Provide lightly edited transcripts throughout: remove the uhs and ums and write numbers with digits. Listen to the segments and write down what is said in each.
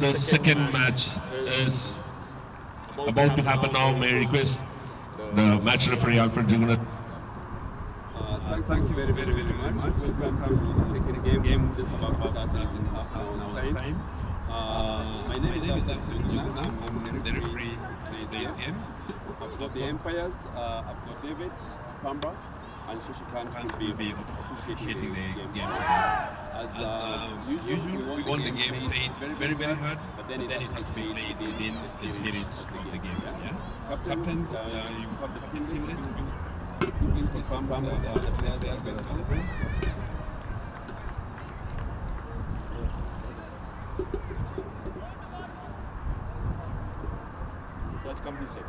the second match is about to happen now. May I request the match referee Alfred Jugunath. Thank you very much. Welcome to the second game. Just about to start in half an hour's time. My name is Alfred Jugunath. I'm the referee for today's game. I've got the umpires. I've got David, Pamba, and Shishikant will be officiating the game. As usual, we want the game played very hard, but then it has to be within the spirit of the game. Captains, you have the team list. Please confirm that the players are available. Let's come this way.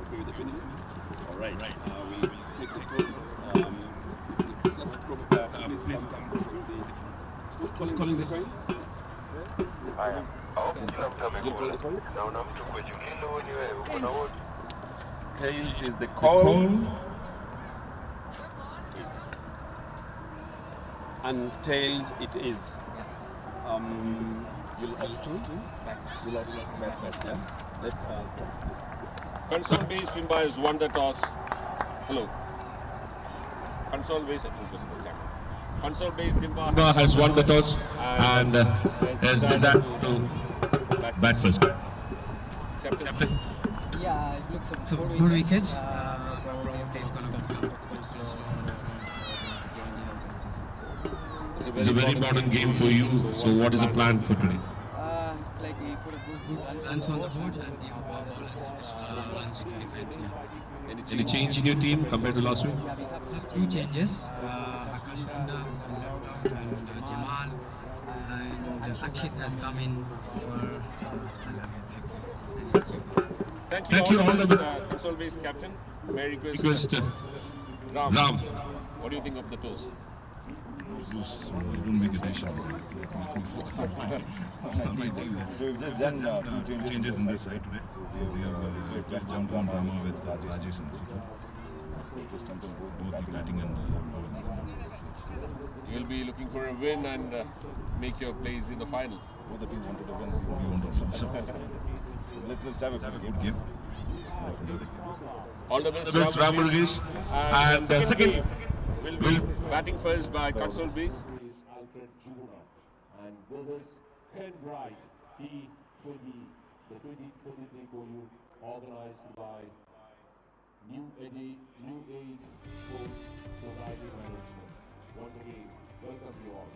Okay with the training list? All right. We'll take the course. Just please come who's calling the coin? I am. You call the coin? No, Tails is the call. And tails it is. You'll have to back first, yeah? CONSOLBASE SIMBA has won the toss. Hello. CONSOLBASE SIMBA has won the toss and has decided to bat first. Captain. Yeah, it looks a good wicket. Probably a play's going to come. It's a very modern game for you. So what is the plan for today? It's like we put a good runs on the board and the ball runs to defend. Any change in your team compared to last week? Yeah, we have two changes. Akash Nanda and Jamal and Akshit has come in for Thank you all the CONSOLBASE captain. May I request Ram. What do you think of the toss? Don't make a day shot. We've just done two Changes in this side today. We have just jumped on Rama with Rajesh and Sika. Both the batting and You will be looking for a win and make your plays in the finals. Both the teams wanted to win. we want also. Let's have a good Game. All the best, This Ram Rajesh. And the second game will be batting first by CONSOLBASE. Alfred Jugunath and brothers Kenbright T20, the 2023 Koyu, organized by New Age Sports Society Management. Once again, welcome you all.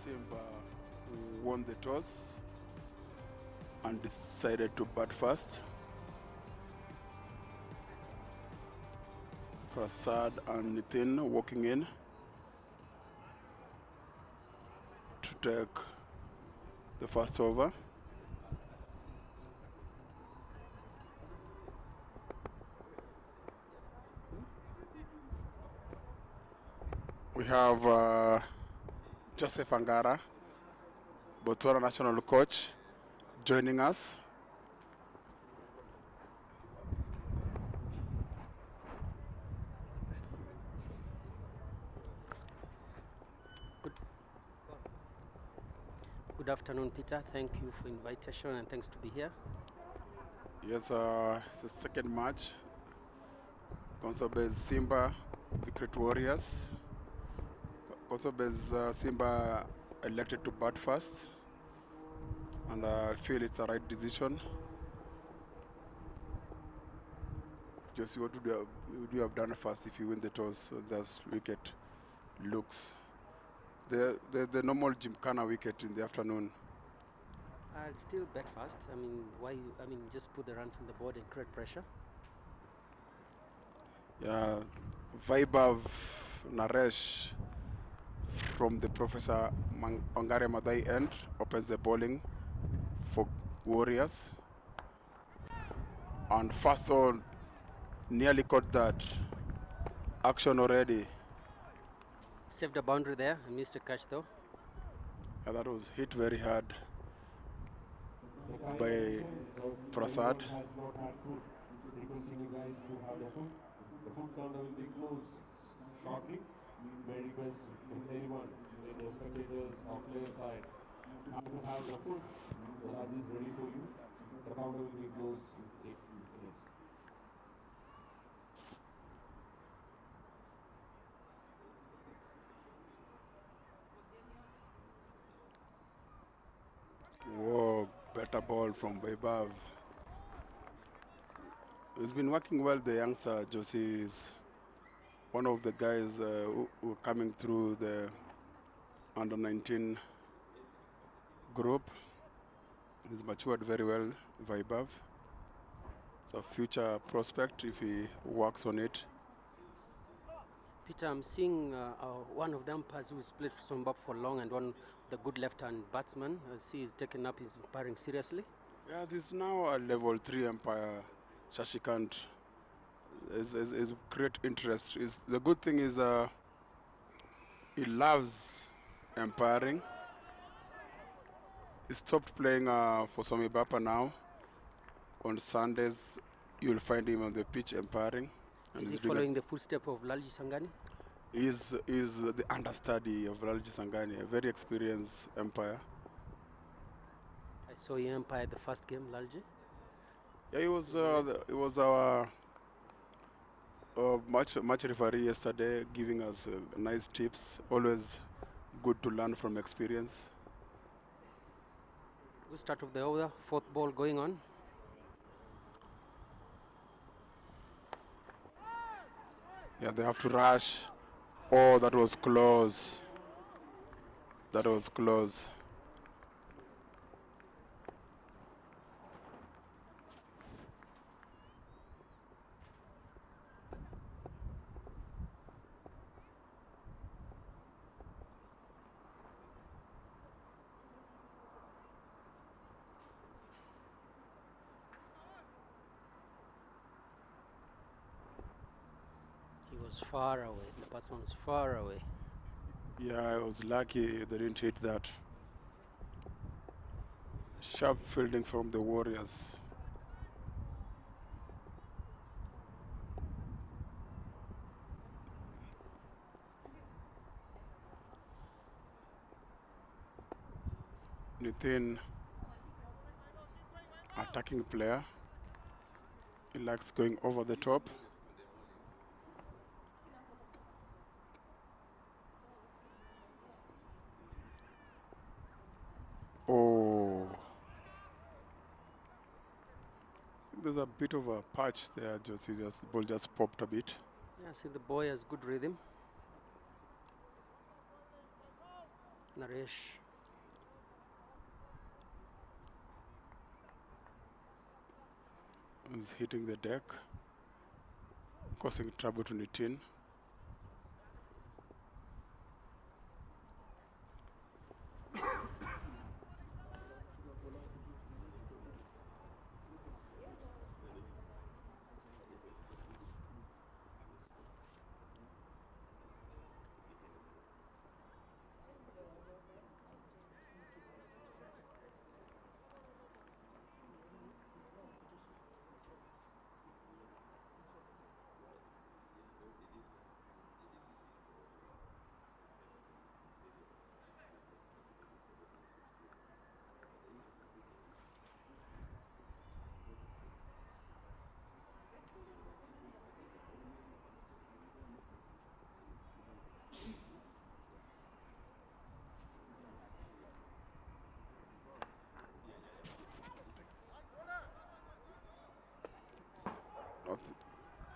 SIMBA won the toss and decided to bat first. Prasad and Nitin walking in to take the first over. We have Joseph Angara, Botswana national coach, joining us. Good afternoon, Peter. Thank you for invitation and thanks to be here. Yes, it's the second match. CONSOLBASE SIMBA, Victory Warriors. CONSOLBASE SIMBA elected to bat first, and I feel it's the right decision. Just what would you have done first if you win the toss? Just wicket looks. The normal Gymkhana wicket in the afternoon. I'll still bet first. I mean, why? I mean, just put the runs on the board and create pressure. Yeah, Vaibhav Naresh from the Professor Wangare Maathai end opens the bowling for Warriors. And first on, nearly caught that action already. Saved a boundary there and missed a catch though. Yeah, that was hit very hard by Prasad. Requesting you guys to have the food. The food counter will be closed shortly. May request anyone in the spectators or player side to have the food. The lunch is ready for you. The counter will be closed in 8 minutes. Whoa, better ball from Vaibhav. He's been working well, the youngster. Josie is one of the guys who are coming through the under-19 group. He's matured very well, Vaibhav. It's a future prospect if he works on it. Peter, I'm seeing one of the umpires who's played for Zimbabwe for long and one the good left-hand batsman. I see he's taken up his umpiring seriously. Yes, he's now a level 3 umpire. Shashikant is great interest. The good thing is he loves umpiring. He stopped playing for Somibapa now. On Sundays, you'll find him on the pitch umpiring. Is he following the footsteps of Lalji Sangani? He's the understudy of Lalji Sangani, a very experienced umpire. I saw he umpired the first game, Lalji. Yeah, he was our match referee yesterday, giving us nice tips. Always good to learn from experience. Good start of the over, fourth ball going on. Yeah, they have to rush. Oh, that was close. That was close. He was far away. The batsman was far away. Yeah, I was lucky they didn't hit that. Sharp fielding from the Warriors. Nitin, attacking player. He likes going over the top. Oh, there's a bit of a patch there. The ball just popped a bit. Yeah, see the boy has good rhythm. Naresh. Is hitting the deck, causing trouble to Nitin.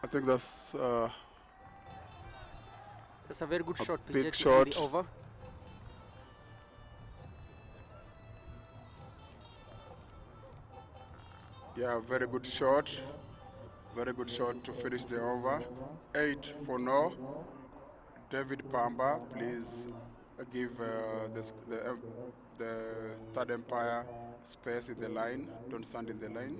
I think that's a very good shot. big Pijet shot. in the over. Yeah, very good shot. Very good shot to finish the over. 8 for no. David Pamba, please give the third umpire space in the line. Don't stand in the line.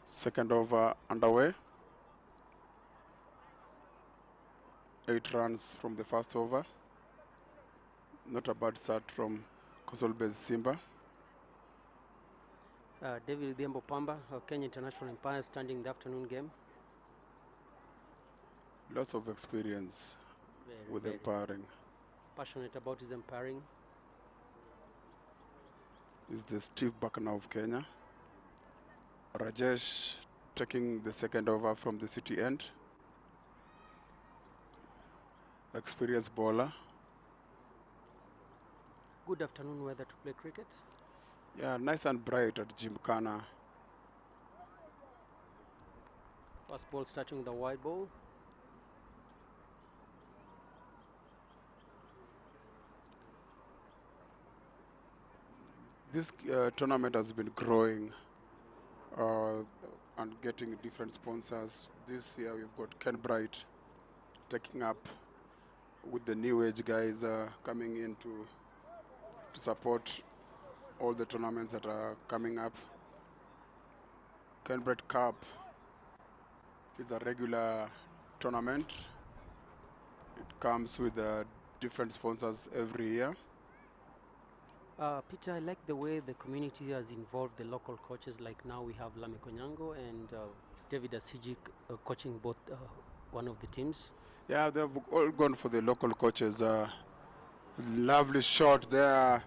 Second over underway. 8 runs from the first over. Not a bad start from CONSOLBASE SIMBA. David Diembo Pamba, Kenya international umpire, standing the afternoon game. Lots of experience with umpiring. Passionate about his umpiring. Is the Steve Buckner of Kenya. Rajesh taking the second over from the city end. Experienced bowler. Good afternoon weather to play cricket. Yeah, nice and bright at Gymkhana. First ball starting with the wide ball. This tournament has been growing and getting different sponsors. This year we've got Kenbright taking up with the new age guys coming in to support all the tournaments that are coming up. Kenbright Cup is a regular tournament. It comes with different sponsors every year. Peter, I like the way the community has involved the local coaches. Like now we have Lame Konyango and David Asiji coaching both one of the teams. Yeah, they've all gone for the local coaches. Lovely shot there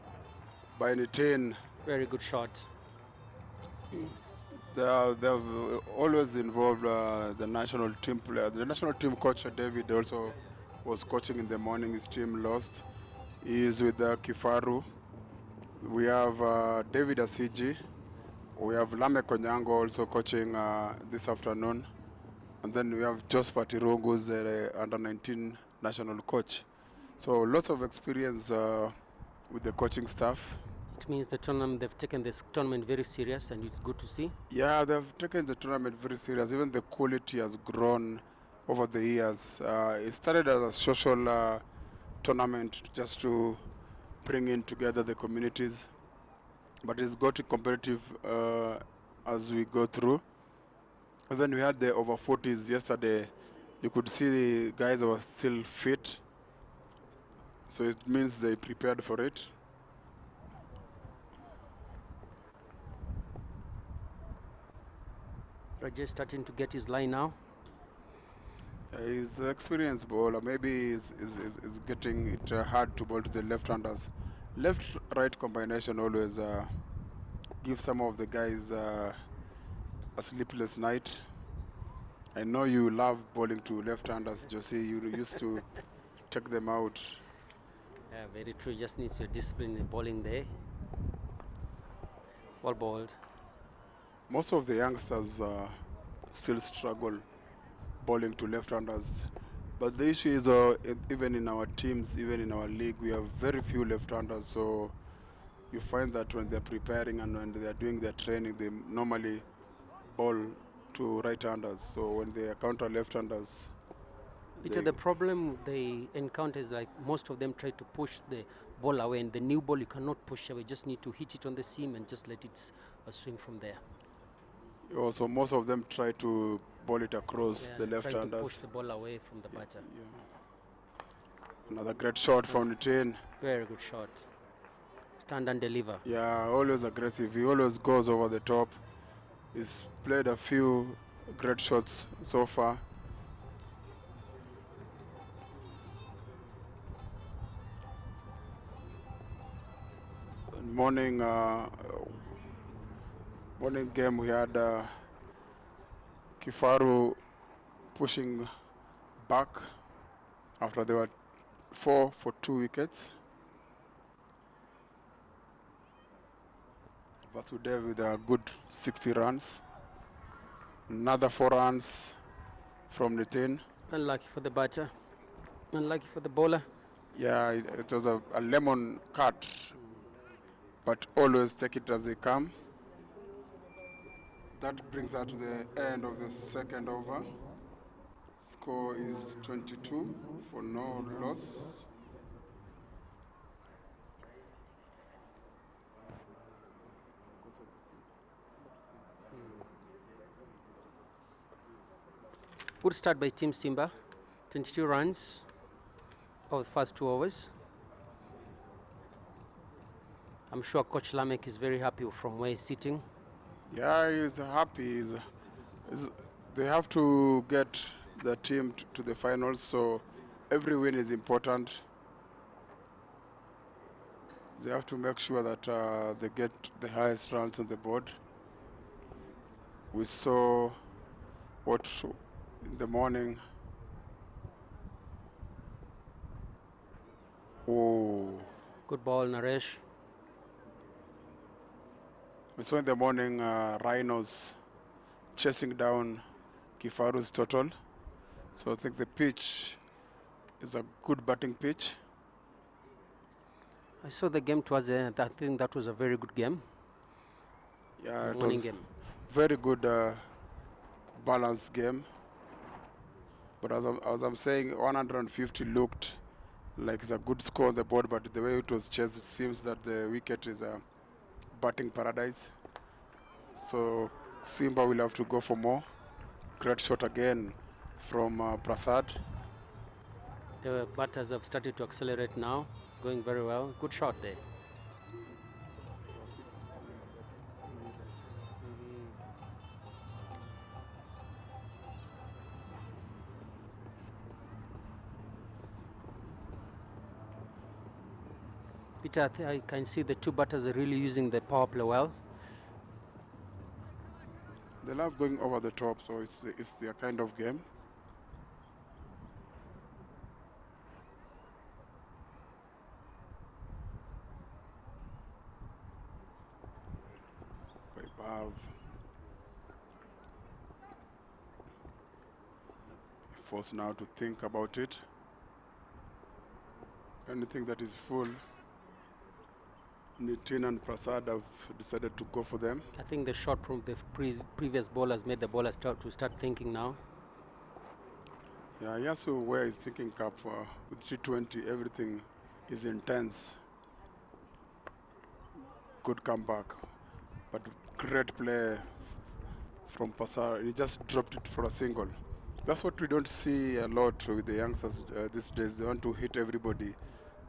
by Nitin. Very good shot. They've always involved the national team player. The national team coach, David, also was coaching in the morning. His team lost. He is with Kifaru. We have David Asiji. We have Lame Konyango also coaching this afternoon. And then we have Josephat Irungu, who's the under-19 national coach. So lots of experience with the coaching staff. It means the tournament, they've taken this tournament very serious, and it's good to see. Yeah, they've taken the tournament very serious. Even the quality has grown over the years. It started as a social tournament just to bring in together the communities, but it's got competitive as we go through. Even we had the over 40s yesterday. You could see the guys were still fit, so it means they prepared for it. Rajesh starting to get his line now. He's an experienced bowler. Maybe is getting it hard to bowl to the left-handers. Left-right combination always gives some of the guys a sleepless night. I know you love bowling to left-handers, Josie. You used to take them out. Yeah, very true. Just needs your discipline in bowling there. Well bowled. Most of the youngsters still struggle bowling to left-handers. But the issue is even in our teams, even in our league, we have very few left-handers. So you find that when they're preparing and when they're doing their training, they normally bowl to right-handers. So when they encounter left-handers, Peter, the problem they encounter is like most of them try to push the ball away, and the new ball you cannot push away. Just need to hit it on the seam and just let it swing from there. Also, most of them try to bowl it across the left-handers. Trying to push the ball away from the batter. Yeah. Another great shot from Nitin. Very good shot. Stand and deliver. Yeah, always aggressive. He always goes over the top. He's played a few great shots so far. Morning game we had Kifaru pushing back after they were 4 for 2 wickets. Vasudev with a good 60 runs. Another 4 runs from Nitin. Unlucky for the batter. Unlucky for the bowler. Yeah, it was a lemon cut, but always take it as they come. That brings us to the end of the second over. Score is 22 for no loss. Good start by Team Simba. 22 runs of the first 2 overs. I'm sure Coach Lamek is very happy from where he's sitting. Yeah, he's happy. They have to get the team to the finals, so every win is important. They have to make sure that they get the highest runs on the board. We saw what in the morning. Oh. Good ball, Naresh. We saw in the morning Rhinos chasing down Kifaru's total. So I think the pitch is a good batting pitch. I saw the game towards the end. I think that was a very good game. Yeah, it Morning was game. very good balanced game. But as I'm saying, 150 looked like it's a good score on the board, but the way it was chased, it seems that the wicket is a batting paradise. So Simba will have to go for more. Great shot again from Prasad. The batters have started to accelerate now. Going very well. Good shot there. Peter, I can see the 2 batters are really using the power play well. They love going over the top, so it's their kind of game. Bav. Forced now to think about it. Anything that is full, Nitin and Prasad have decided to go for them. I think the shot from the previous bowlers made the bowlers start thinking now. Yeah, Yasu where his thinking cap with T20, everything is intense. Good comeback, but great play from Pasar. He just dropped it for a single. That's what we don't see a lot with the youngsters these days. They want to hit everybody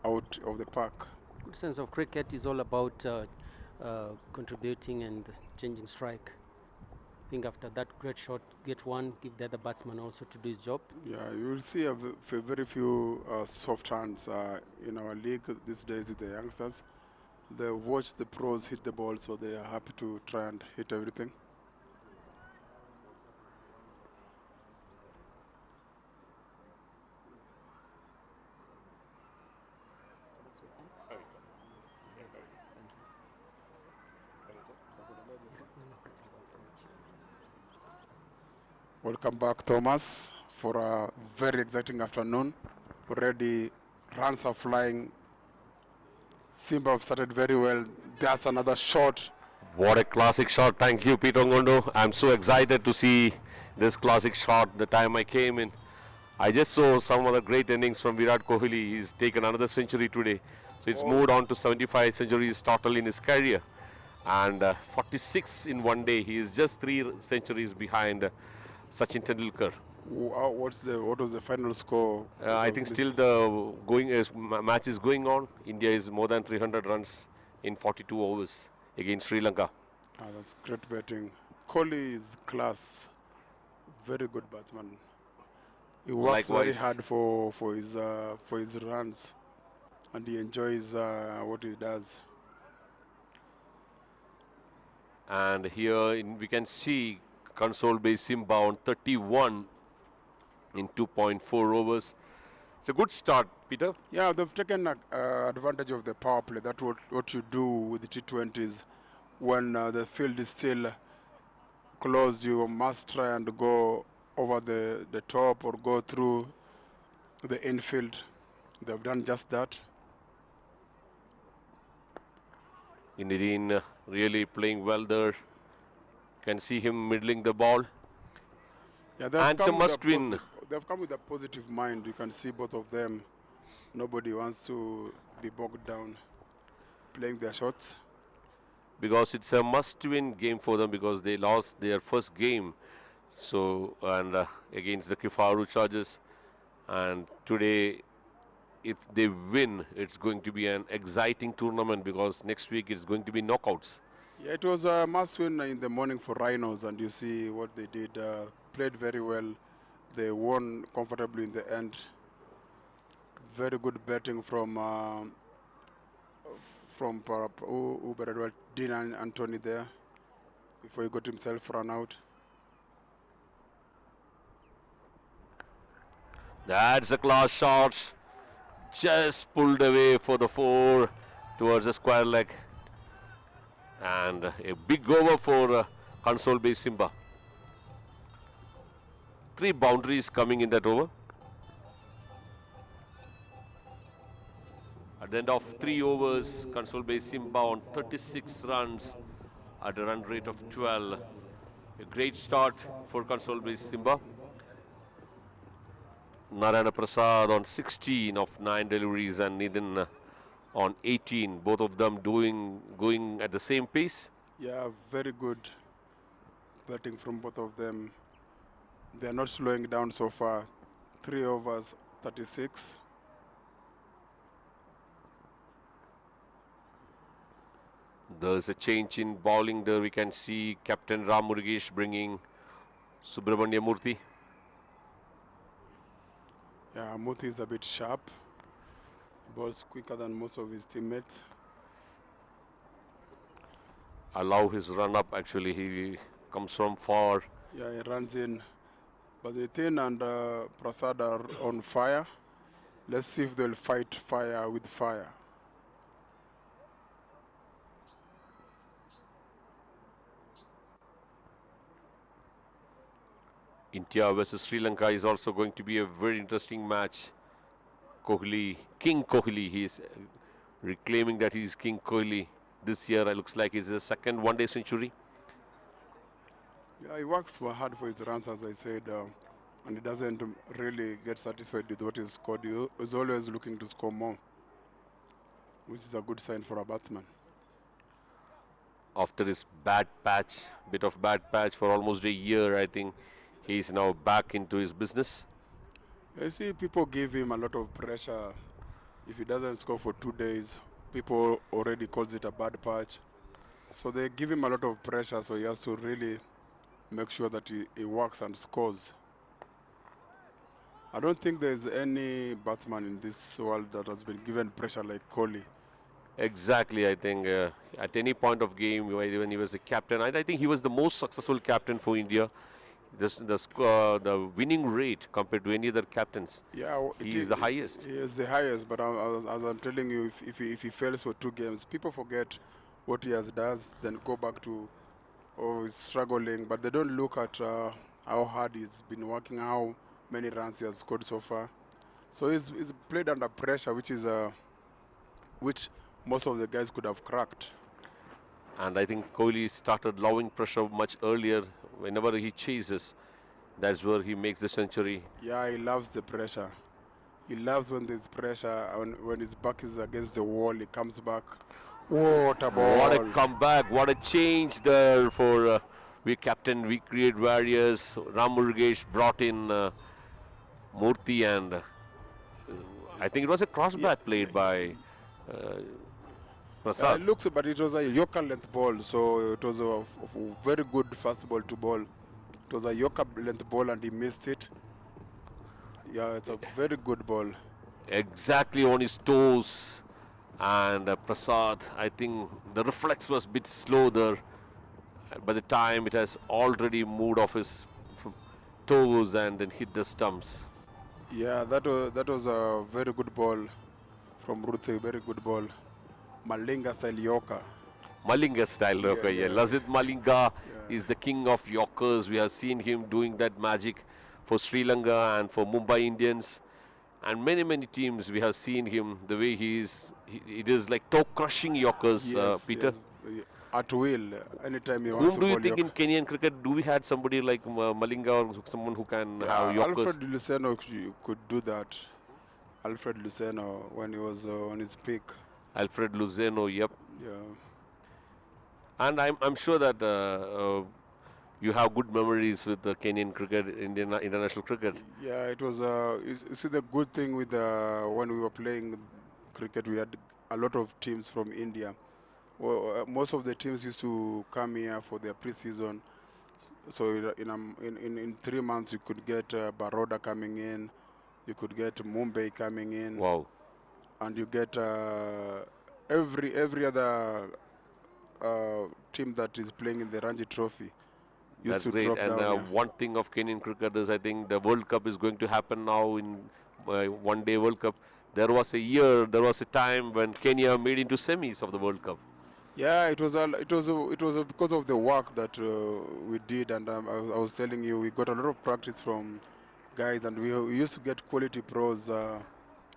out of the park. Good sense of cricket is all about contributing and changing strike. I think after that great shot, get one, give the other batsman also to do his job. Yeah, you will see very few soft hands in our league these days with the youngsters. They watch the pros hit the ball, so they are happy to try and hit everything. Welcome back, Thomas, for a very exciting afternoon. Already runs are flying. Simba have started very well. There's another shot. What a classic shot. Thank you, Peter Ngondo. I'm so excited to see this classic shot. The time I came in, I just saw some other great innings from Virat Kohli. He's taken another century today. So it's moved on to 75 centuries total in his career. And 46 in one day. He is just 3 centuries behind Sachin Tendulkar. What was the final score? I think still the match is going on. India is more than 300 runs in 42 overs against Sri Lanka. That's great batting. Kohli is class. Very good batsman. He works very hard for his runs, and he enjoys what he does. And here we can see CONSOLBASE Simba on 31 in 2.4 overs. It's a good start, Peter. Yeah, they've taken advantage of the power play. That's what you do with the T20s. When the field is still closed, you must try and go over the top or go through the infield. They've done just that. Indidin really playing well there. Can see him middling the ball. Yeah, and it's a must win. They've come with a positive mind. You can see both of them. Nobody wants to be bogged down playing their shots. Because it's a must win game for them, because they lost their first game. So, and against the Kifaru Chargers. And today, if they win, it's going to be an exciting tournament, because next week it's going to be knockouts. Yeah, it was a must win in the morning for Rhinos, and you see what they did. Played very well. They won comfortably in the end. Very good batting from Dean and Anthony there before he got himself run out. That's a class shot. Just pulled away for the 4 towards the square leg. And a big over for CONSOLBASE Simba. 3 boundaries coming in that over. At the end of 3 overs, CONSOLBASE Simba on 36 runs at a run rate of 12. A great start for CONSOLBASE Simba. Narayana Prasad on 16 of 9 deliveries, and Nidin on 18. Both of them going at the same pace. Yeah, very good batting from both of them. They are not slowing down so far. 3 overs, 36. There's a change in bowling there. We can see Captain Ram Murugesh bringing Subramanya Murthy. Yeah, Murthy is a bit sharp. He bowls quicker than most of his teammates. Allow his run up, actually. He comes from far. Yeah, he runs in. But Nitin and Prasad are on fire. Let's see if they'll fight fire with fire. India versus Sri Lanka is also going to be a very interesting match. Kohli, King Kohli, he's reclaiming that he's King Kohli. This year, it looks like it's his second one-day century. Yeah, he works hard for his runs, as I said, and he doesn't really get satisfied with what he's scored. He's always looking to score more, which is a good sign for a batsman. After his bad patch, bit of bad patch for almost a year, I think he's now back into his business. You see, people give him a lot of pressure. If he doesn't score for 2 days, people already calls it a bad patch. So they give him a lot of pressure, so he has to really make sure that he works and scores. I don't think there's any batsman in this world that has been given pressure like Kohli. Exactly, I think at any point of game, when he was a captain, I think he was the most successful captain for India. The winning rate compared to any other captains, Yeah, he is the highest. He is the highest, but as I'm telling you, if he fails for 2 games, people forget what he has done, then go back to, oh, he's struggling, but they don't look at how hard he's been working, how many runs he has scored so far. So he's played under pressure, which most of the guys could have cracked. And I think Kohli started loving pressure much earlier. Whenever he chases, that's where he makes the century. Yeah, he loves the pressure. He loves when there's pressure, when his back is against the wall, he comes back. What a ball! What a comeback, what a change there for we captain, we create warriors. Ram Murugesh brought in Murthy, and I think it was a crossback played by Prasad. It looks, but it was a Yorker length ball, so it was a very good fast ball to ball. It was a Yorker length ball and he missed it. Yeah, it's a very good ball. Exactly on his toes, and Prasad, I think the reflex was a bit slow there. By the time it has already moved off his toes and then hit the stumps. Yeah, that was a very good ball from Ruthi, very good ball. Malinga style Yorker. Malinga style Yorker, yeah. Lazit Malinga is the king of Yorkers. We have seen him doing that magic for Sri Lanka and for Mumbai Indians. And many teams we have seen him, the way he is. It is like toe-crushing Yorkers, Peter. Yes. At will, anytime he wants Whom to do you ball think Yorker. in Kenyan cricket, do we had somebody like Malinga or someone who can have Yorkers? Alfred Luceno could do that. Alfred Luceno when he was on his peak. Alfred Luceno, yep. Yeah. And I'm sure that you have good memories with the Kenyan cricket, Indian international cricket. Yeah, it was. You see, the good thing with when we were playing cricket, we had a lot of teams from India. Well, most of the teams used to come here for their pre-season. So in 3 months, you could get Baroda coming in, you could get Mumbai coming in. Wow. And you get every other team that is playing in the Ranji Trophy. That's great. And one thing of Kenyan cricket is, I think the World Cup is going to happen now in one-day World Cup. There was a time when Kenya made into semis of the World Cup. Yeah, it was because of the work that we did, and I was telling you, we got a lot of practice from guys, and we used to get quality pros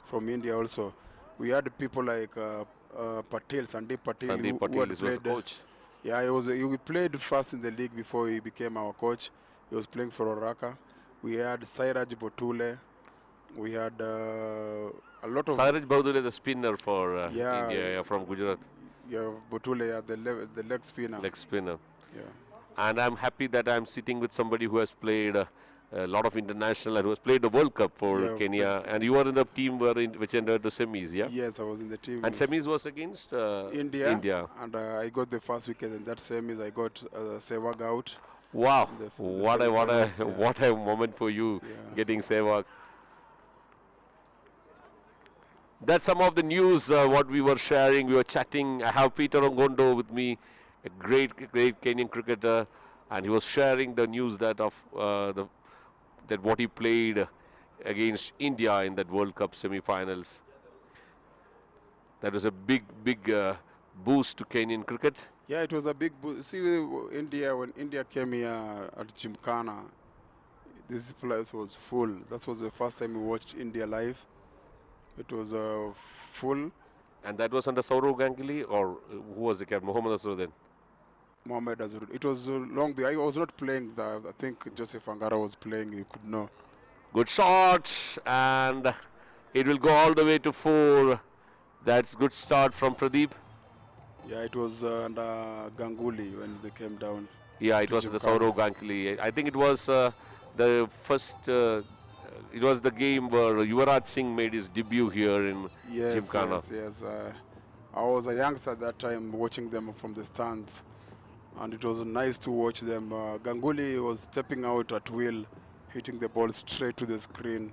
from India also. We had people like Patel, Sandeep Patel, Sandeep Patel was the coach. Yeah, he played first in the league before he became our coach. He was playing for Oraka. We had Sairaj Botule. We had a lot of... Sairaj Botule, the spinner for India, from Gujarat. Yeah, Botule, the leg spinner. Leg spinner. Yeah. And I'm happy that I'm sitting with somebody who has played a lot of international and who has played the World Cup for Kenya. And you were in the team which entered the semis, yeah? Yes, I was in the team. And semis was against India. And I got the first wicket in that semis. I got Sehwag out. Wow, what a moment for you, getting Sehwag. That's some of the news what we were sharing. We were chatting. I have Peter Ongondo with me, a great Kenyan cricketer, and he was sharing the news that that what he played against India in that World Cup semi-finals. That was a big boost to Kenyan cricket. Yeah, it was a big boost. See, India, when India came here at Gymkhana, this place was full. That was the first time we watched India live. It was full. And that was under Saurav Ganguly, or who was the captain? Mohammad Azhar then? Mohammad Azhar. It was long. I was not playing. I think Joseph Angara was playing. You could know. Good shot, and it will go all the way to 4. That's good start from Pradeep. Yeah, it was under Ganguly when they came down. Yeah, it was the Saurav Ganguly. I think it was the first. It was the game where Yuvraj Singh made his debut here in Gymkhana. Yes. I was a youngster at that time watching them from the stands. and it was nice to watch them. Ganguly was stepping out at will, hitting the ball straight to the screen.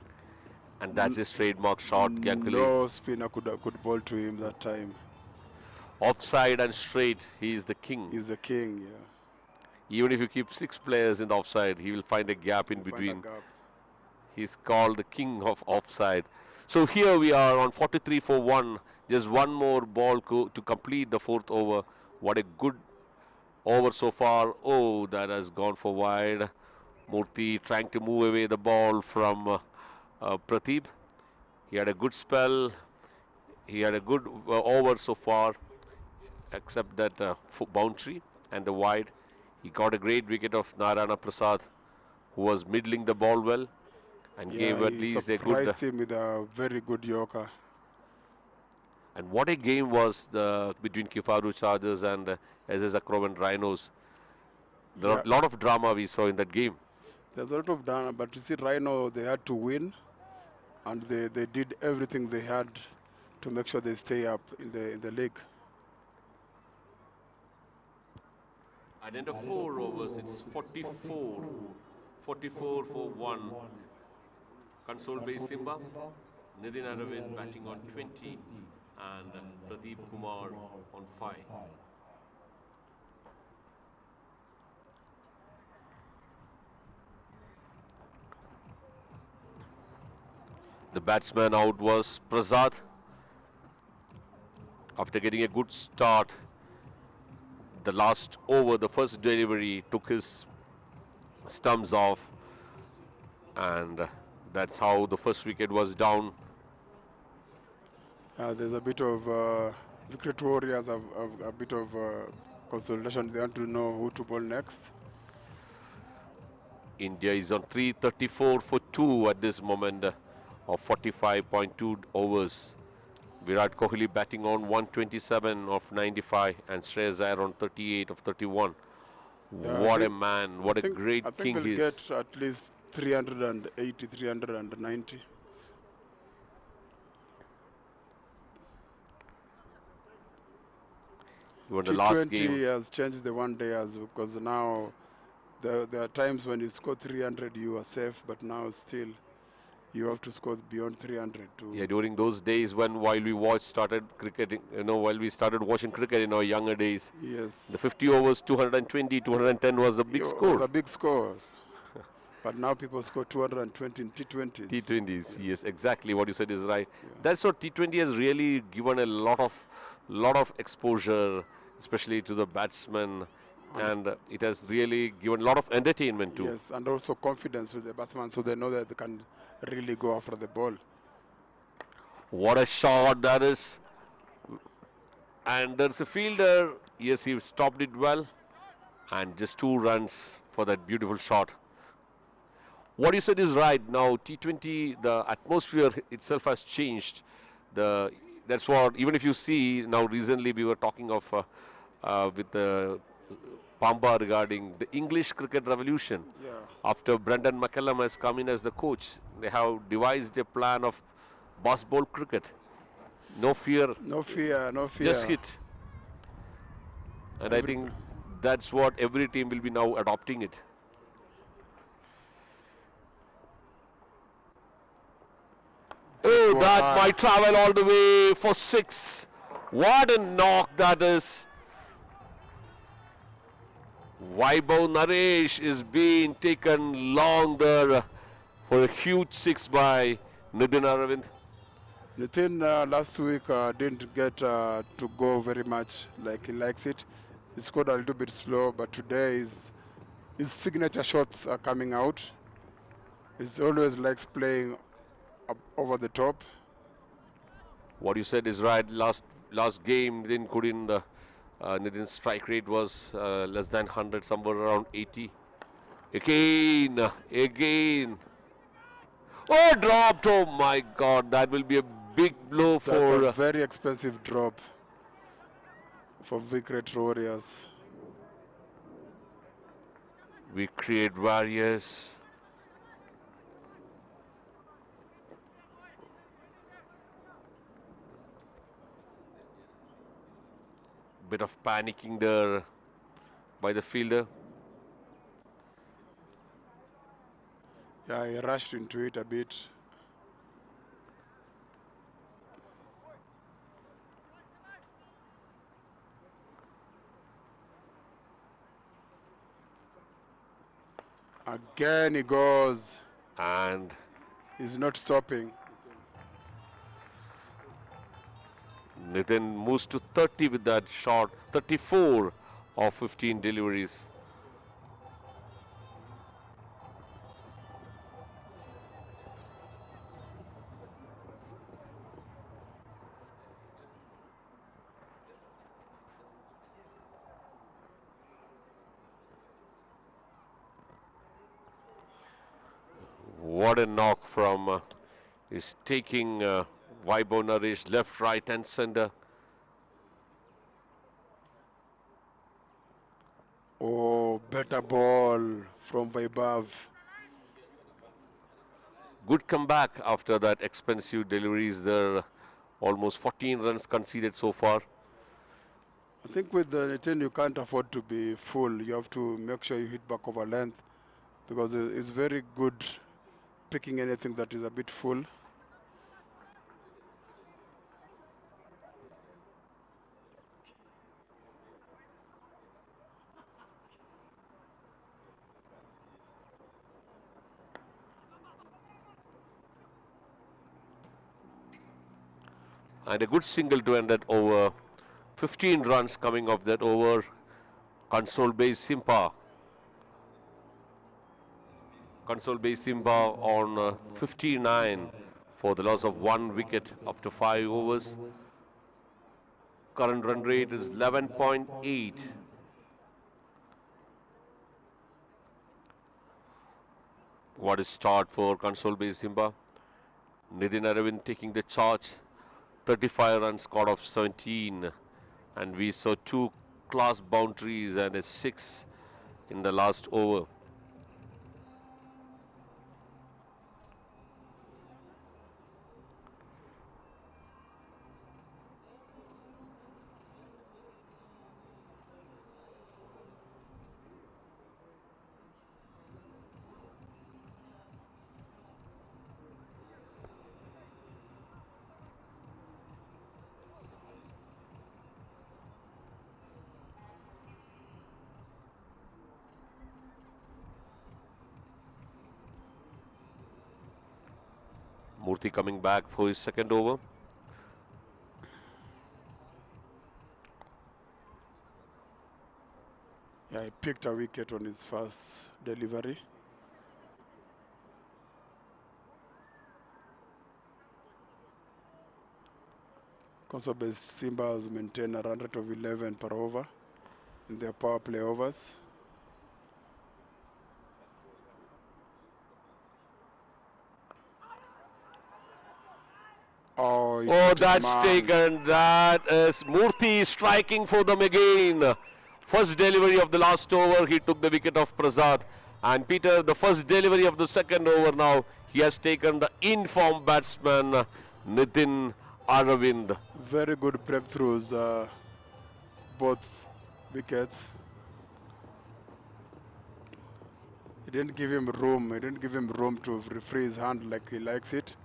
And that's his trademark shot, Ganguly. No spinner could bowl to him that time. Offside and straight, he is the king. He's the king, yeah. Even if you keep 6 players in the offside, he will find a gap in between. He's called the king of offside. So here we are on 43 for 1. Just one more ball to complete the 4th over. What a good over so far. Oh, that has gone for wide. Murthy trying to move away the ball from Prateep. He had a good spell. He had a good over so far, except that boundary and the wide. He got a great wicket of Narayana Prasad, who was middling the ball well and gave at least a good. Surprised him with a very good yorker. And what a game was between Kifaru Chargers and SS Acroban Rhinos. There are a lot of drama we saw in that game. There's a lot of drama, but you see, Rhino, they had to win, and they did everything they had to make sure they stay up in the league. At the end of 4 overs, it's 44 for 1. CONSOLBASE SIMBA, Nidin Aravind batting on 20 and Pradeep Kumar on 5. The batsman out was Prasad. After getting a good start, the last over, the first delivery, took his stumps off, and that's how the first wicket was down. There's a bit of Cricket Warriors have a bit of consolidation. They want to know who to bowl next. India is on 334 for 2 at this moment of 45.2 overs. Virat Kohli batting on 127 of 95 and Shreyas Iyer on 38 of 31. What a man, what a great king he is. I think we'll get at least 380, 390. Even the last T20 game has changed the one day because now there are times when you score 300 you are safe, but now still you have to score beyond 300 too. Yeah, during those days while we started cricketing, while we started watching cricket in our younger days. Yes. The 50 overs, 220, 210 was a big score. It was a big score. But now people score 220 in T20s. T20s, yes, exactly what you said is right. Yeah. That's what T20 has really given a lot of exposure, especially to the batsmen, and it has really given a lot of entertainment too. Yes, and also confidence to the batsman, so they know that they can really go after the ball. What a shot that is. And there's a fielder. Yes, he stopped it well. And just 2 runs for that beautiful shot. What you said is right. Now, T20, the atmosphere itself has changed. That's what, even if you see, now recently we were talking of with the Pamba regarding the English cricket revolution. Yeah. After Brendan McCallum has come in as the coach, they have devised a plan of boss ball cricket. No fear. No fear, no fear. Just hit. And I think that's what every team will be now adopting it. Oh, that might travel all the way for 6. What a knock that is. Vaibhav Naresh is being taken long there for a huge 6 by Nitin Aravind. Nitin last week didn't get to go very much like he likes it. He scored a little bit slow, but today his signature shots are coming out. He always likes playing over the top. What you said is right. Last game, Nitin's strike rate was less than 100, somewhere around 80. Again. Oh, dropped. Oh my God, that will be a big blow for. That's a very expensive drop for Cricket Warriors. We create warriors. Bit of panicking there by the fielder. Yeah, he rushed into it a bit. Again he goes. And he's not stopping. Nitin moves to 30 with that shot, 34 of 15 deliveries. What a knock from is taking Vaibhav Naresh left, right and center. Oh, better ball from Vaibhav. Good comeback after that expensive deliveries there. Almost 14 runs conceded so far. I think with the Nitin you can't afford to be full. You have to make sure you hit back over length because it's very good picking anything that is a bit full. And a good single to end that over. 15 runs coming off that over. CONSOLBASE SIMBA. CONSOLBASE SIMBA on 59 for the loss of 1 wicket after 5 overs. Current run rate is 11.8. What a start for CONSOLBASE SIMBA. Nitin Aravind taking the charge. 35 runs scored off 17. And we saw 2 class boundaries and a 6 in the last over. Murthy coming back for his second over. Yeah, he picked a wicket on his first delivery. CONSOLBASE SIMBA has maintained a run rate of 11 per over in their power play overs. Oh, That's taken. That is Murthy striking for them again. First delivery of the last over, he took the wicket of Prasad. And Peter, the first delivery of the second over now, he has taken the in-form batsman, Nitin Aravind. Very good breakthroughs, both wickets. He didn't give him room. He didn't give him room to free his hand like he likes it.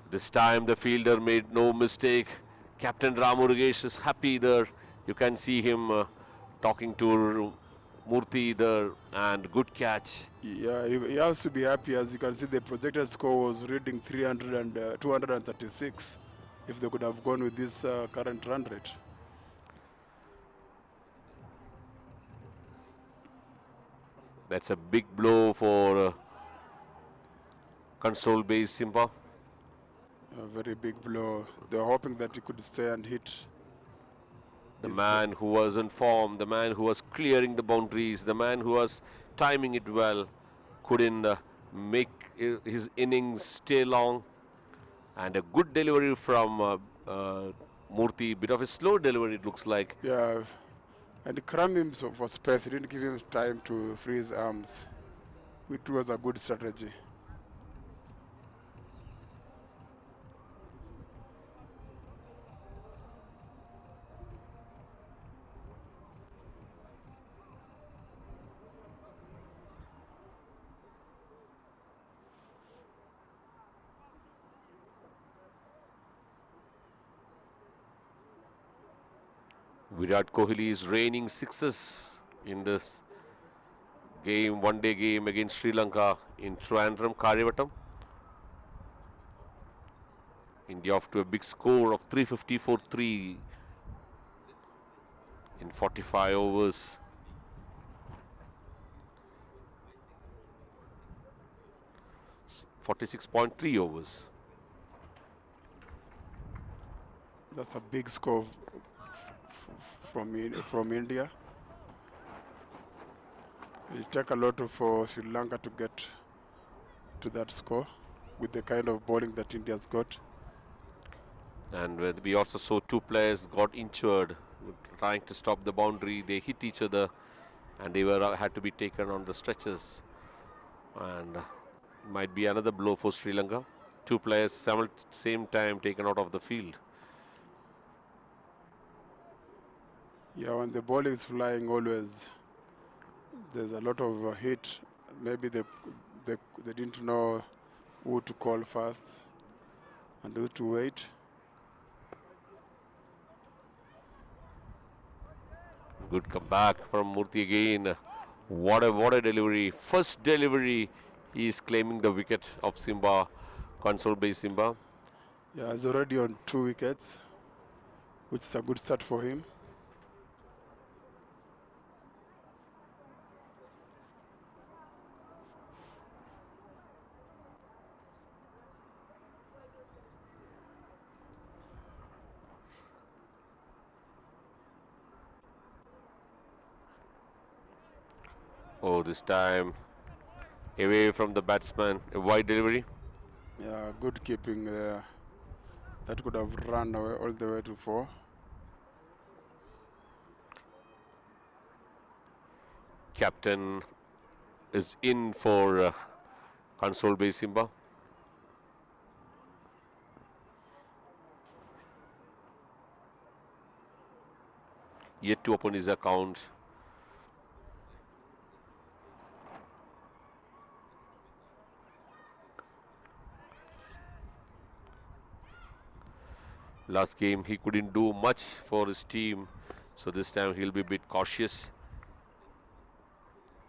This time the fielder made no mistake. Captain Ramurugesh is happy there. You can see him talking to Murthy there, and good catch. Yeah, he has to be happy. As you can see, the projected score was reading 236 if they could have gone with this current run rate. That's a big blow for CONSOLBASE SIMBA. A very big blow. They're hoping that he could stay and hit. The man who was in form, the man who was clearing the boundaries, the man who was timing it well, couldn't make his innings stay long. And a good delivery from Murthy, bit of a slow delivery it looks like. Yeah, and he crammed him for space. He didn't give him time to free his arms, which was a good strategy. Virat Kohli is raining sixes in this game, one-day game against Sri Lanka in Trivandrum, Karivattam. India off to a big score of 354-3 in 45 overs. 46.3 overs. That's a big score from India. It'll take a lot for Sri Lanka to get to that score with the kind of bowling that India's got. And we also saw two players got injured trying to stop the boundary. They hit each other and they had to be taken on the stretchers. And might be another blow for Sri Lanka. Two players same time taken out of the field. Yeah, when the ball is flying, always there's a lot of hit. Maybe they didn't know who to call first and who to wait. Good comeback from Murthy again. What a delivery! First delivery, he is claiming the wicket of SIMBA, CONSOLBASE SIMBA. Yeah, he's already on 2 wickets, which is a good start for him. Oh, this time away from the batsman, a wide delivery. Yeah, good keeping there. That could have run away all the way to 4. Captain is in for CONSOLBASE SIMBA. Yet to open his account. Last game he couldn't do much for his team, so this time he'll be a bit cautious.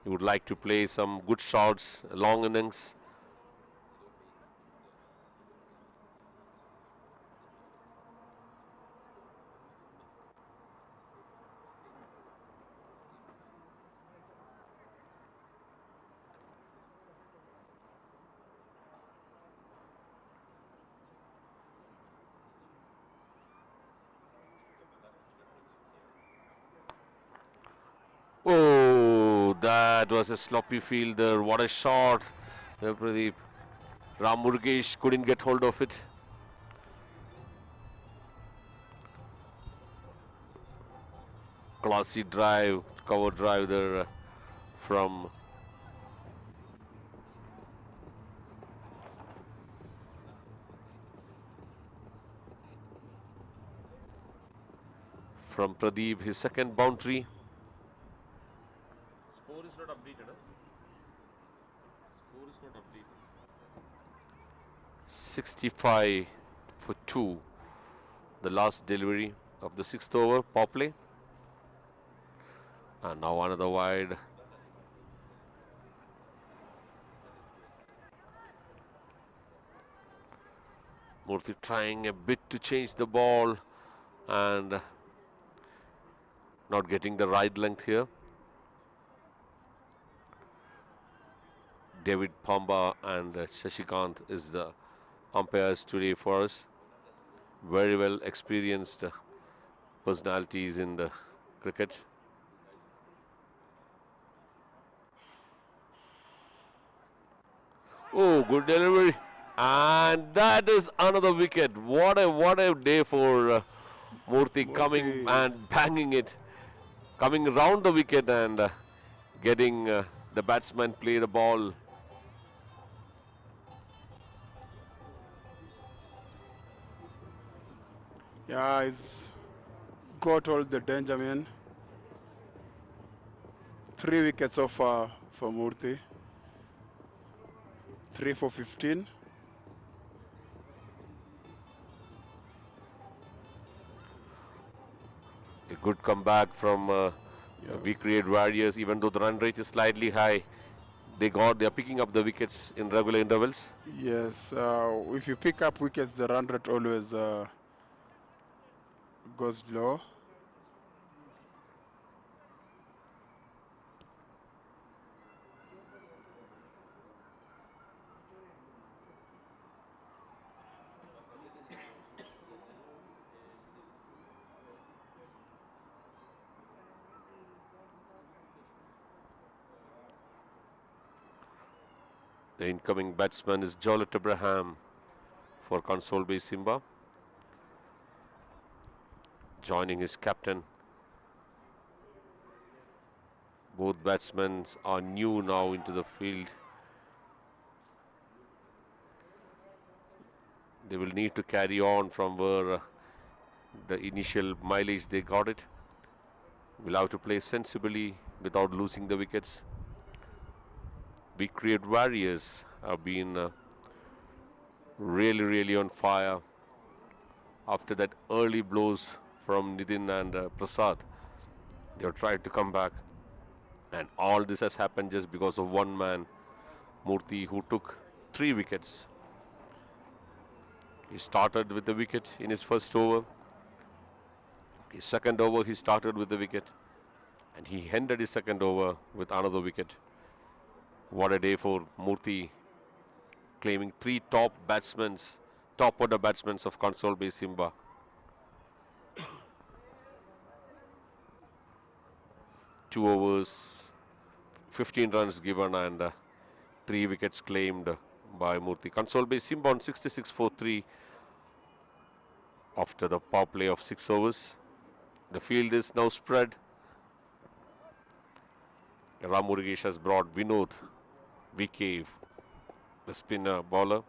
He would like to play some good shots, long innings. Oh, that was a sloppy fielder. What a shot. Pradeep. Ram Murugesh couldn't get hold of it. Classy drive, cover drive there from Pradeep, his second boundary. Score is not updated. Score is not updated. 65 for 2. The last delivery of the 6th over, power play. And now another wide. Murthy trying a bit to change the ball and not getting the right length here. David Pamba and Shashikant is the umpires today for us. Very well experienced personalities in the cricket. Oh, good delivery. And that is another wicket. What a day for Murthy coming and banging it. Coming around the wicket and getting the batsman play the ball. Yeah, he's got all the danger, man. 3 wickets so far for Murthy. 3 for 15. A good comeback from We Create Warriors. Even though the run rate is slightly high, they are picking up the wickets in regular intervals. Yes, if you pick up wickets, the run rate always goes low. The incoming batsman is Jolet Abraham for CONSOLBASE SIMBA, joining his captain. Both batsmen are new now into the field. They will need to carry on from where the initial mileage they got it. Will have to play sensibly without losing the wickets. We Create Warriors have been really on fire after that early blows from Nitin and Prasad. They have tried to come back, and all this has happened just because of one man, Murthy, who took 3 wickets. He started with the wicket in his first over. His second over he started with the wicket, and he ended his second over with another wicket. What a day for Murthy, claiming 3 top order batsmen of CONSOLBASE SIMBA. Two overs, 15 runs given, and 3 wickets claimed by Murthy. CONSOLBASE SIMBA on 66 for 3 after the power play of 6 overs. The field is now spread. Ram Murugesh has brought Vinod VK, the spinner bowler.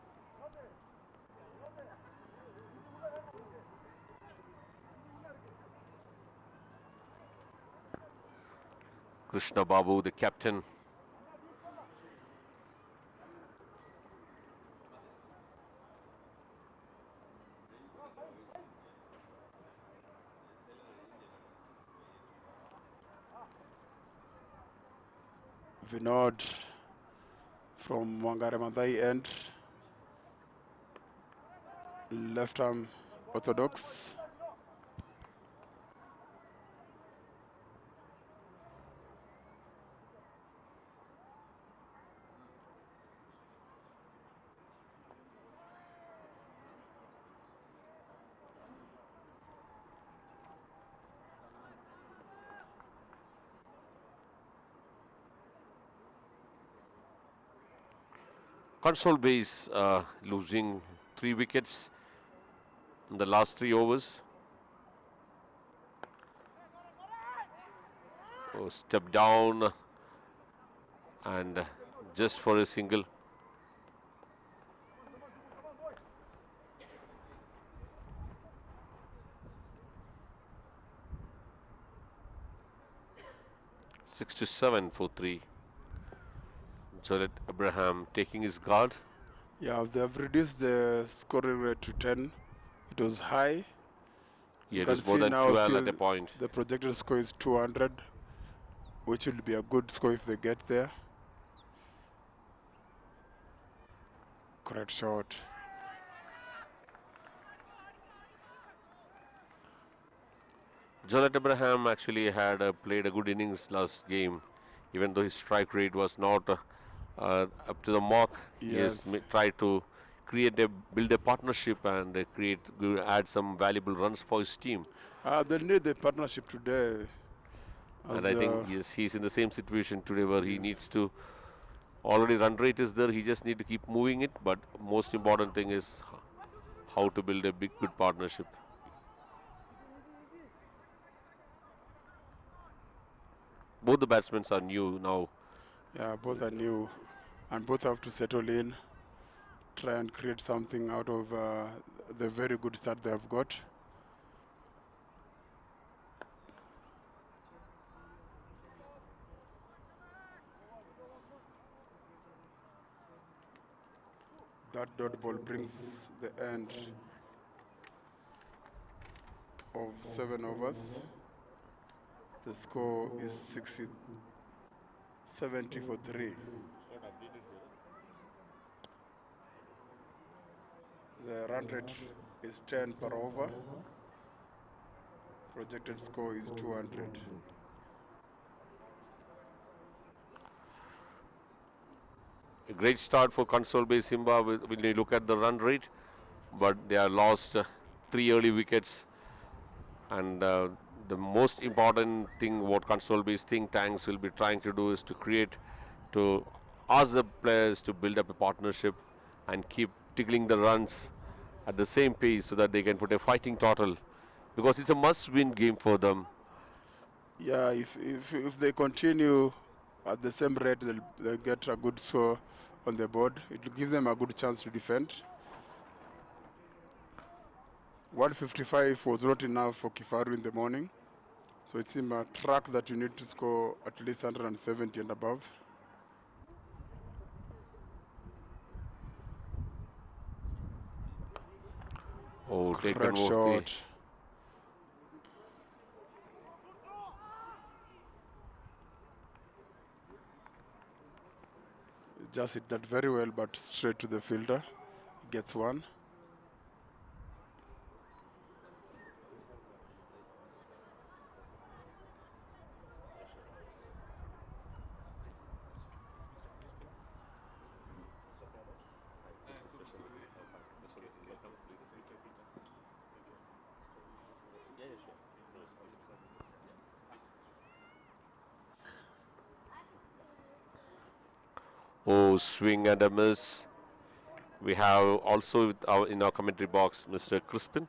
Krishna Babu, the captain. Vinod from Wangare Maathai end, left arm orthodox. CONSOLBASE losing 3 wickets in the last 3 overs. Oh, step down and just for a single. (67 for 3). Jolet Abraham taking his guard. Yeah, they have reduced the scoring rate to 10. It was high. Yeah, it was more than 12 at a point. The projected score is 200, which will be a good score if they get there. Correct shot. Jolet Abraham actually had played a good innings last game, even though his strike rate was not up to the mark. Yes. He has tried to build a partnership and add some valuable runs for his team. They'll need the partnership today. And I think he's in the same situation today where he needs to, already run rate is there, he just need to keep moving it, but most important thing is how to build a good partnership. Both the batsmen are new now. Yeah, both are new, and both have to settle in, try and create something out of the very good start they have got. That dot ball brings the end of 7 overs. The score is 70 for 3. The run rate is 10 per over. Projected score is 200. A great start for CONSOLBASE SIMBA when you look at the run rate, but they are lost 3 early wickets. And the most important thing what CONSOLBASE think tanks will be trying to do is to ask the players to build up a partnership and keep tickling the runs at the same pace so that they can put a fighting total, because it's a must-win game for them. Yeah, if they continue at the same rate, they'll get a good score on the board. It will give them a good chance to defend. 155 was not enough for Kifaru in the morning, so it's in a track that you need to score at least 170 and above. Oh, take Great shot. Just hit that very well, but straight to the fielder. He gets one. Oh, swing and a miss. We have also in our commentary box Mr. Crispin,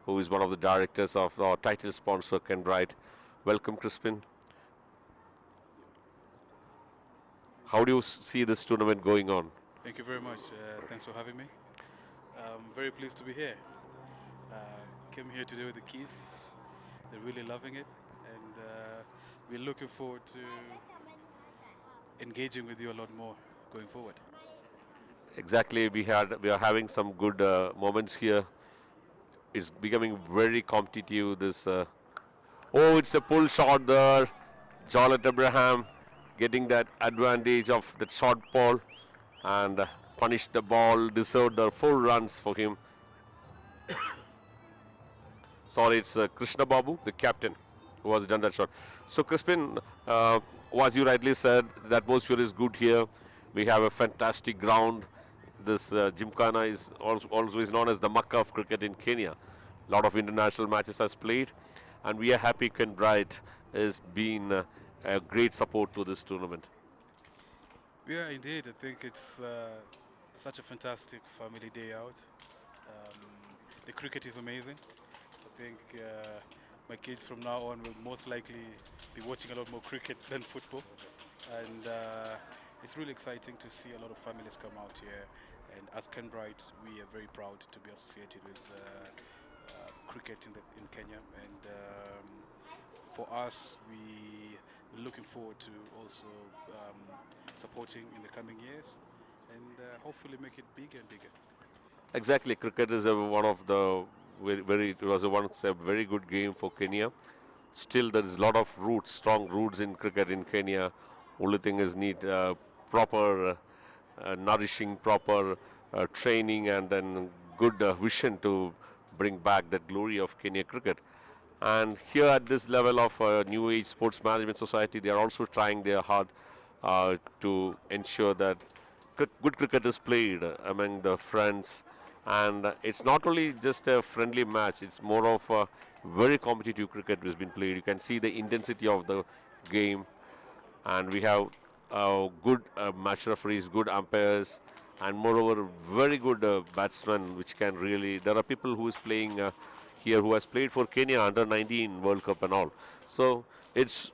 who is one of the directors of our title sponsor Kenbright. Welcome, Crispin. How do you see this tournament going on? Thank you very much. Thanks for having me. I'm very pleased to be here. Came here today with the kids. They're really loving it, and we're looking forward to engaging with you a lot more going forward. Exactly, we are having some good moments here. It's becoming very competitive. This oh, it's a pull shot there. Jolet Abraham getting that advantage of that short ball and punished the ball, deserved the 4 runs for him. Sorry, it's Krishna Babu, the captain, who has done that shot. So Crispin, as you rightly said, the atmosphere is good here. We have a fantastic ground. This Gymkhana is always known as the Makkah of cricket in Kenya. A lot of international matches has played, and we are happy Kenbright has been a great support to this tournament. Yeah, indeed. I think it's such a fantastic family day out. The cricket is amazing. I think my kids from now on will most likely be watching a lot more cricket than football, and it's really exciting to see a lot of families come out here. And as Kenbright, we are very proud to be associated with cricket in Kenya. And for us, we're looking forward to also supporting in the coming years, and hopefully make it bigger and bigger. Exactly, cricket is one of the it was once a very good game for Kenya. Still, there is a lot of roots, strong roots in cricket in Kenya. Only thing is need proper nourishing, proper training, and then good vision to bring back that glory of Kenya cricket. And here at this level of New Age Sports Management Society, they are also trying their hard to ensure that good cricket is played among the friends. And it's not only just a friendly match, it's more of a very competitive cricket which has been played. You can see the intensity of the game, and we have good match referees, good umpires, and moreover very good batsmen which can really, there are people who is playing here who has played for Kenya under 19 World Cup and all. So it's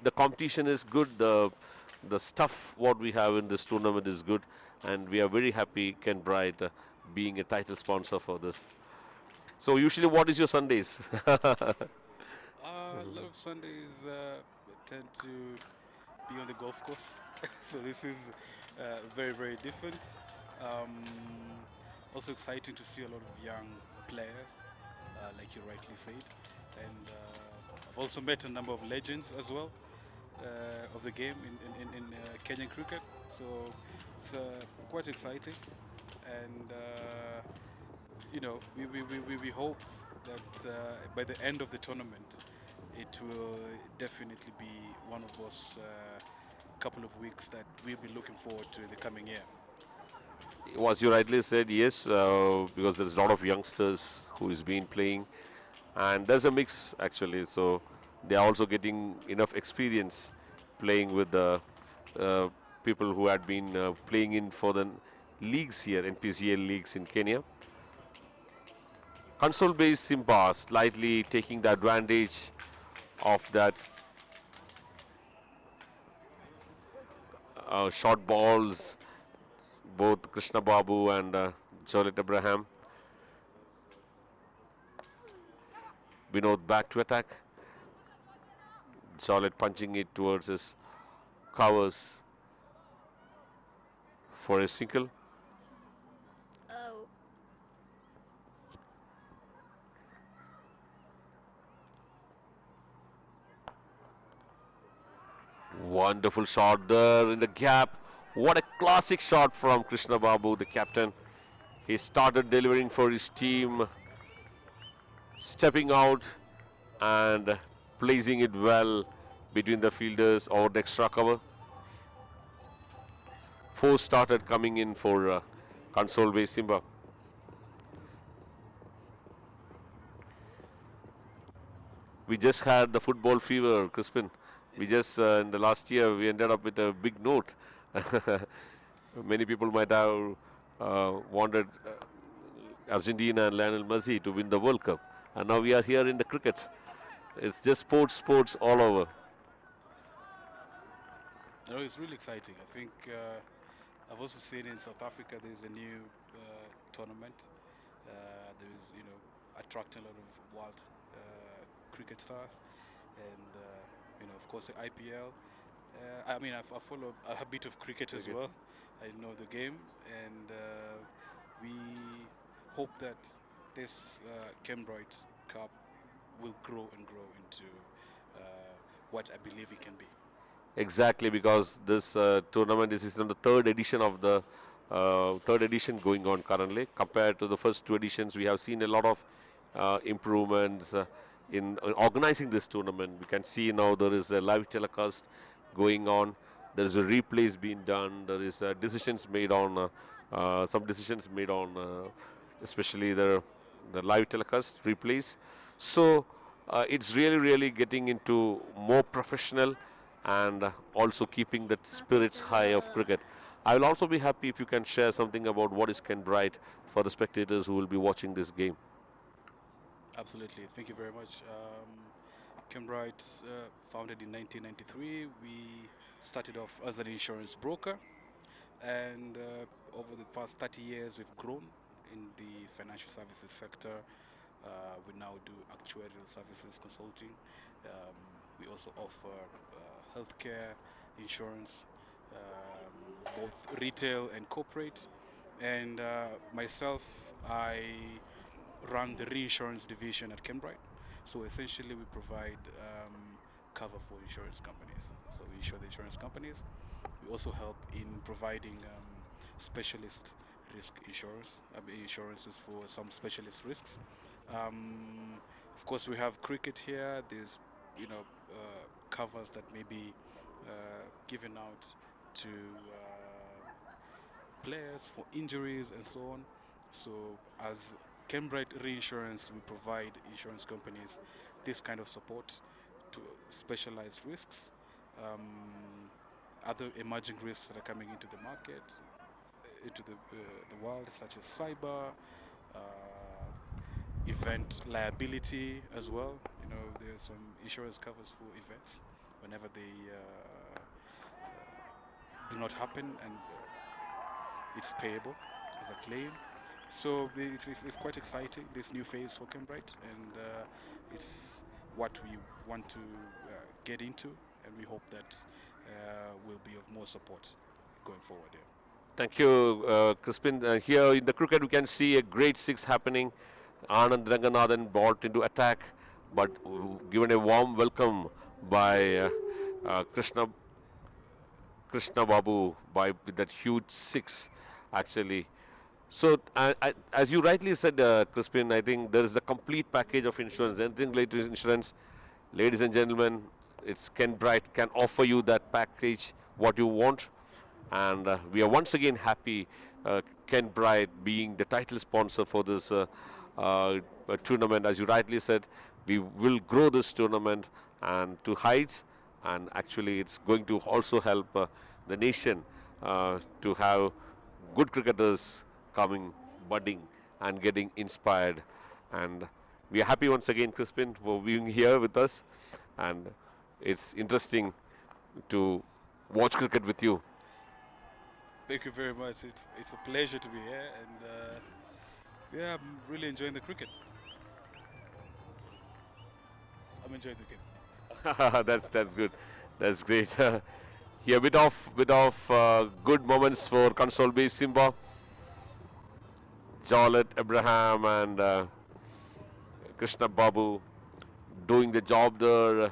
the competition is good, the stuff what we have in this tournament is good, and we are very happy Kenbright being a title sponsor for this. So usually what is your Sundays? A lot of Sundays tend to be on the golf course. So this is very, very different. Also exciting to see a lot of young players, like you rightly said. And also met a number of legends as well of the game in Kenyan cricket. So it's quite exciting, and you know, we hope that by the end of the tournament, it will definitely be one of those couple of weeks that we'll be looking forward to in the coming year. As you rightly said, yes, because there's a lot of youngsters who is been playing, and there's a mix actually. So they are also getting enough experience playing with the people who had been playing in for the leagues here, NPCL leagues in Kenya. CONSOLBASE SIMBA slightly taking the advantage of that short balls, both Krishna Babu and Jolet Abraham. Vinod back to attack. Jolet punching it towards his covers for a single. Wonderful shot there in the gap. What a classic shot from Krishna Babu, the captain. He started delivering for his team, stepping out and placing it well between the fielders or the extra cover. 4 started coming in for CONSOLBASE SIMBA. We just had the football fever, Crispin. We just, in the last year, we ended up with a big note. Many people might have wanted Argentina and Lionel Messi to win the World Cup. And now we are here in the cricket. It's just sports all over. No, it's really exciting. I think I've also seen in South Africa there's a new tournament. There is, you know, attracting a lot of wild cricket stars, and you know, of course, the IPL. I mean, I follow a bit of cricket as well. I know the game, and we hope that this Kenbright Cup will grow and grow into what I believe it can be. Exactly, because this tournament is on the third edition of the going on currently. Compared to the first 2 editions, we have seen a lot of improvements in organizing this tournament. We can see now there is a live telecast going on. There is a replays being done. There is decisions made on some decisions made on especially the live telecast replays. So it's really getting into more professional and also keeping the spirits high of cricket. I will also be happy if you can share something about what is Kenbright for the spectators who will be watching this game. Absolutely, thank you very much. Kenbright, founded in 1993. We started off as an insurance broker, and over the past 30 years we've grown in the financial services sector. We now do actuarial services consulting. We also offer healthcare insurance, both retail and corporate. And myself, I run the reinsurance division at Kenbright. So essentially we provide cover for insurance companies. So we insure the insurance companies. We also help in providing specialist risk insurances for some specialist risks. Of course, we have cricket here. There's, you know, covers that may be given out to players for injuries and so on. So as Kenbright Reinsurance, we provide insurance companies this kind of support to specialized risks, other emerging risks that are coming into the market, into the world, such as cyber, event liability as well. You know, there's some insurance covers for events whenever they do not happen, and it's payable as a claim. So it's quite exciting, this new phase for Kenbright, and it's what we want to get into, and we hope that will be of more support going forward. Yeah. Thank you, Crispin. Here in the cricket, we can see a great 6 happening. Anand Ranganathan brought into attack but given a warm welcome by Krishna Babu with that huge six, actually. So, as you rightly said, Crispin, I think there is the complete package of insurance. Anything related to insurance, ladies and gentlemen, it's Kenbright can offer you that package what you want, and we are once again happy. Kenbright being the title sponsor for this tournament, as you rightly said, we will grow this tournament and to heights, and actually it's going to also help the nation to have good cricketers coming, budding, and getting inspired. And we are happy once again, Crispin, for being here with us, and it's interesting to watch cricket with you. Thank you very much. It's a pleasure to be here, and yeah, I'm really enjoying the cricket. I'm enjoying the cricket. That's good. That's great. Here, bit of good moments for CONSOLBASE SIMBA. Jawlet Abraham and Krishna Babu doing the job there.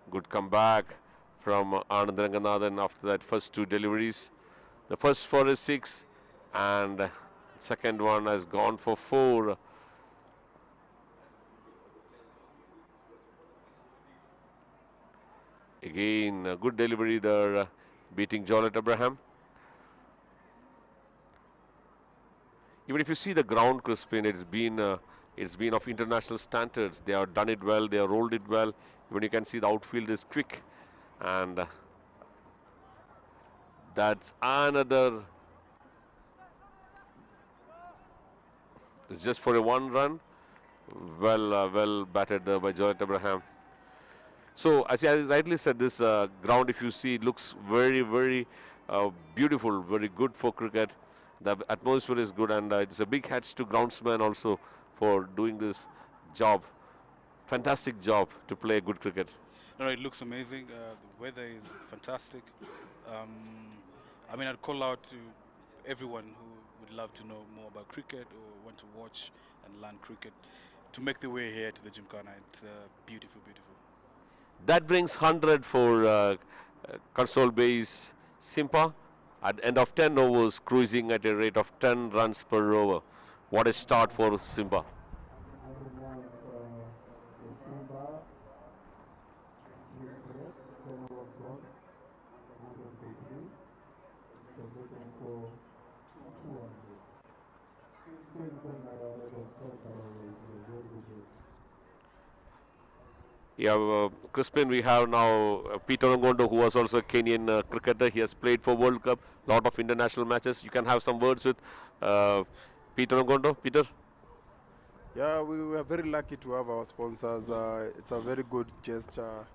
Good comeback from Anand Ranganathan after that first two deliveries. The first for is 6 and second one has gone for 4. Again, a good delivery there, beating Jawlet Abraham. Even if you see the ground, Crispin, it's been of international standards. They have done it well. They have rolled it well. Even you can see the outfield is quick, and that's another. It's just for a 1 run. Well batted there by Jawlet Abraham. So, as I rightly said, this ground, if you see, it looks very beautiful, very good for cricket. The atmosphere is good, and it's a big hats to groundsman also for doing this job. Fantastic job to play good cricket. No, it looks amazing. The weather is fantastic. I mean, I'd call out to everyone who would love to know more about cricket or want to watch and learn cricket to make their way here to the Gymkhana. It's beautiful. That brings 100 for CONSOLBASE SIMBA. At the end of 10 overs, cruising at a rate of 10 runs per over. What a start for SIMBA. Yeah, Crispin, we have now Peter Ngondo, who was also a Kenyan cricketer. He has played for World Cup, lot of international matches. You can have some words with Peter Ngondo. Peter? Yeah, we are very lucky to have our sponsors. It's a very good gesture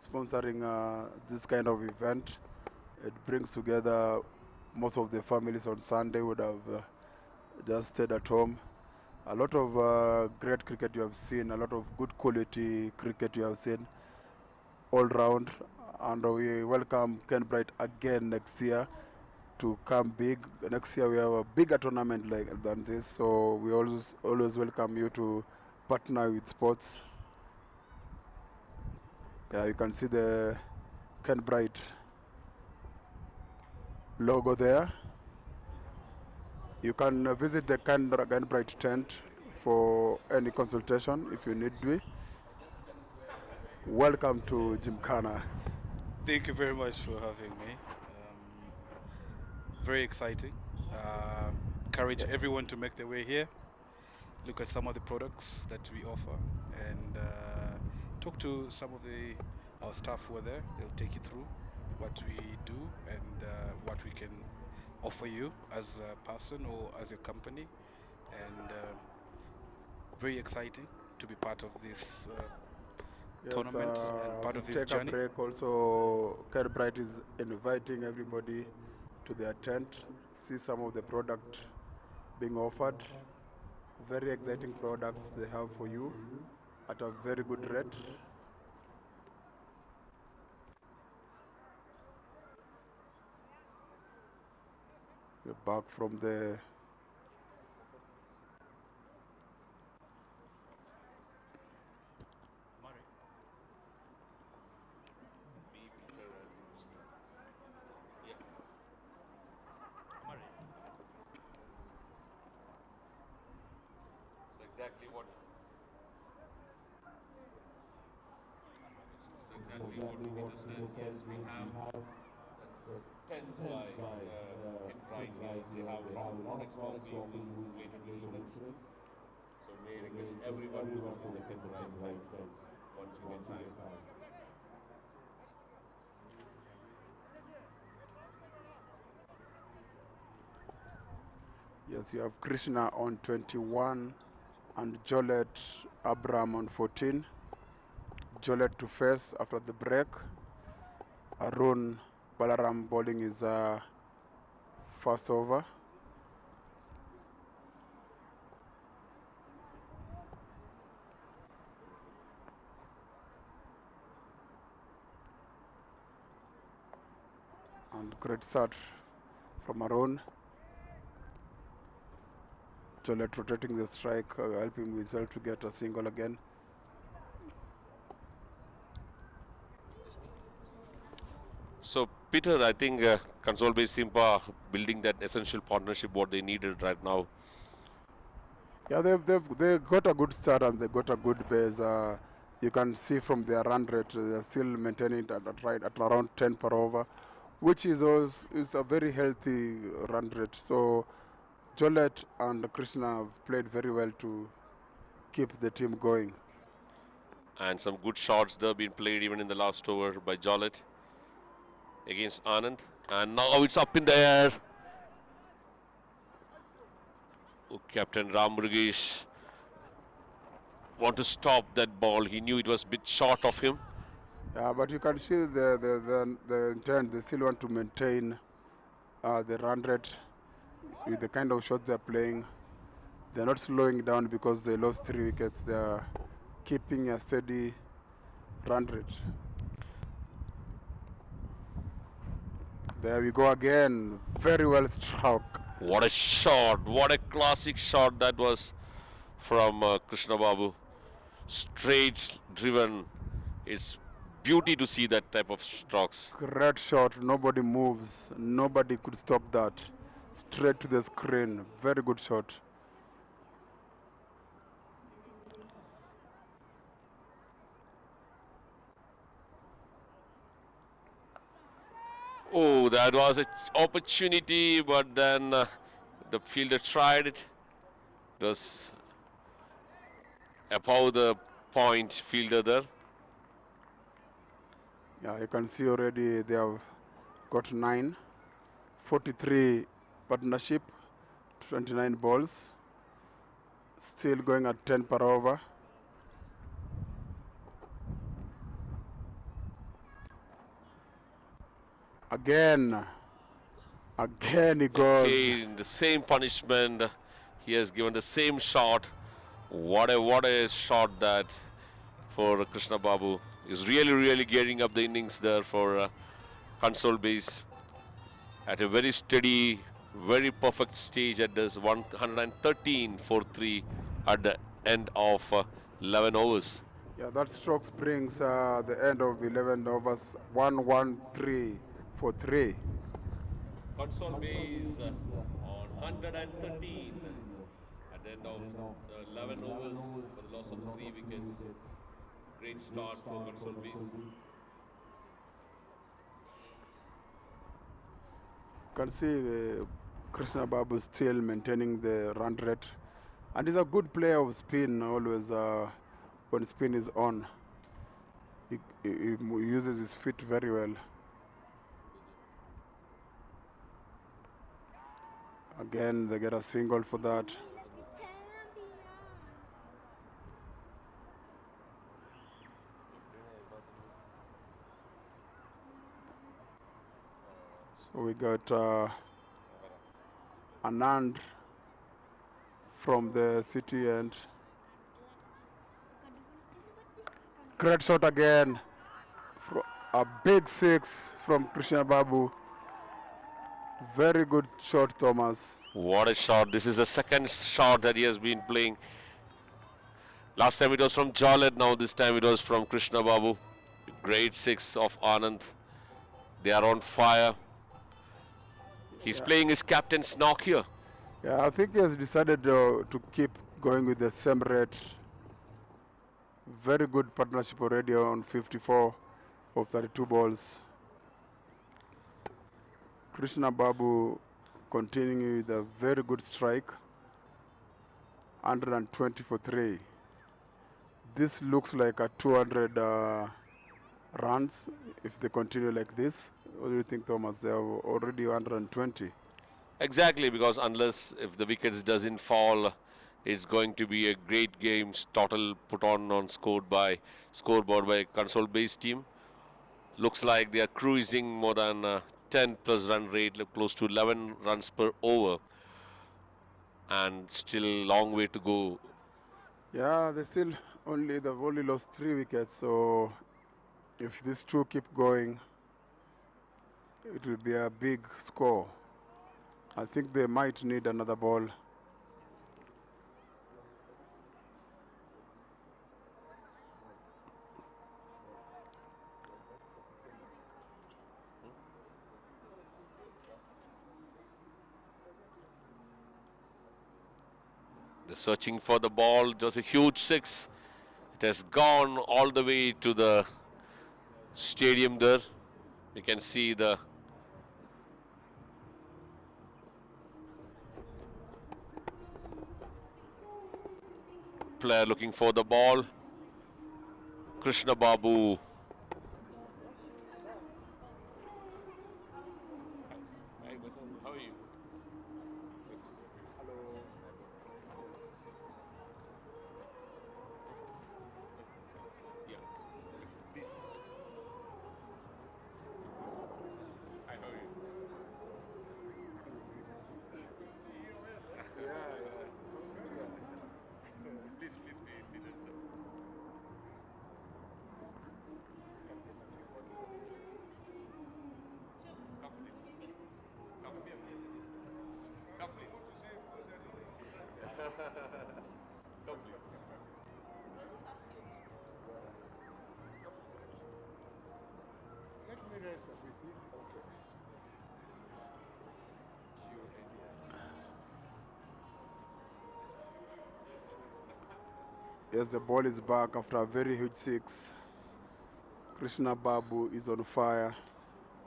sponsoring this kind of event. It brings together most of the families on Sunday would have just stayed at home. A lot of great cricket you have seen, a lot of good quality cricket you have seen all round, and we welcome Kenbright again next year to come big. Next year we have a bigger tournament than this, so we always welcome you to partner with sports. Yeah, you can see the Kenbright logo there. You can visit the Kenbright tent for any consultation if you need to. Welcome to Gymkhana. Thank you very much for having me. Very exciting. Encourage everyone to make their way here, look at some of the products that we offer, and talk to some of our staff who are there. They'll take you through what we do and what we can offer you as a person or as a company, and very exciting to be part of this tournament and part of this take journey. A break also, Kenbright is inviting everybody to their tent, see some of the product being offered. Very exciting products they have for you at a very good rate. We're back from the exactly what Peter said. Yes, we have the tens by Kenbright here. They have a lot of products to offer you with greater insurance. So may I request everyone to visit the Kenbright tents once you get time. Yes, you have Krishna on 21 and Jolet Abram on 14. Jolet to face after the break. Arun Balaram bowling is first over. And great start from Arun. Jolet rotating the strike, helping himself to get a single again. So, Peter, I think CONSOLBASE SIMBA building that essential partnership what they needed right now. Yeah, they got a good start and they got a good base. You can see from their run rate, they're still maintaining it at around 10 per over, which is a very healthy run rate. So Jolet and Krishna have played very well to keep the team going. And some good shots there been played even in the last over by Jolet against Anand. And now it's up in the air. Oh, Captain Ram Murugesh want to stop that ball. He knew it was a bit short of him. Yeah, but you can see the intent. They still want to maintain the run rate with the kind of shots they're playing. They're not slowing down because they lost 3 wickets. They're keeping a steady run rate. There we go again. Very well struck. What a shot. What a classic shot that was from Krishna Babu. Straight driven. It's beauty to see that type of strokes. Great shot. Nobody moves. Nobody could stop that. Straight to the screen. Very good shot. Oh, that was an opportunity, but then the fielder tried it. It was above the point fielder there. Yeah, you can see already they have got 9. 43 partnership, 29 balls. Still going at 10 per over. Again he goes. Again, the same punishment. He has given the same shot. What a shot that for Krishna Babu. Is really gearing up the innings there for CONSOLBASE at a very steady, very perfect stage at this 113 for 3 at the end of 11 overs. Yeah, that strokes brings the end of 11 overs 113 for 3. CONSOLBASE on 113 at the end of 11 overs for the loss of 3 wickets. Great start for CONSOLBASE. You can see Krishna Babu still maintaining the run rate, and he's a good player of spin always. When spin is on, he uses his feet very well. Again, they get a single for that. So we got Anand from the city end. Great shot again. A big 6 from Krishna Babu. Very good shot, Thomas. What a shot. This is the second shot that he has been playing. Last time it was from Jolet, now this time it was from Krishna Babu. Great 6 of Anand. They are on fire. He's playing his captain's knock here. Yeah, I think he has decided to keep going with the same rate. Very good partnership already on 54 of 32 balls. Krishna Babu continuing with a very good strike. 120 for 3. This looks like a 200 runs if they continue like this. What do you think, Thomas? They are already 120. Exactly, because unless if the wickets doesn't fall, it's going to be a great game total put on scoreboard by CONSOLBASE team. Looks like they are cruising more than 10 plus run rate, close to 11 runs per over, and still long way to go. Yeah, they've only lost 3 wickets, so if these two keep going, it will be a big score. I think they might need another ball. They're searching for the ball. It was a huge 6. It has gone all the way to the stadium there. You can see the player looking for the ball. Krishna Babu. Hi, Vasan. How are you? Hello. Yeah. Please. Hi, how are you? Please be seated, sir. Come, please. Come here, please. Come, please. Come, please. Let me rest a bit. Yes, the ball is back after a very huge 6. Krishna Babu is on fire.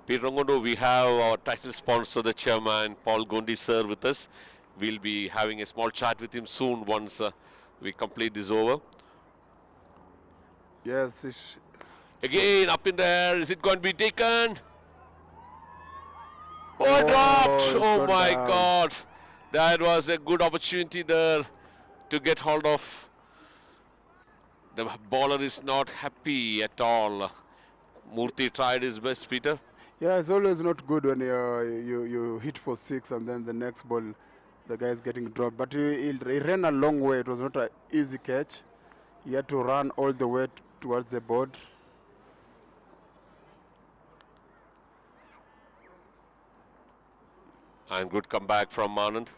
Peter Ngondo, we have our title sponsor, the chairman, Paul Gondi sir, with us. We'll be having a small chat with him soon once we complete this over. Yes. Again, up in the air. Is it going to be taken? Oh, dropped. Oh, my God. That was a good opportunity there to get hold of. The bowler is not happy at all. Murthy tried his best, Peter. Yeah, it's always not good when you hit for 6 and then the next ball the guy is getting dropped. But he ran a long way. It was not an easy catch. He had to run all the way towards the board. And good comeback from Anand.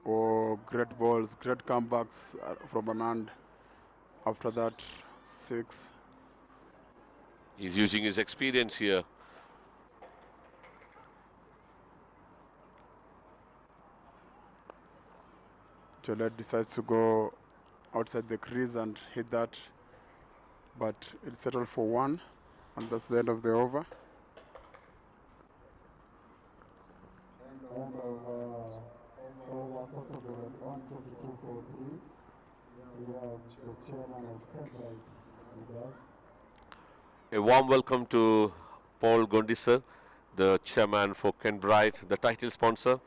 Oh, great balls, great comebacks from Anand. After that, 6. He's using his experience here. Gillette decides to go outside the crease and hit that, but it settled for 1, and that's the end of the over. A warm welcome to Paul Gondi sir, the chairman for Kenbright, the title sponsor,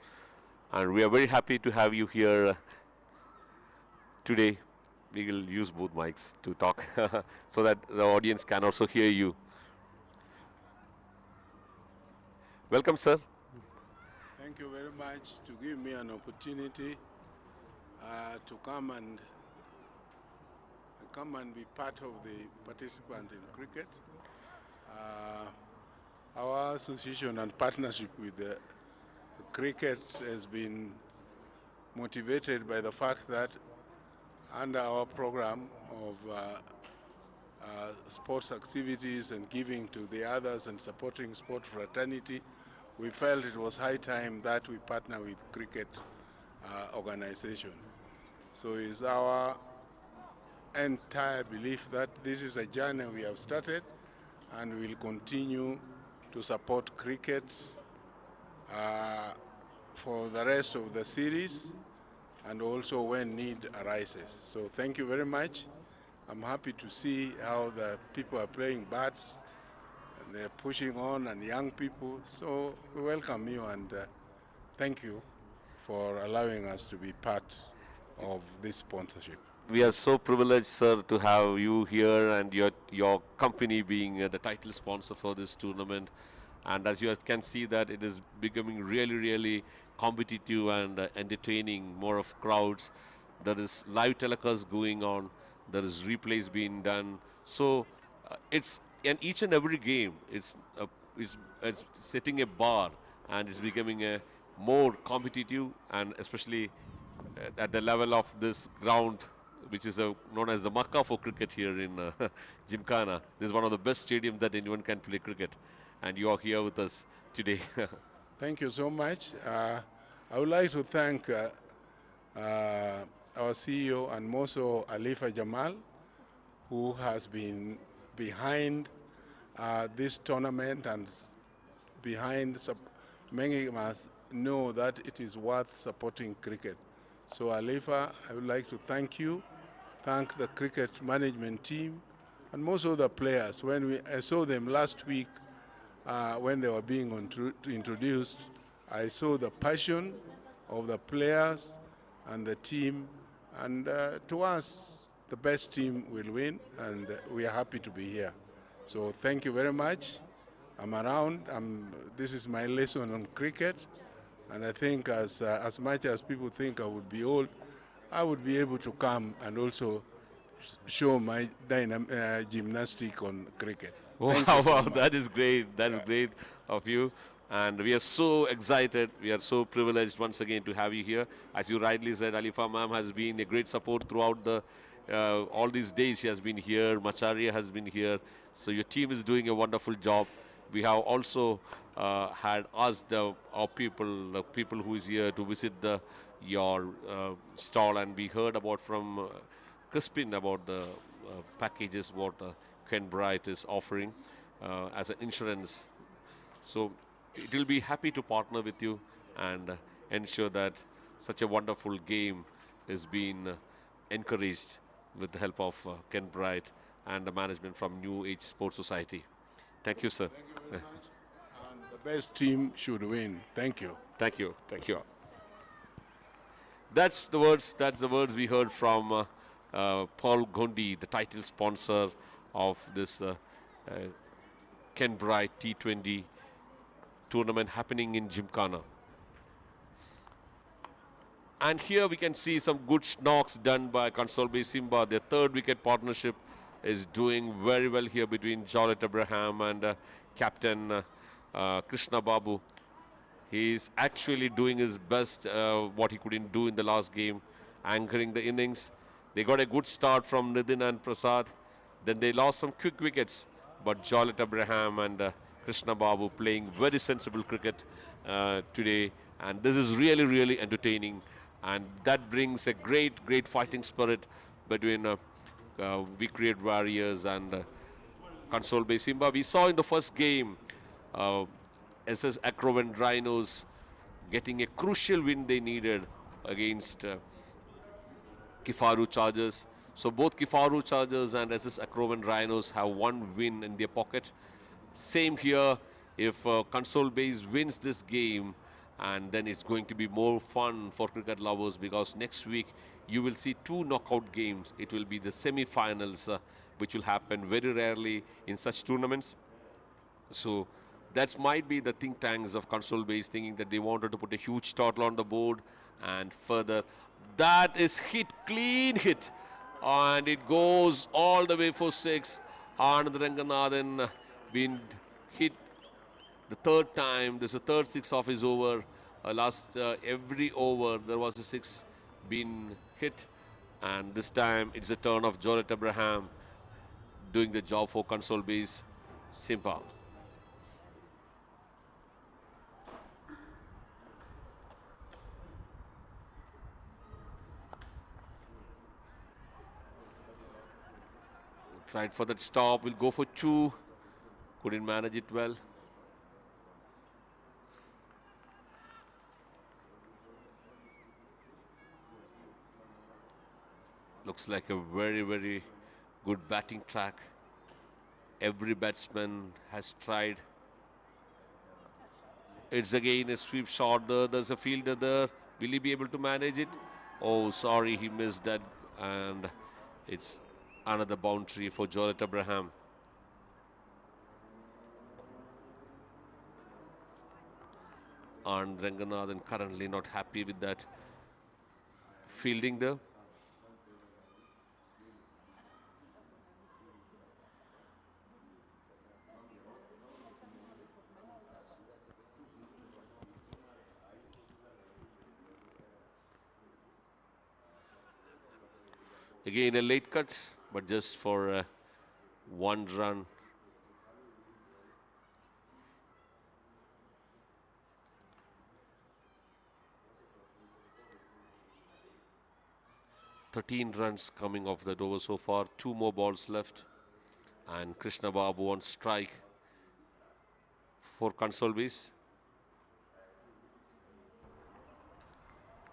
and we are very happy to have you here today. We will use both mics to talk so that the audience can also hear you. Welcome, sir. Thank you very much to give me an opportunity to come and be part of the participant in cricket. Our association and partnership with the cricket has been motivated by the fact that under our program of sports activities and giving to the others and supporting sport fraternity, we felt it was high time that we partner with cricket organization. So it's our entire belief that this is a journey we have started and we'll continue to support cricket for the rest of the series and also when need arises. So thank you very much. I'm happy to see how the people are playing bats and they're pushing on, and young people. So we welcome you and thank you for allowing us to be part of this sponsorship. We are so privileged, sir, to have you here and your company being the title sponsor for this tournament. And as you can see that it is becoming really, really competitive and entertaining, more of crowds. There is live telecast going on. There is replays being done. So it's in each and every game, it's setting a bar and it's becoming a more competitive, and especially at the level of this ground, which is known as the Makkah for cricket here in Gymkhana. This is one of the best stadiums that anyone can play cricket, and you are here with us today. Thank you so much. I would like to thank our CEO and also Alifa Jamal, who has been behind this tournament and behind making us know that it is worth supporting cricket. So Alifa, I would like to thank you, thank the cricket management team, and most of the players. When I saw them last week when they were being introduced, I saw the passion of the players and the team, and to us, the best team will win, and we are happy to be here. So thank you very much. I'm around. This is my lesson on cricket, and I think as much as people think I would be old, I would be able to come and also show my gymnastic on cricket. Wow, that is great. That is great of you. And we are so excited. We are so privileged once again to have you here. As you rightly said, Alifa ma'am has been a great support throughout the all these days. She has been here. Macharia has been here. So your team is doing a wonderful job. We have also had asked our people, the people who is here to visit your stall, and we heard about from Crispin about the packages what Kenbright is offering as an insurance. So it will be happy to partner with you and ensure that such a wonderful game is being encouraged with the help of Kenbright and the management from New Age Sports Society. Thank you, sir. Thank you very much. And the best team should win. Thank you. Thank you. Thank you. That's the words. That's the words we heard from Paul Gondi, the title sponsor of this Kenbright T20 tournament happening in Gymkhana. And here we can see some good knocks done by CONSOLBASE SIMBA. Their third wicket partnership is doing very well here between Jawlet Abraham and Captain Krishna Babu. He's actually doing his best, what he couldn't do in the last game, anchoring the innings. They got a good start from Nidin and Prasad. Then they lost some quick wickets, but Jawlet Abraham and Krishna Babu playing very sensible cricket today. And this is really, really entertaining. And that brings a great, great fighting spirit between We Create Warriors and CONSOLBASE SIMBA. We saw in the first game SS Acrovan Rhinos getting a crucial win they needed against Kifaru Chargers. So both Kifaru Chargers and SS Acrovan Rhinos have one win in their pocket. Same here, if CONSOLBASE wins this game, and then it's going to be more fun for cricket lovers, because next week you will see two knockout games. It will be the semi-finals, which will happen very rarely in such tournaments. So that might be the think tanks of CONSOLBASE thinking that they wanted to put a huge total on the board, and further that is hit, clean hit, and it goes all the way for 6. Anand Ranganathan been hit the third time. This is the third 6 of his over. Every over there was a 6 been hit, And this time it's the turn of Jorrit Abraham doing the job for CONSOLBASE SIMBA. Tried for that stop, will go for 2. Couldn't manage it well. Looks like a very, very good batting track. Every batsman has tried. It's again a sweep shot there. There's a fielder there. Will he be able to manage it? Oh, sorry, he missed that. And it's another boundary for Jorrit Abraham. And Ranganathan currently not happy with that fielding there. Again a late cut, but just for 1 run. "13 runs coming off that over so far. 2 more balls left. And Krishna Babu on strike for CONSOLBASE.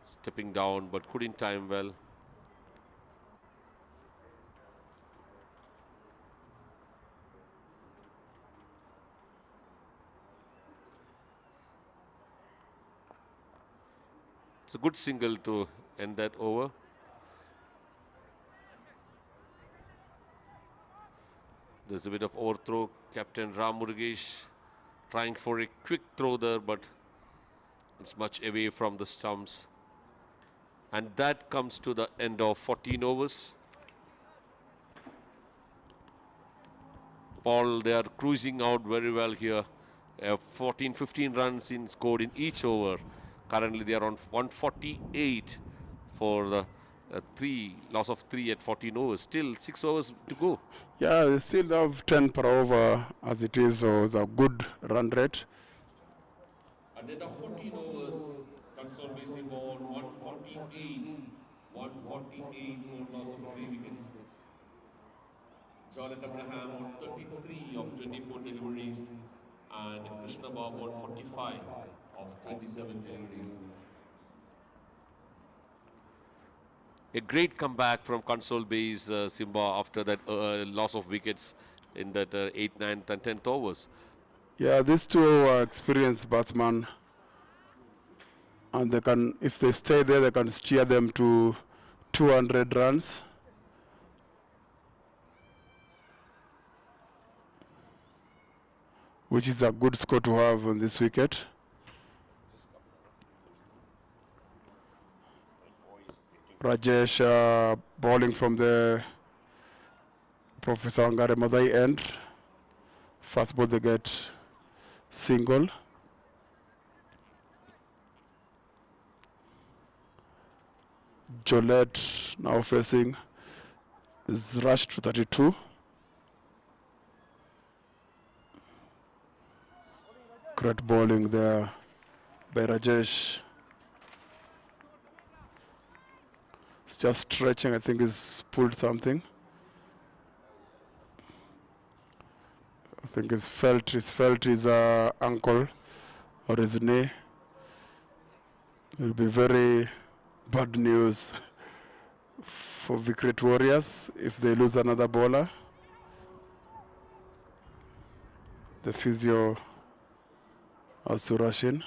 Stepping down, but couldn't time well. It's a good single to end that over. There's a bit of overthrow. Captain Ram Murugesh trying for a quick throw there, but it's much away from the stumps. And that comes to the end of 14 overs. Paul, they are cruising out very well here. 14, 15 runs scored in each over. Currently they are on 148 for the loss of 3 at 14 overs. Still 6 overs to go. Yeah, they still have 10 per over as it is, so it's a good run rate. At the end of 14 overs, CONSOLBASE ball 148 for loss of 3 wickets. Jorrit Abraham on 33 of 24 deliveries and Krishna Babu on 45 of 27 deliveries. A great comeback from CONSOLBASE SIMBA after that loss of wickets in that 8th, 9th and 10th overs. Yeah, these two are experienced batsmen, and they can, if they stay there, they can steer them to 200 runs. Which is a good score to have on this wicket. Rajesh bowling from the Professor Angare Madai end. First ball they get single. Jolette now facing is rushed to 32. Great bowling there by Rajesh. It's just stretching, I think he's pulled something. I think he's felt his ankle or his knee. It will be very bad news for Cricket Warriors if they lose another bowler. The physio has to rush in.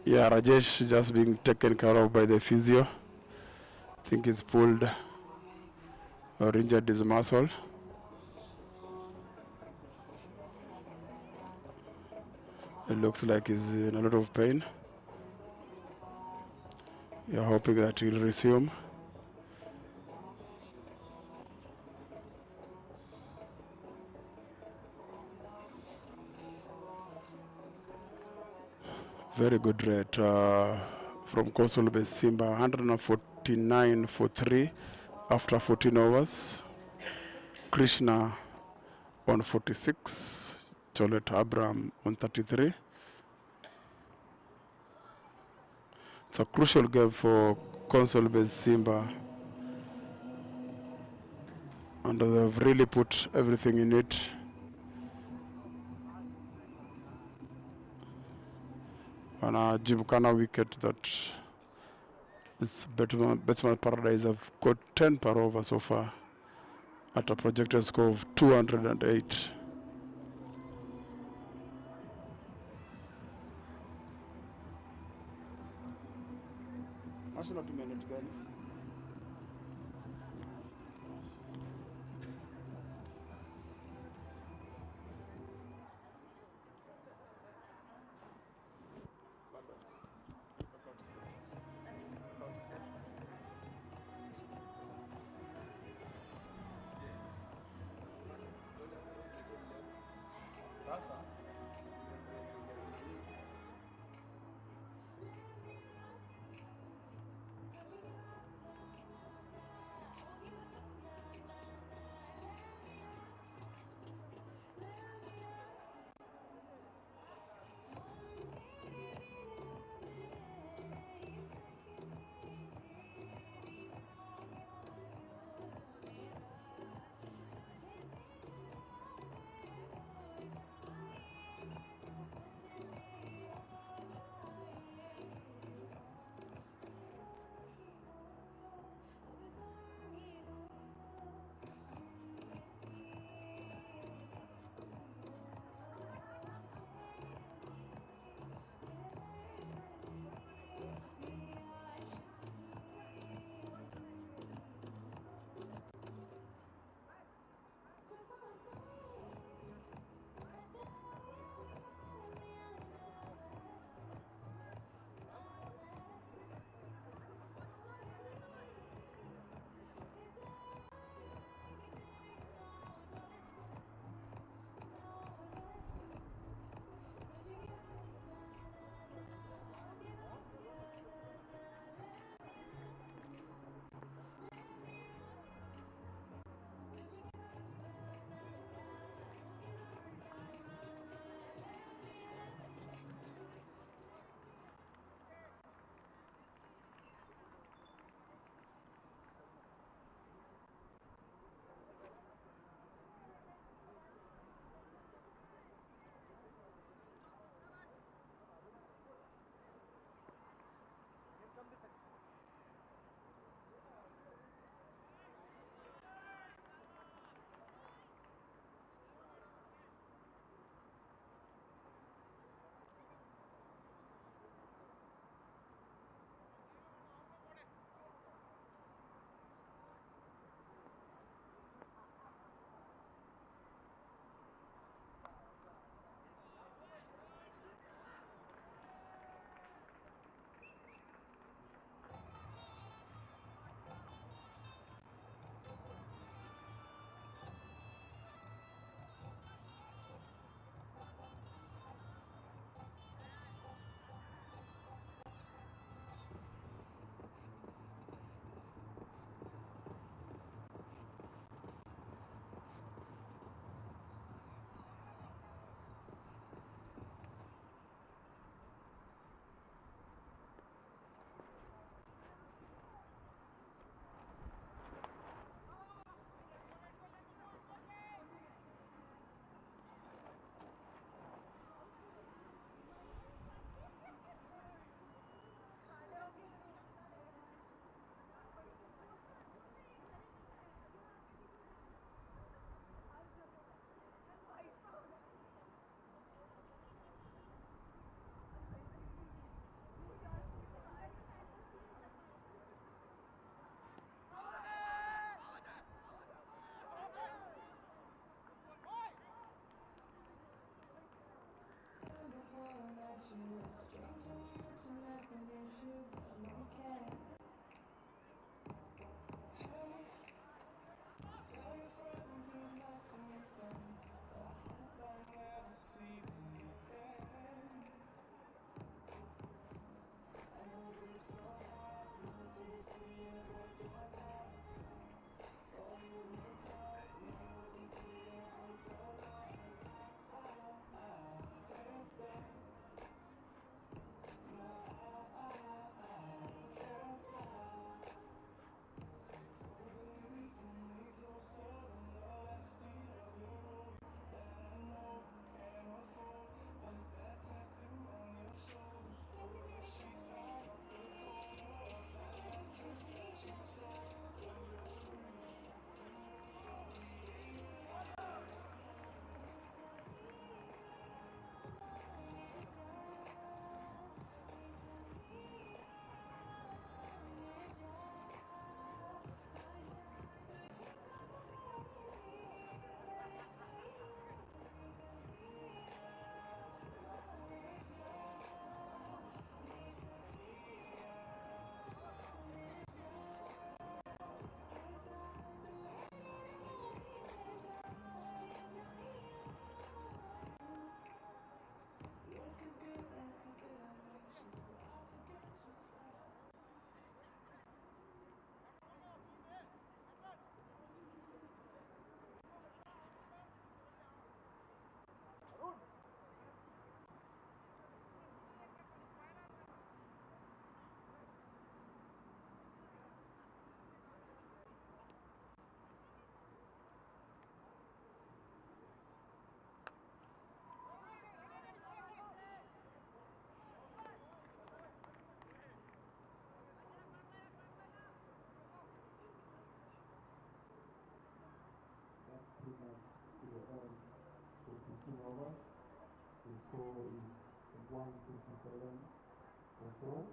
Yeah, Rajesh just being taken care of by the physio. I think he's pulled or injured his muscle. It looks like he's in a lot of pain. You're hoping that he'll resume. Very good rate from CONSOLBASE SIMBA, 149 for 3 after 14 overs. Krishna on 46, Cholet Abram on 33. It's a crucial game for CONSOLBASE SIMBA, and they've really put everything in it. And a Gymkhana wicket that is Batsman Paradise have got 10 per over so far at a projected score of 208. score is 157 for 4.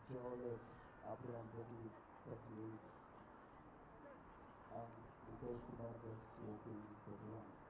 Charlotte Abraham 38. And Nitesh Kumar Best scoring 31.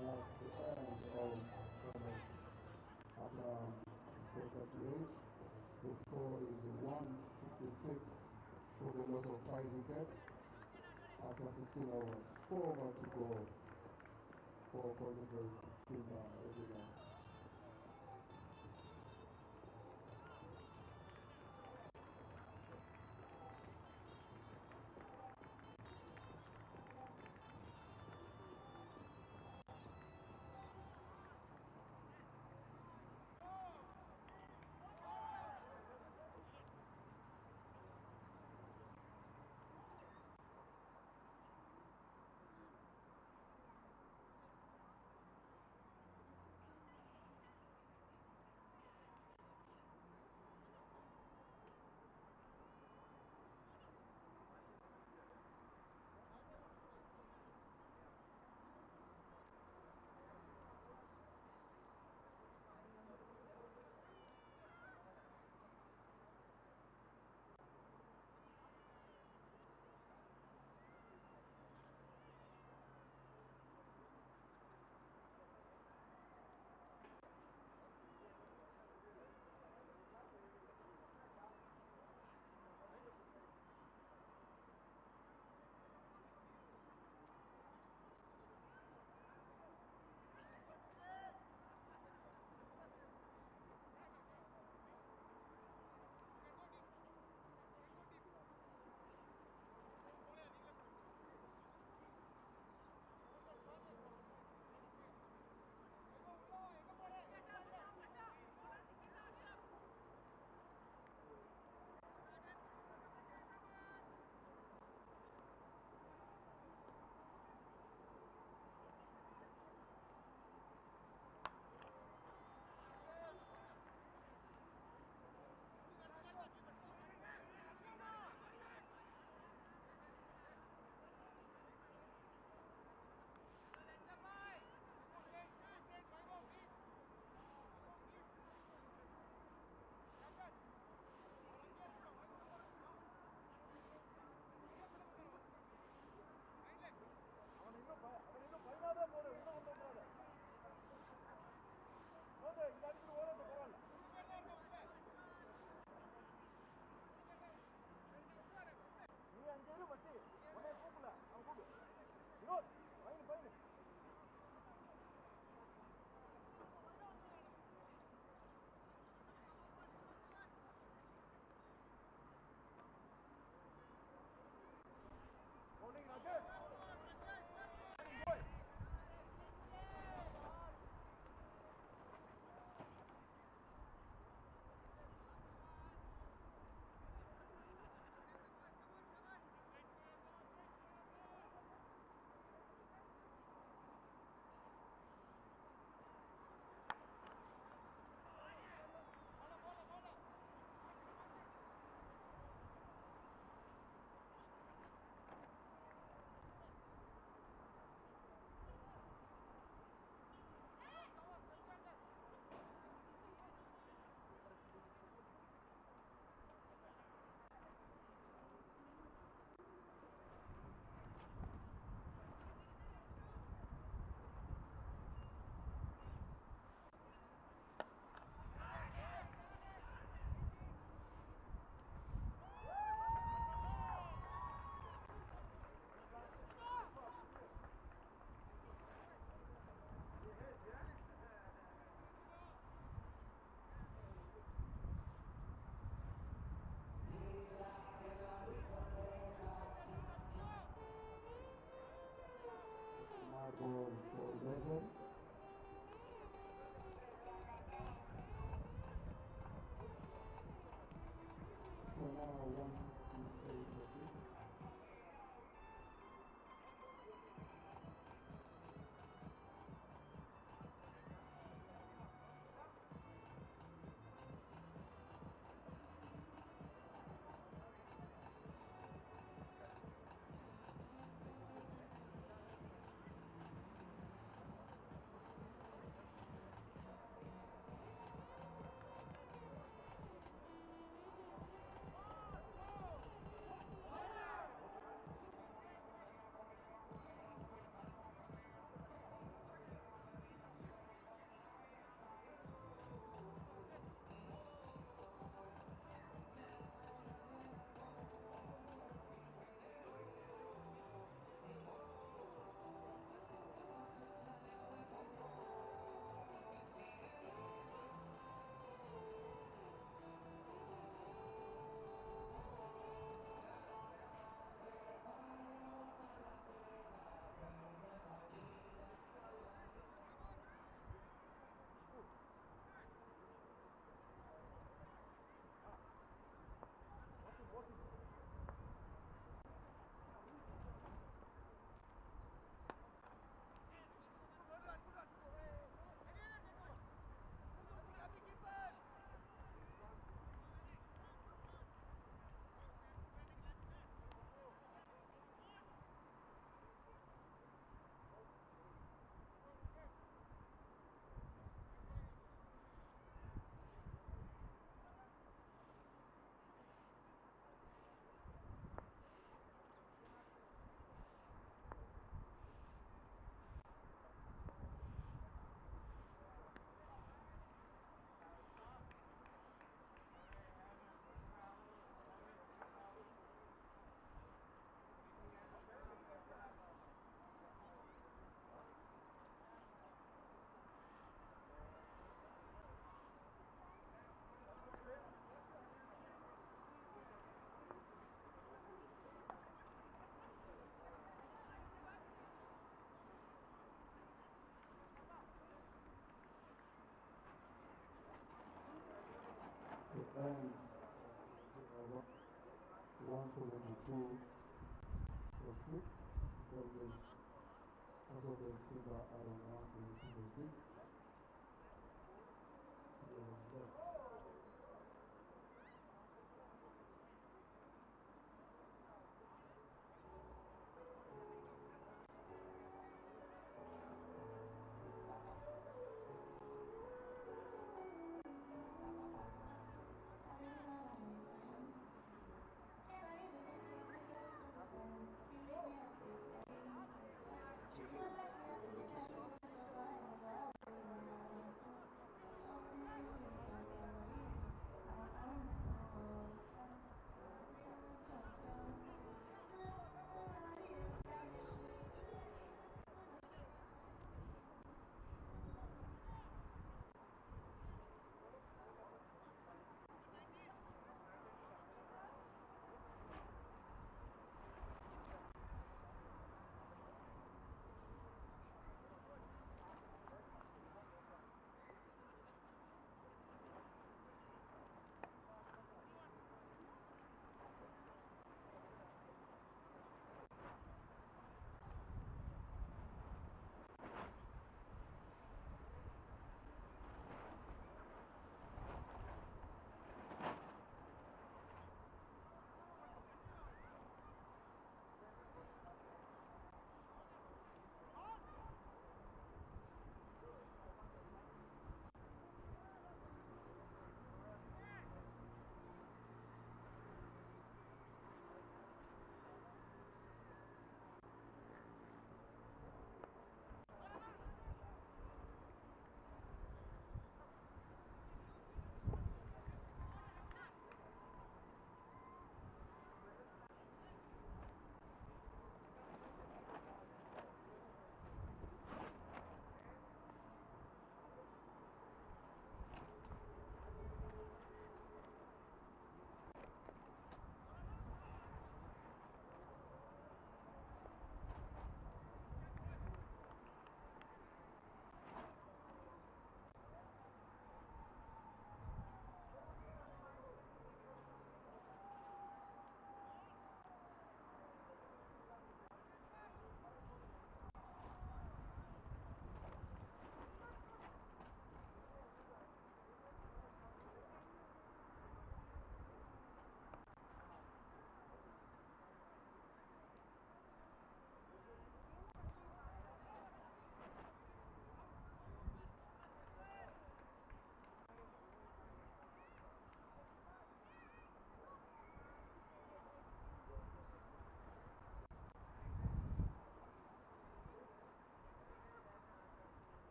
At the end of Abraham score 38, the score is 166 for the loss of 5 wickets after 16 overs. 4 overs to go for CONSOLBASE SIMBA regular. And 172 for 6. CONSOLBASE SIMBA are on 176.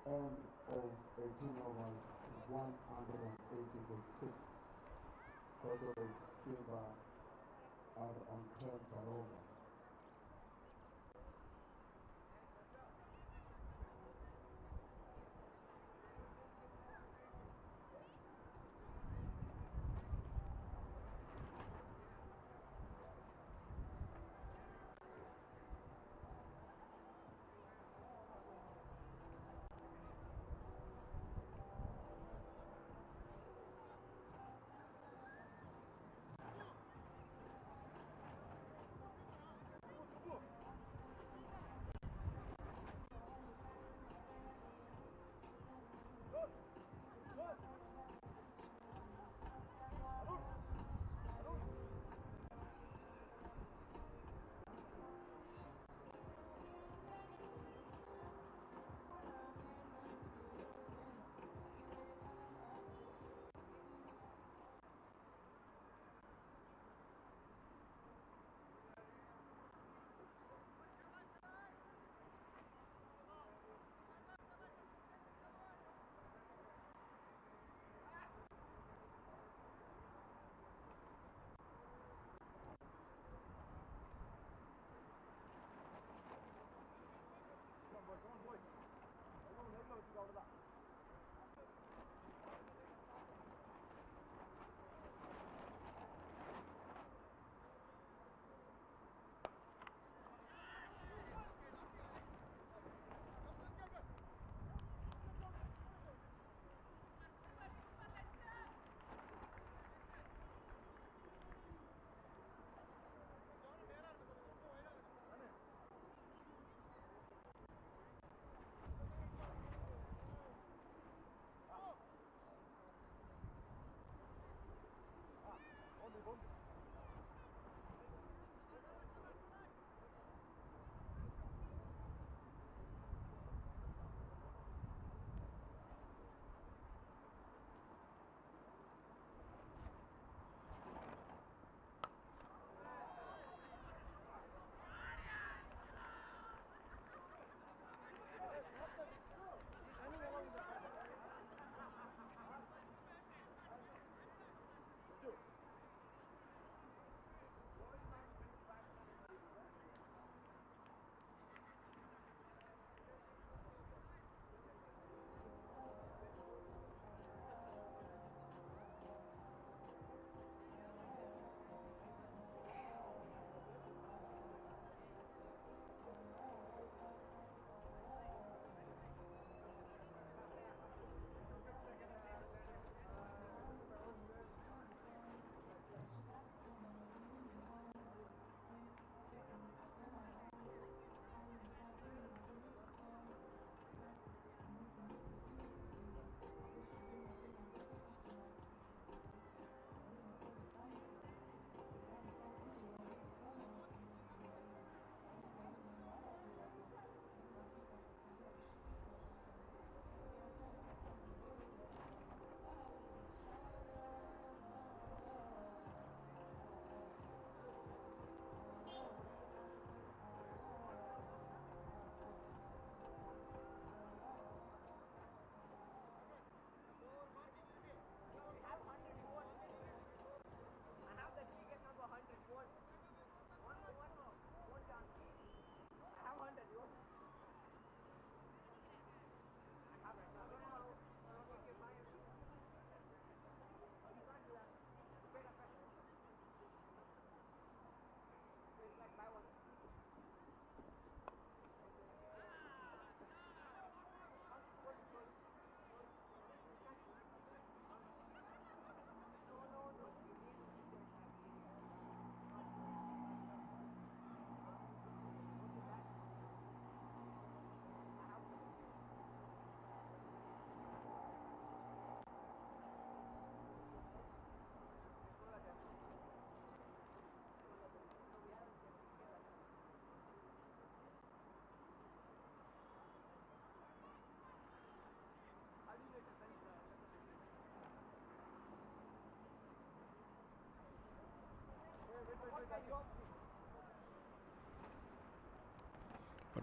End of 18 overs, 186. CONSOLBASE SIMBA are on 10 per over.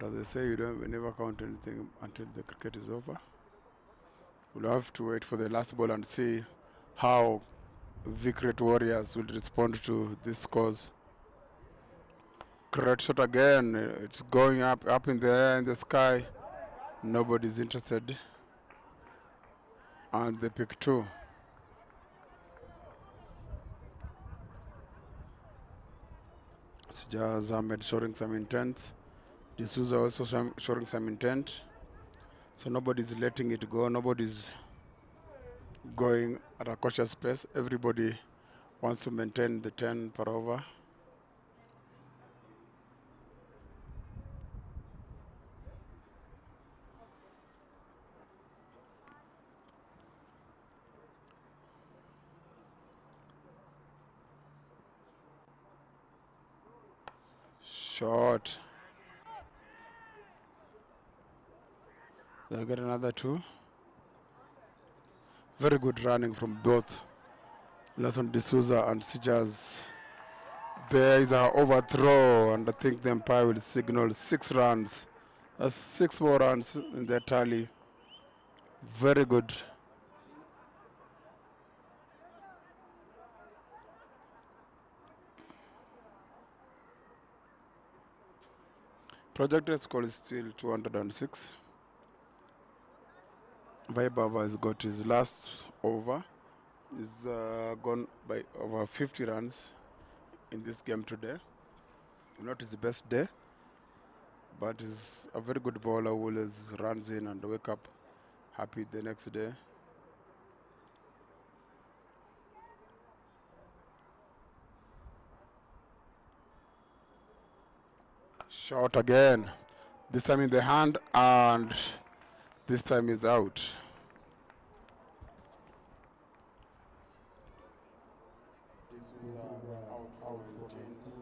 But as they say, we never count anything until the cricket is over. We'll have to wait for the last ball and see how Vicret Warriors will respond to this scores. Great shot again. It's going up in the air, in the sky. Nobody's interested. And they pick 2. Sijaz Ahmed showing some intent. D'Souza also showing some intent. So nobody's letting it go. Nobody's going at a cautious pace. Everybody wants to maintain the 10 per over. Shot. They'll get another 2. Very good running from both Lesson D'Souza and Sijaz. There is an overthrow, and I think the umpire will signal 6 runs. That's 6 more runs in the tally. Very good. Projected score is still 206. Vaibhava has got his last over. He's gone by over 50 runs in this game today. Not his best day, but he's a very good bowler who always runs in and wake up happy the next day. Shot again. This time in the hand, and this time is out. This is out for 19.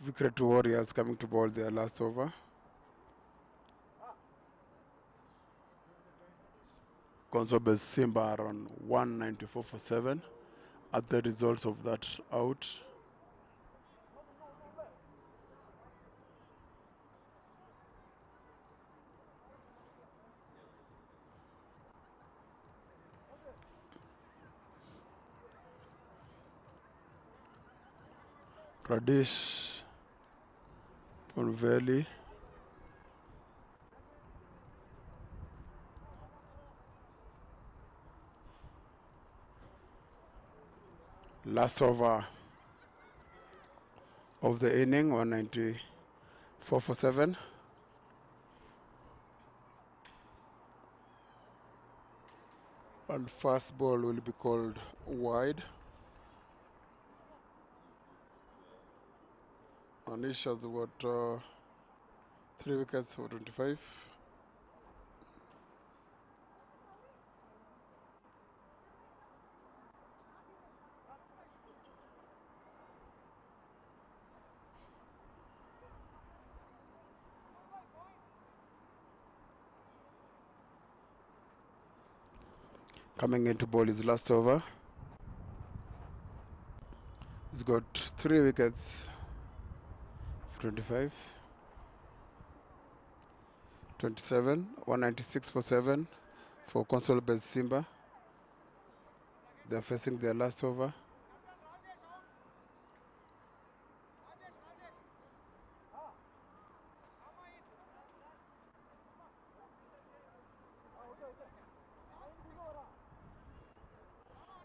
Vicret Warriors coming to bowl their last over. CONSOLBASE SIMBA are on 194 for 7 at the results of that out. Pradesh Ponveli. Last over of the inning, 194 for 7. And first ball will be called wide. Anish has got 3 wickets for 25. Coming into ball his last over. He's got 3 wickets. 25, 27, 196 for 7 for CONSOLBASE SIMBA. They're facing their last over.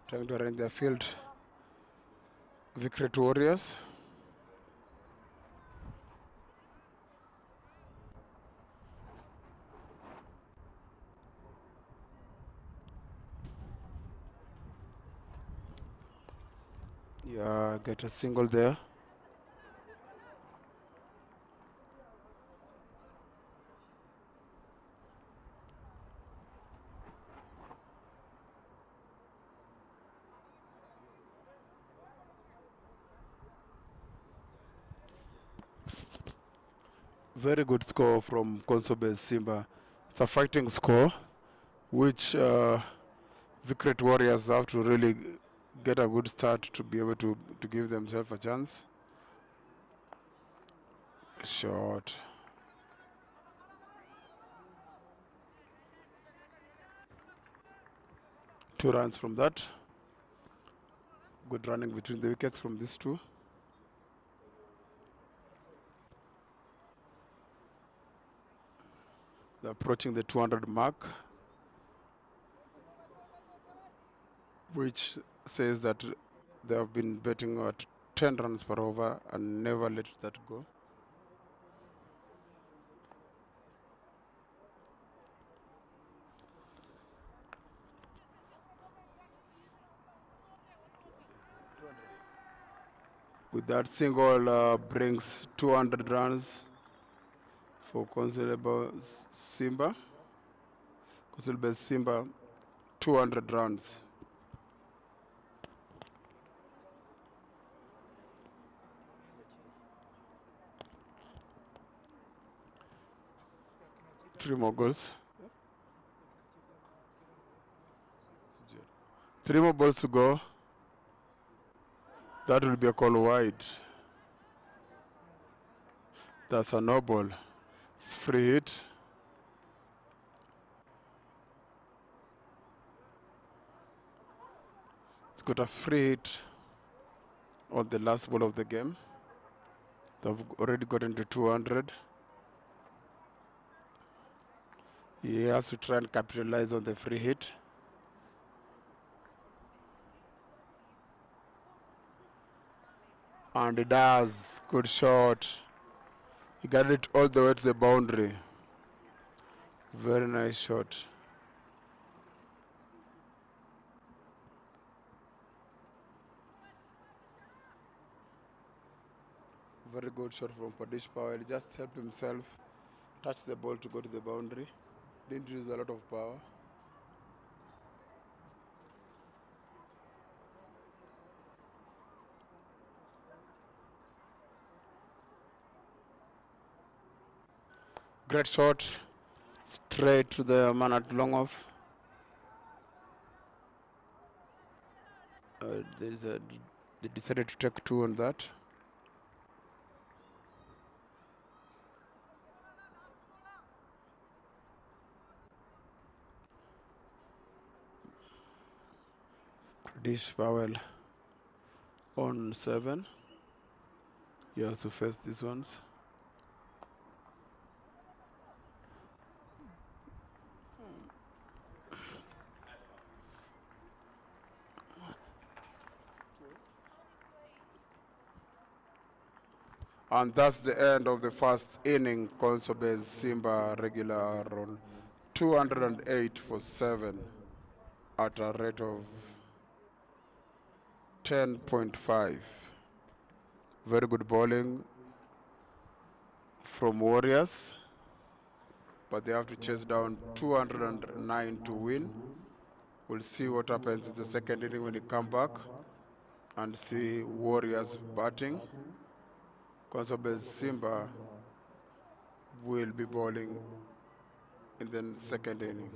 trying to arrange their field. Victory to Warriors. Yeah, get a single there. Very good score from CONSOLBASE SIMBA. It's a fighting score, which Victory Warriors have to really get a good start to be able to give themselves a chance. Shot. Two runs from that. Good running between the wickets from these two. They're approaching the 200 mark, which says that they have been betting at 10 runs per over and never let that go. With that single brings 200 runs for CONSOLBASE SIMBA. CONSOLBASE SIMBA, 200 runs. Three more goals. Three more balls to go. That will be a call wide. That's a no ball. It's free hit. It's got a free hit on the last ball of the game. They've already gotten to 200. He has to try and capitalize on the free hit. And he does. Good shot. He got it all the way to the boundary. Very nice shot. Very good shot from Padish Powell. He just helped himself touch the ball to go to the boundary. Didn't use a lot of power. Great shot. Straight to the man at long off. They decided to take two on that. Dish Powell on 7. He has to face these ones. And that's the end of the first inning. CONSOLBASE SIMBA regular run 208 for 7 at a rate of 10.5. Very good bowling from Warriors, but they have to chase down 209 to win. We'll see what happens in the second inning when they come back and see Warriors batting. CONSOLBASE SIMBA will be bowling in the second inning.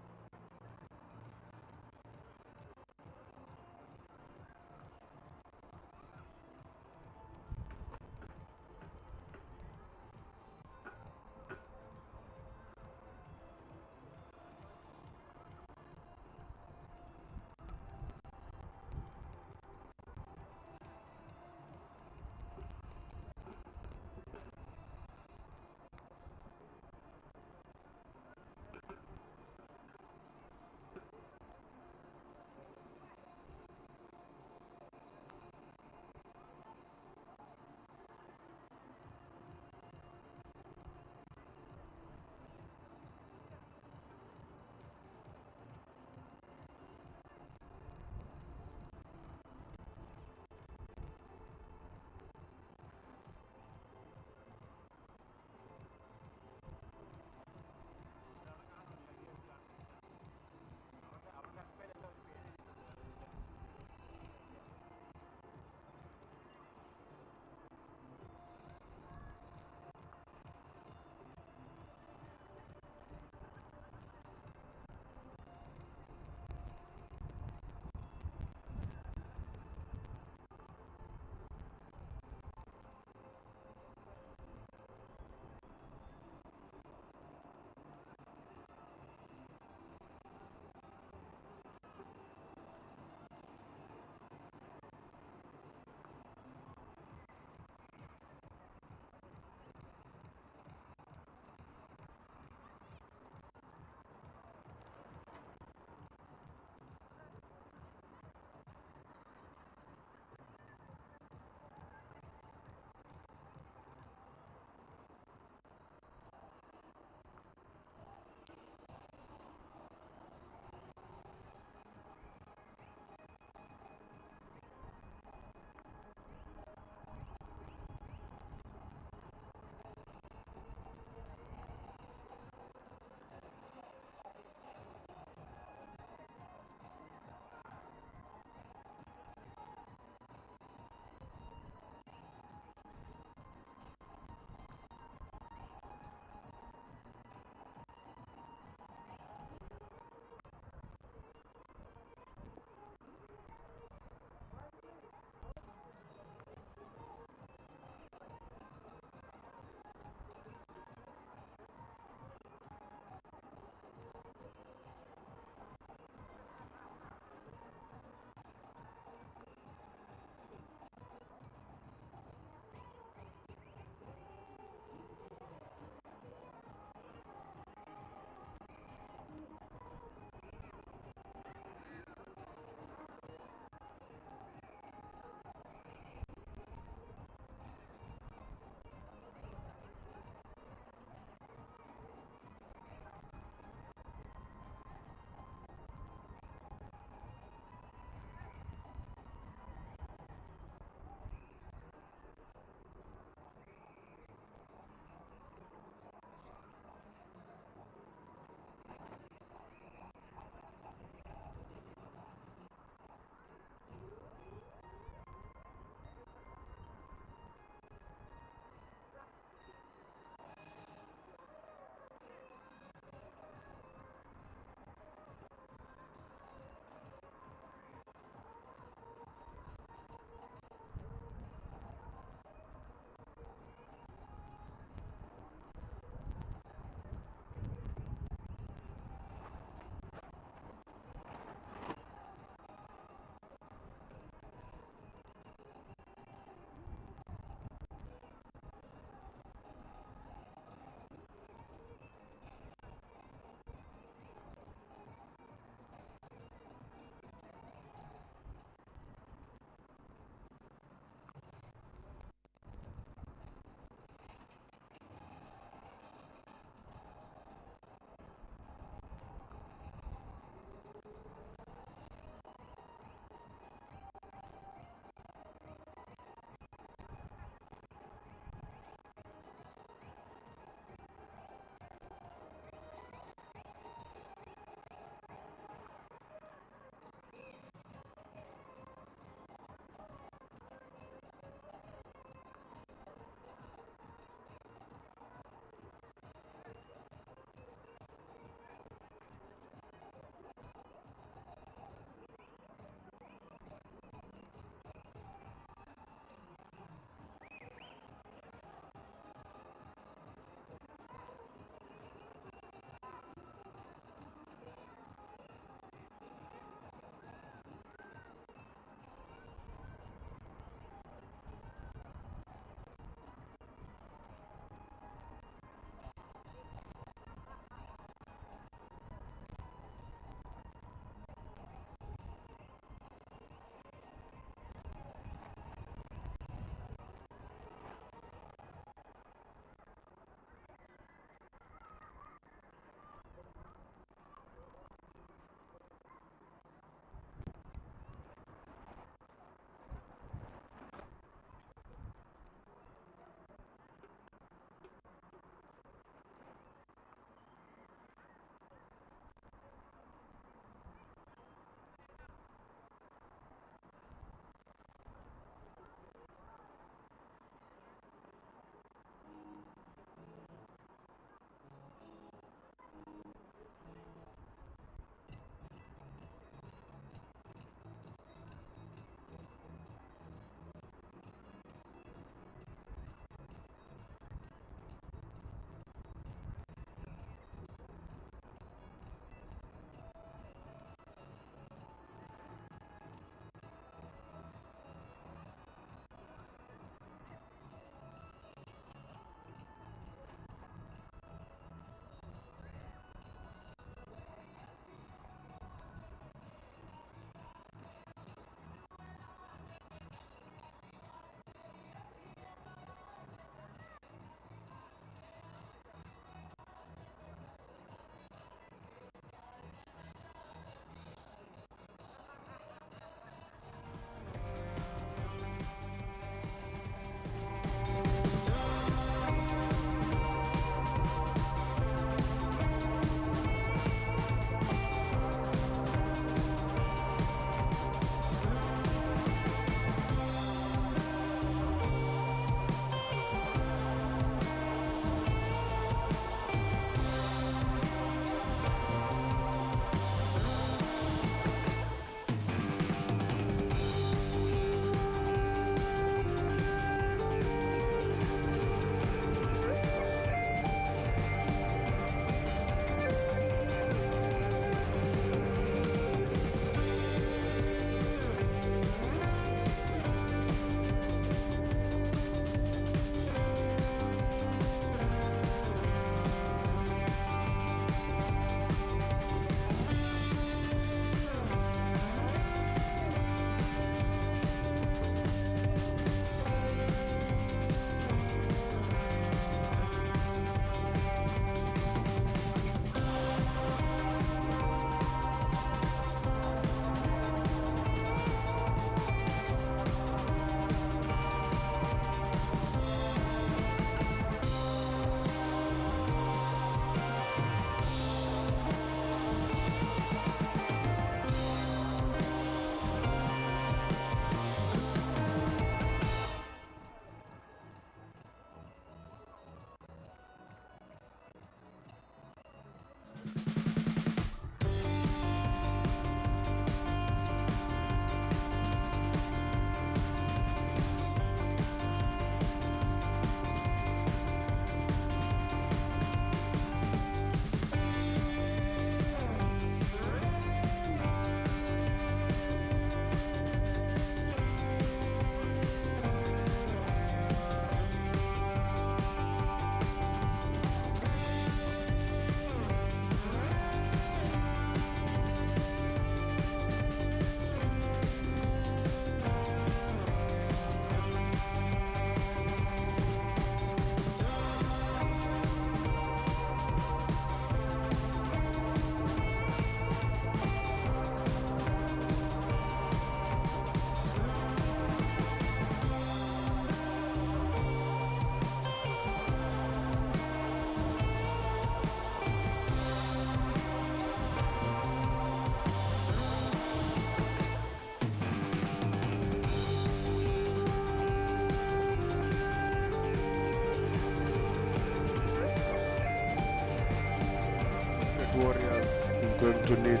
going to need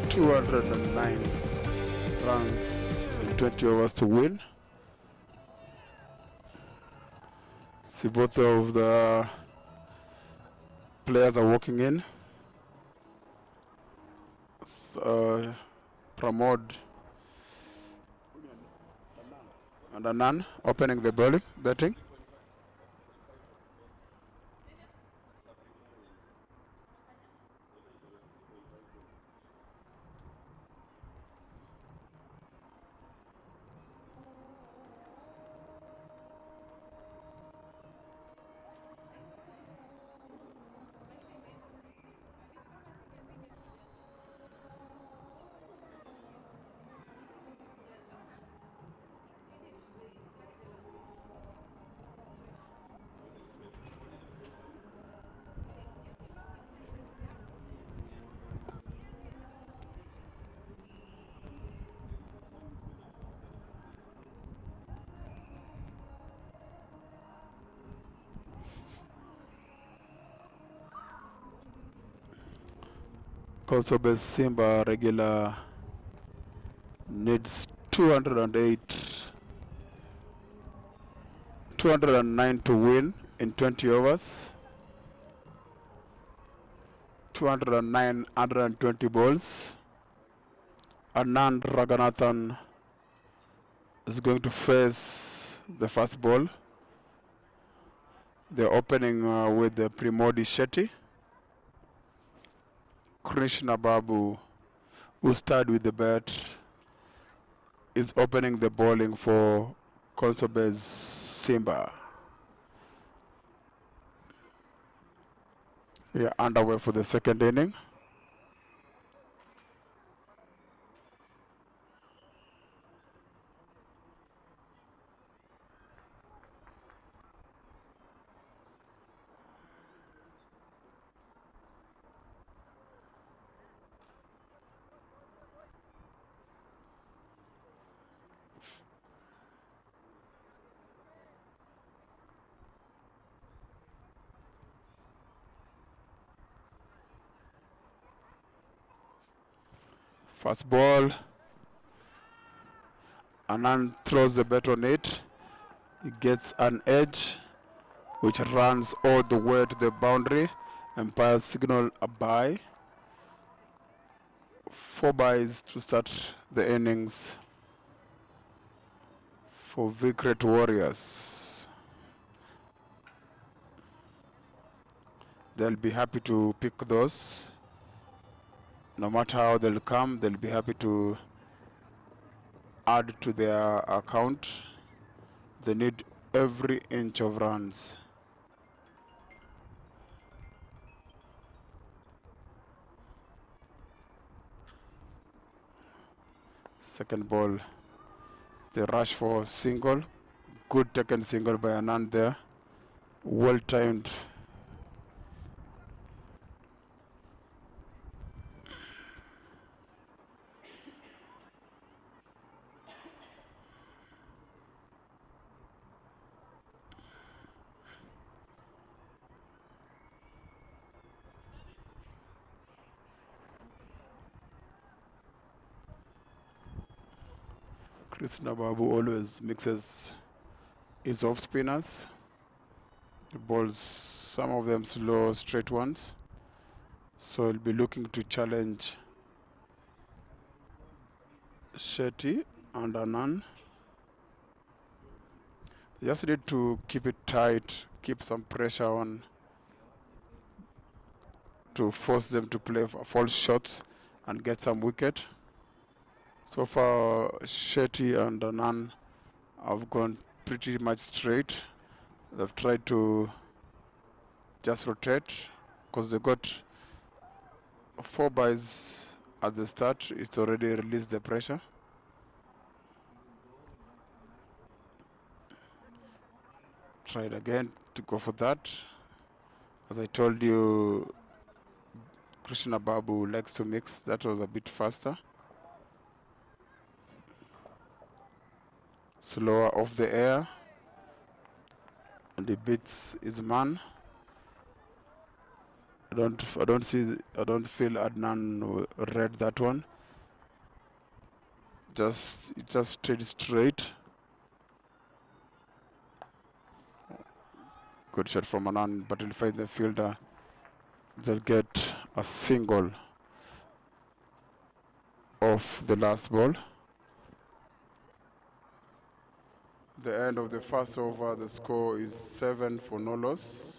209 runs in 20 overs to win. See, both of the players are walking in. Pramod and Anand opening the batting. CONSOLBASE SIMBA regular needs 209 to win in 20 overs. 209, 120 balls. Anand Raganathan is going to face the first ball. They're opening with the Primodi Shetty. Krishna Babu, who started with the bat, is opening the bowling for CONSOLBASE SIMBA. We are underway for the second inning. First ball, Anand throws the bat on it. He gets an edge, which runs all the way to the boundary. Umpire signal a bye. 4 byes to start the innings for Vicret Warriors. They'll be happy to pick those. No matter how they'll come, they'll be happy to add to their account. They need every inch of runs. Second ball, the rush for single. Good taken single by Anand there. Well timed. Krishna Babu always mixes his off spinners. The balls, some of them slow, straight ones. So he'll be looking to challenge Shetty and Anand. They just need to keep it tight, keep some pressure on to force them to play false shots and get some wicket. So far, Shetty and Anand have gone pretty much straight. They've tried to just rotate because they got 4 byes at the start. It's already released the pressure. Tried again to go for that. As I told you, Krishna Babu likes to mix. That was a bit faster. Slower off the air, and he beats his man. I don't feel Adnan read that one. Just stayed straight. Good shot from Anan, but he'll find the fielder. They'll get a single off the last ball. The end of the first over, the score is 7 for no loss.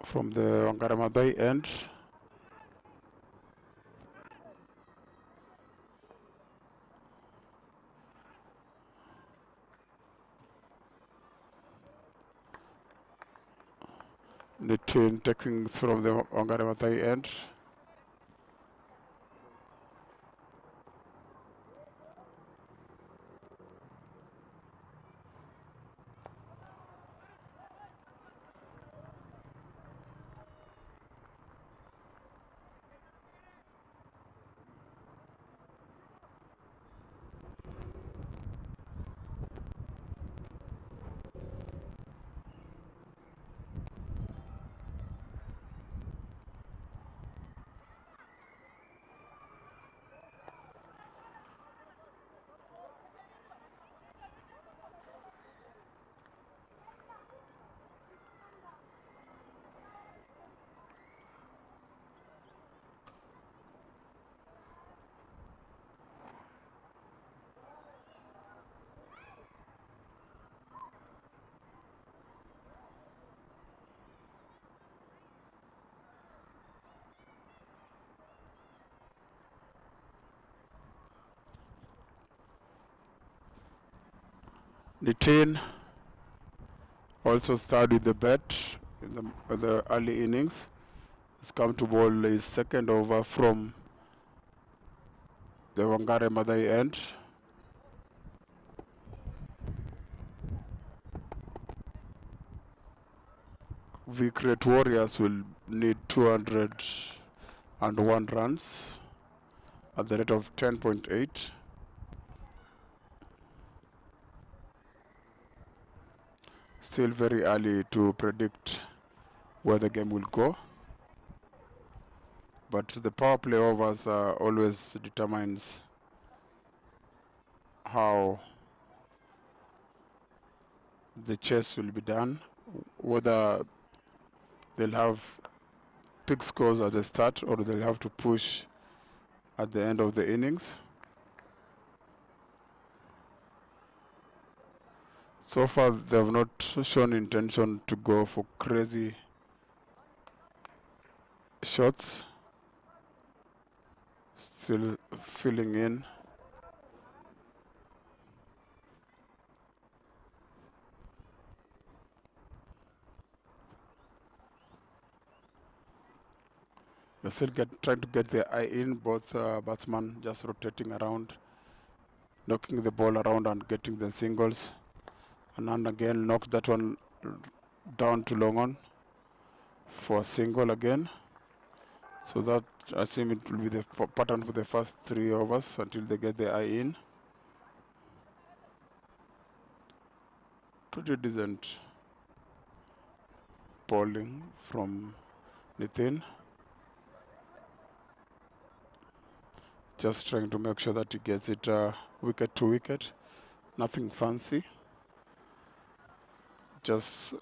From the Wangaramadai end, the team taking from the Wangaramadai end. The team also started the bet in the early innings. It's come to ball his second over from the Wangare Madai end. Vicret Warriors will need 201 runs at the rate of 10.8. Still very early to predict where the game will go, but the power play overs always determines how the chase will be done, whether they'll have big scores at the start or they'll have to push at the end of the innings. So far, they have not shown intention to go for crazy shots. Still filling in. They're still trying to get the eye in, both batsmen just rotating around, knocking the ball around and getting the singles. And then again, knocked that one down to long on for a single again. So that, I assume it will be the pattern for the first 3 overs until they get the eye in. Pretty decent bowling from Nitin. Just trying to make sure that he gets it wicket to wicket. Nothing fancy. just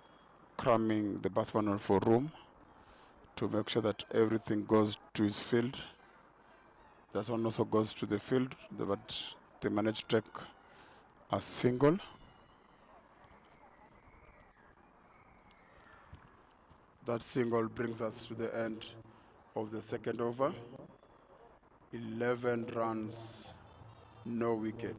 cramming the batsman for room to make sure that everything goes to his field. That one also goes to the field, but they managed to take a single. That single brings us to the end of the second over. 11 runs, no wicket.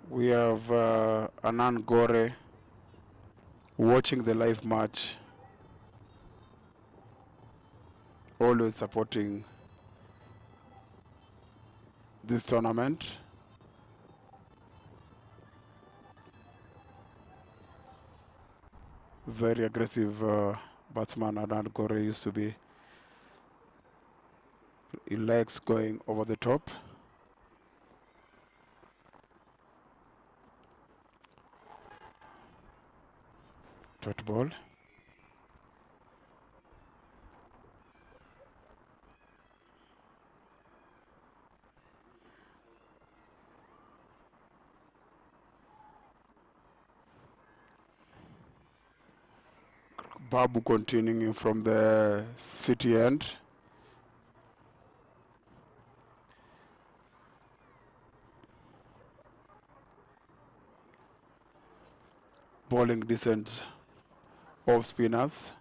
We have Anand Gore watching the live match, always supporting this tournament. Very aggressive batsman Anand Gore used to be. He likes going over the top. Dot ball. Babu continuing from the city end. Bowling decent off spinners.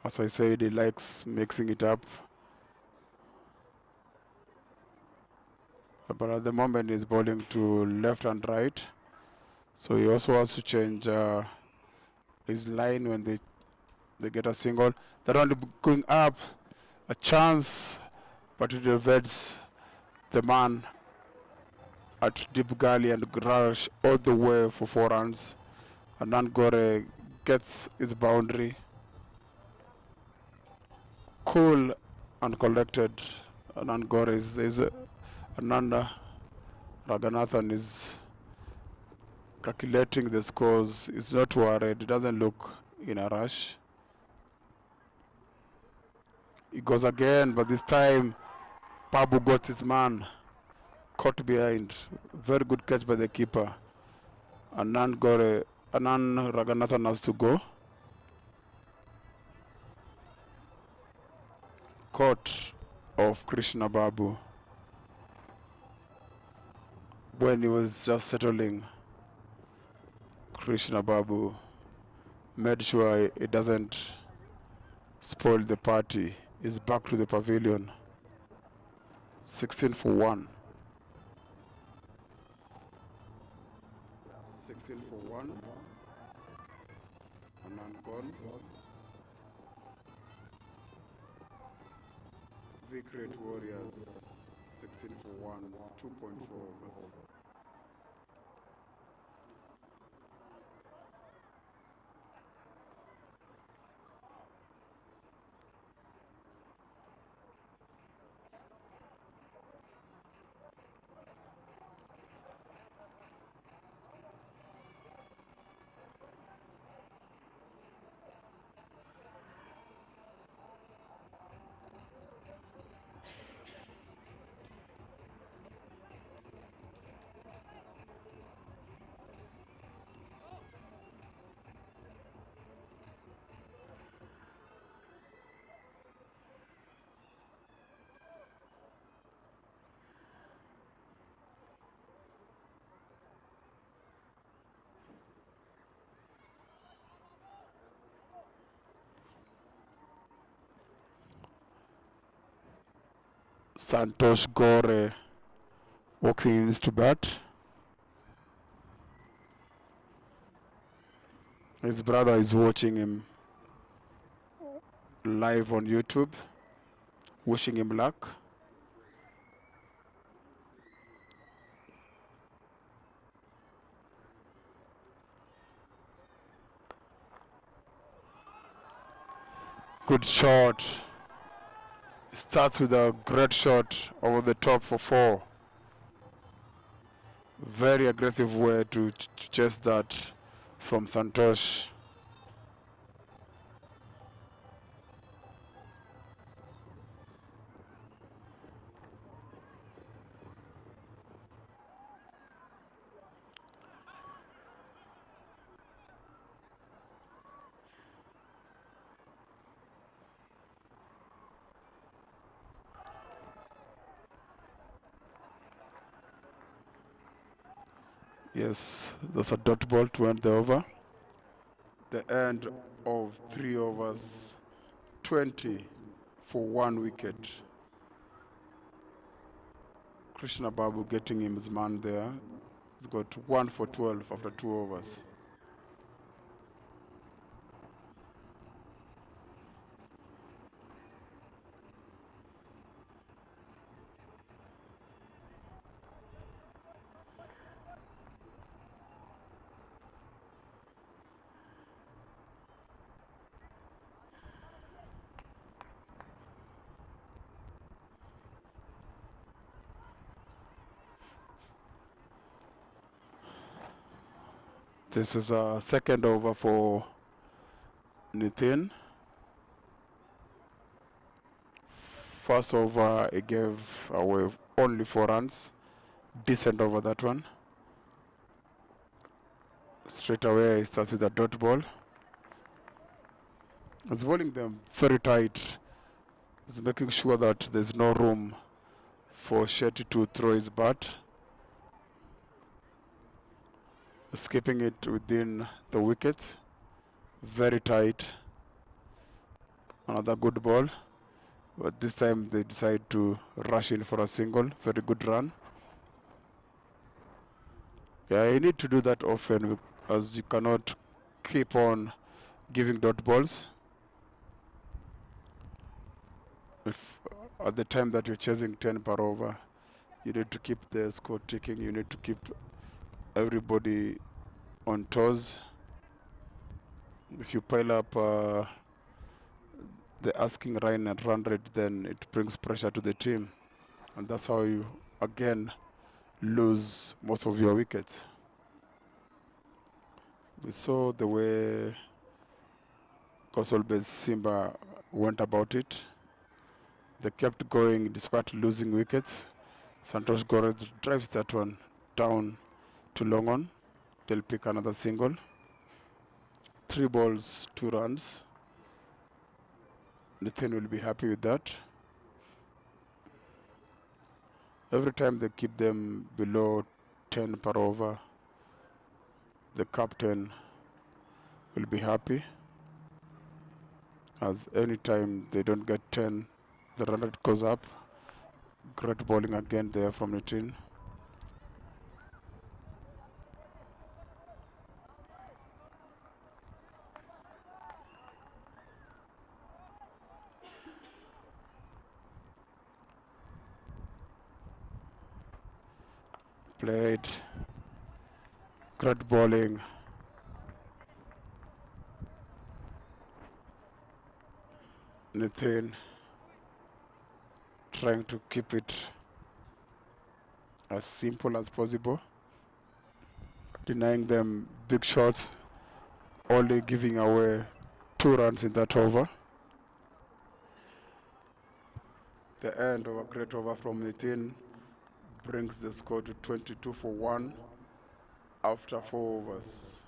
As I said, he likes mixing it up. But at the moment he's bowling to left and right. So he also has to change his line when they get a single. They're only going up, a chance, but it reverts the man at deep gully and rush all the way for 4 runs. Anand Gore gets his boundary. Cool and collected. Anand Gore is Ananda Raganathan is calculating the scores. He's not worried. He doesn't look in a rush. He goes again, but this time Babu got his man caught behind. Very good catch by the keeper. Anand Raganathan has to go. Caught of Krishna Babu when he was just settling. Krishna Babu made sure it doesn't spoil the party. He's back to the pavilion. 16 for 1. 16 for 1. Anand gone. Vicret Warriors 16 for 1, 2.4 overs. Santosh Gore walking into bat. His brother is watching him live on YouTube, wishing him luck. Good shot. Starts with a great shot over the top for 4. Very aggressive way to chase that from Santosh. Yes, that's a dot ball to end the over. The end of 3 overs, 20 for 1 wicket. Krishna Babu getting him his man there. He's got 1 for 12 after 2 overs. This is a second over for Nitin. First over, he gave away only 4 runs. Decent over that one. Straight away, he starts with a dot ball. He's bowling them very tight. He's making sure that there's no room for Shetty to throw his bat. He's keeping it within the wickets. Very tight. Another good ball. But this time they decide to rush in for a single. Very good run. Yeah, you need to do that often, as you cannot keep on giving dot balls. If at the time that you're chasing 10 per over, you need to keep the score ticking. You need to keep everybody on toes. If you pile up the asking run and run rate, then it brings pressure to the team, and that's how you again lose most of your wickets. We saw the way CONSOLBASE SIMBA went about it. They kept going despite losing wickets. Santosh Gorez drives that one down to long on. They'll pick another single. 3 balls, 2 runs. Nathan will be happy with that. Every time they keep them below 10 per over, the captain will be happy. As any time they don't get 10, the run rate goes up. Great bowling again there from Nitin. Played. Great bowling. Nitin trying to keep it as simple as possible, denying them big shots, only giving away 2 runs in that over. The end of a great over from Nitin brings the score to 22 for 1 after 4 overs.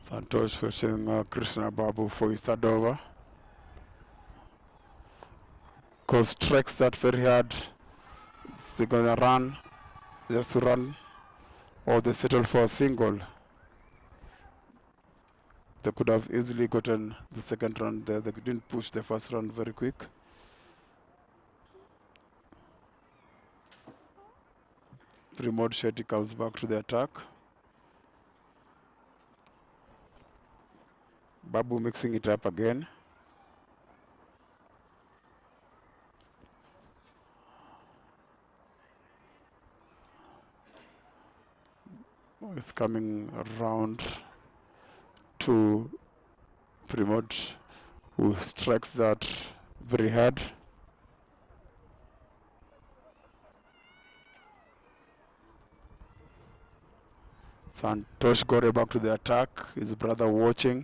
Santosh facing Krishna Babu for his 3rd over. Because strikes that very hard. They're going to run. just to run, or they settle for a single. They could have easily gotten the second run there. They didn't push the first run very quick. Pramod Shetty comes back to the attack. Babu mixing it up again. It's coming around to Pramod, who strikes that very hard. Santosh Gore back to the attack. His brother watching,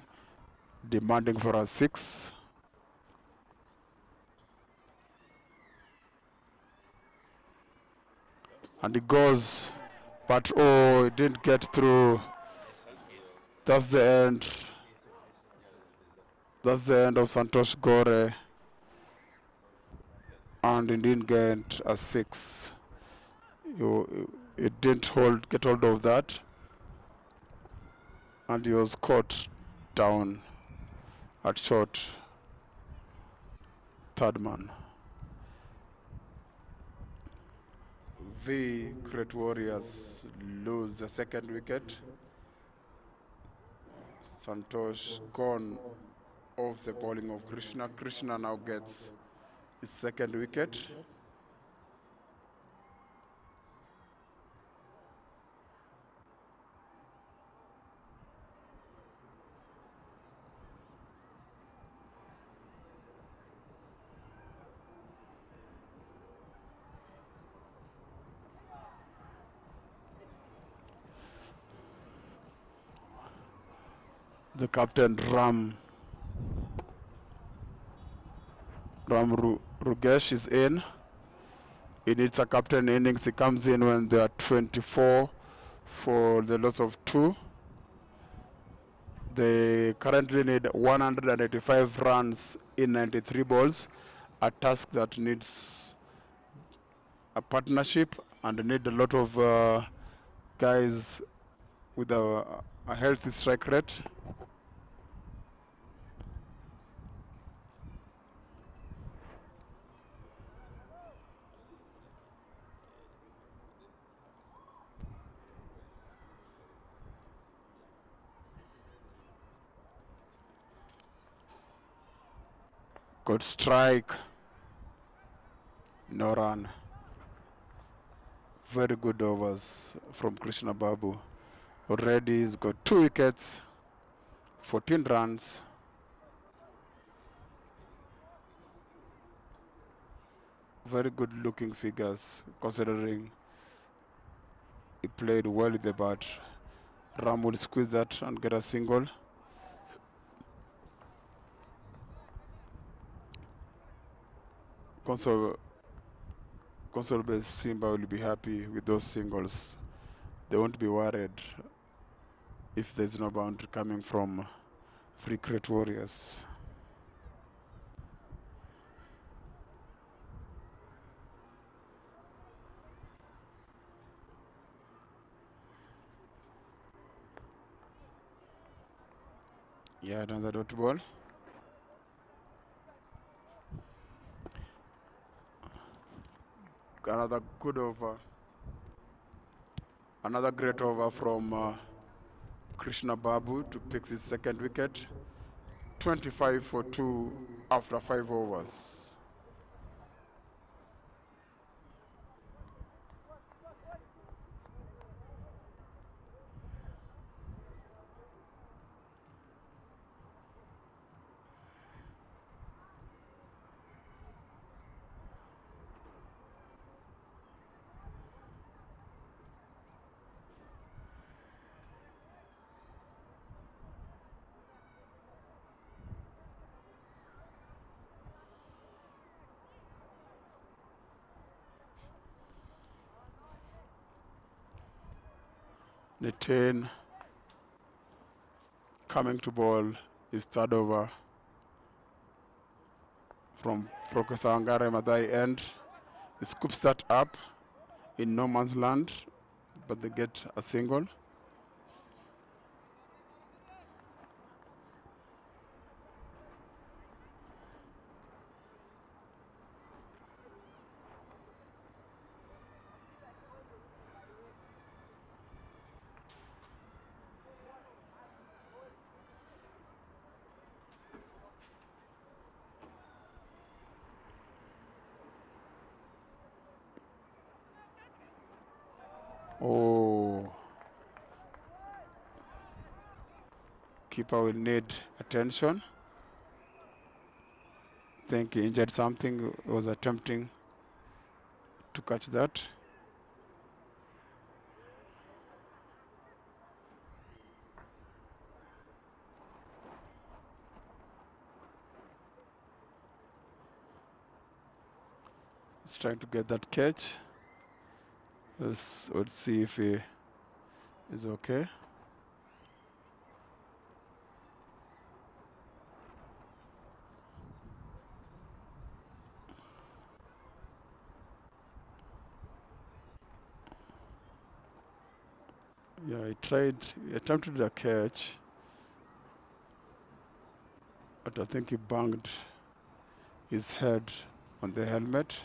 demanding for a 6. And he goes, but oh, it didn't get through. That's the end. That's the end of Santosh Gore. And he didn't get a 6. It didn't get hold of that. And he was caught down at short. Third man. The Great Warriors lose the second wicket. Santosh gone off the bowling of Krishna. Krishna now gets his second wicket. The captain Ram Rugesh is in. He needs a captain innings. He comes in when they are 24 for the loss of 2. They currently need 185 runs in 93 balls, a task that needs a partnership and need a lot of guys with a healthy strike rate. Good strike. No run. Very good overs from Krishna Babu. Already he's got 2 wickets, 14 runs. Very good looking figures considering he played well with the bat. Ram will squeeze that and get a single. CONSOLBASE Simba will be happy with those singles. They won't be worried if there's no boundary coming from Free Great Warriors. Yeah, another dot ball. Another good over. Another great over from Krishna Babu to pick his second wicket. 25 for 2 after 5 overs. Nitin coming to ball is third over from Professor Angare Madai end. He scoops that up in no man's land but they get a single. Oh, keeper will need attention. I think he injured something, was attempting to catch that. He's trying to get that catch. Let's see if he is okay. Yeah, he attempted a catch, but I think he banged his head on the helmet.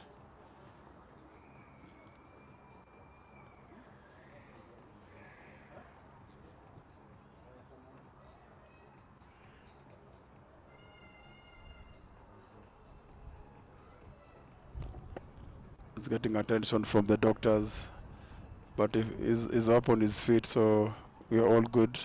He's getting attention from the doctors, but he's up on his feet, so we are all good.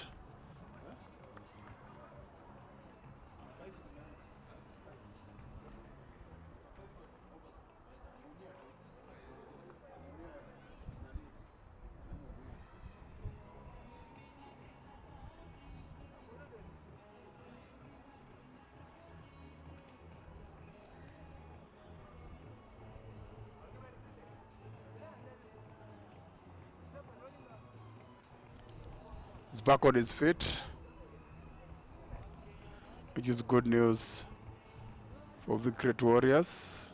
He's back on his feet, which is good news for Victory Warriors.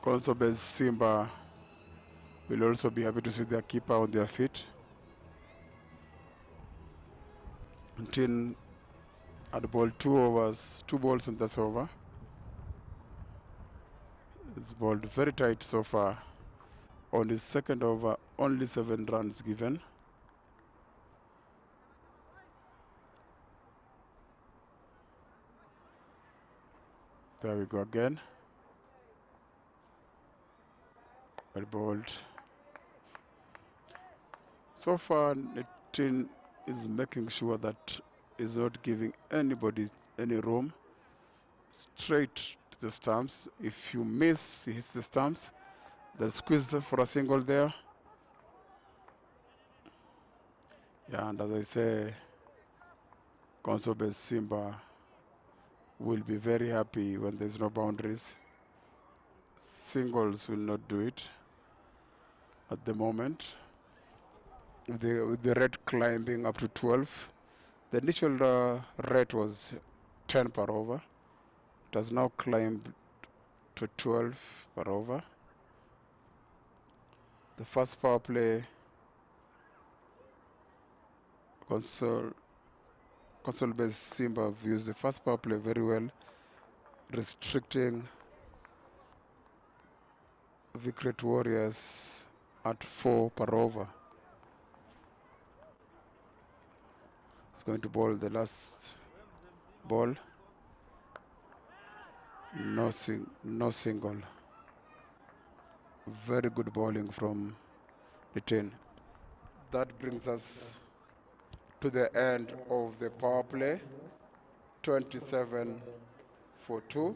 CONSOLBASE SIMBA will also be happy to see their keeper on their feet. Until at the ball 2 overs, 2 balls and that's over. It's balled very tight so far. On his second over, only 7 runs given. There we go again. Well bowled. So far, Nitin is making sure that he's not giving anybody any room. Straight to the stumps. If you miss, he hits the stumps. They'll squeeze for a single there. Yeah, and as I say, CONSOLBASE SIMBA will be very happy when there's no boundaries. Singles will not do it at the moment. With the rate climbing up to 12. The initial rate was 10 per over. It has now climbed to 12 per over. The first power play, CONSOLBASE SIMBA views the first power play very well, restricting Victory Warriors at 4 per over. It's going to bowl the last ball. No single. Very good bowling from Nitin. That brings us to the end of the power play. 27 for 2.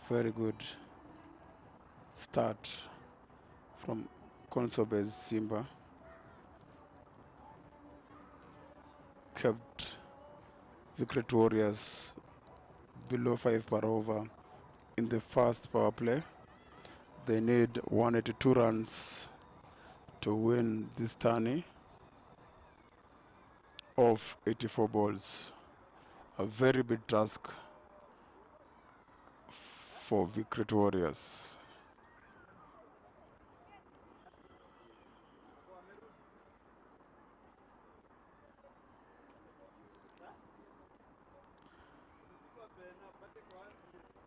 Very good start from CONSOLBASE SIMBA. Kept Vicret Warriors below 5 per over in the first power play. They need 182 runs to win this tourney of 84 balls. A very big task for Vicret Warriors.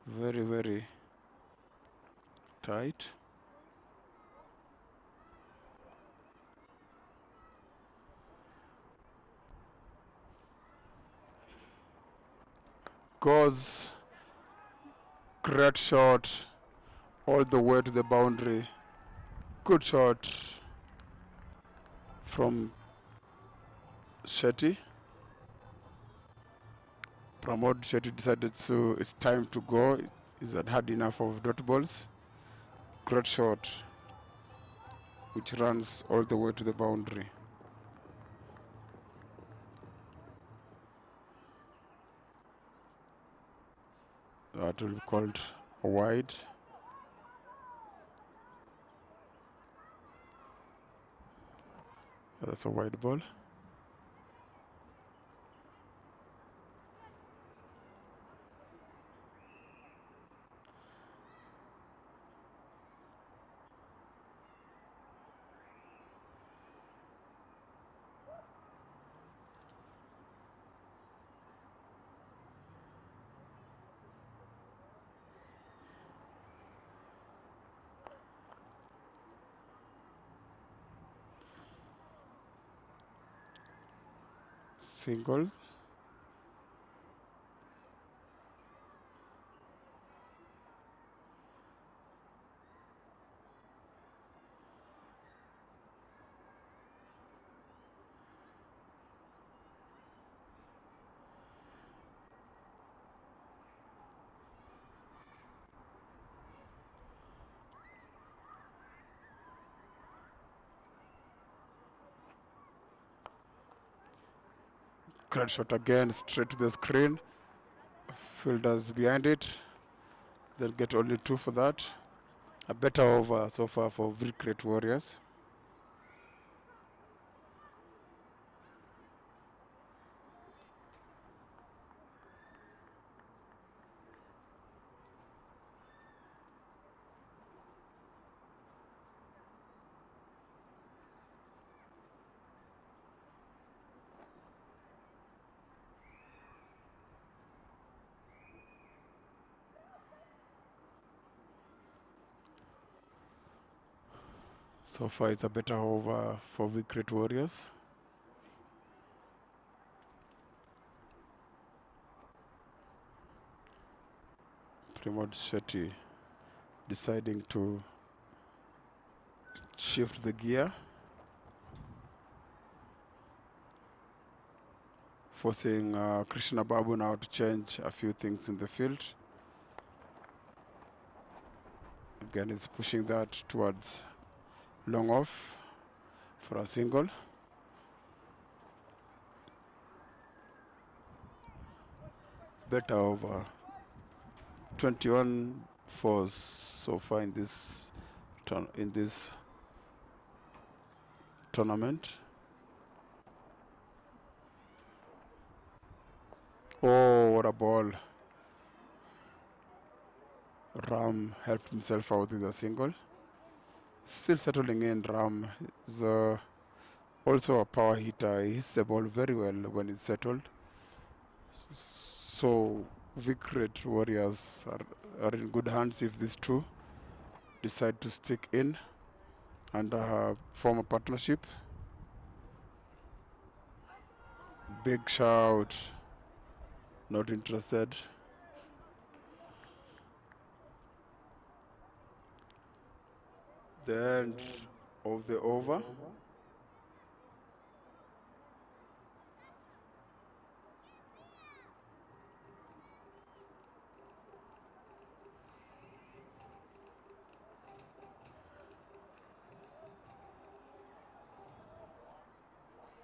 Very, very tight. Goes, great shot, all the way to the boundary. Good shot from Shetty. Pramod Shetty decided it's time to go. He's had enough of dot balls. Great shot, which runs all the way to the boundary. That will be called a wide. That's a wide ball. Single. Great shot again, straight to the screen. Fielders behind it. They'll get only 2 for that. A better over so far for Vicret Warriors. So far, it's a better over for Vicret Warriors. Pramod Shetty deciding to shift the gear, forcing Krishna Babu now to change a few things in the field. Again, he's pushing that towards long off for a single. Better over. 21 fours so far in this tournament. Oh, what a ball. Ram helped himself out in the single. Still settling in. Ram is also a power hitter. He hits the ball very well when it's settled. So Vicret Warriors are in good hands if these two decide to stick in and form a partnership. Big shout. Not interested. The end of the over.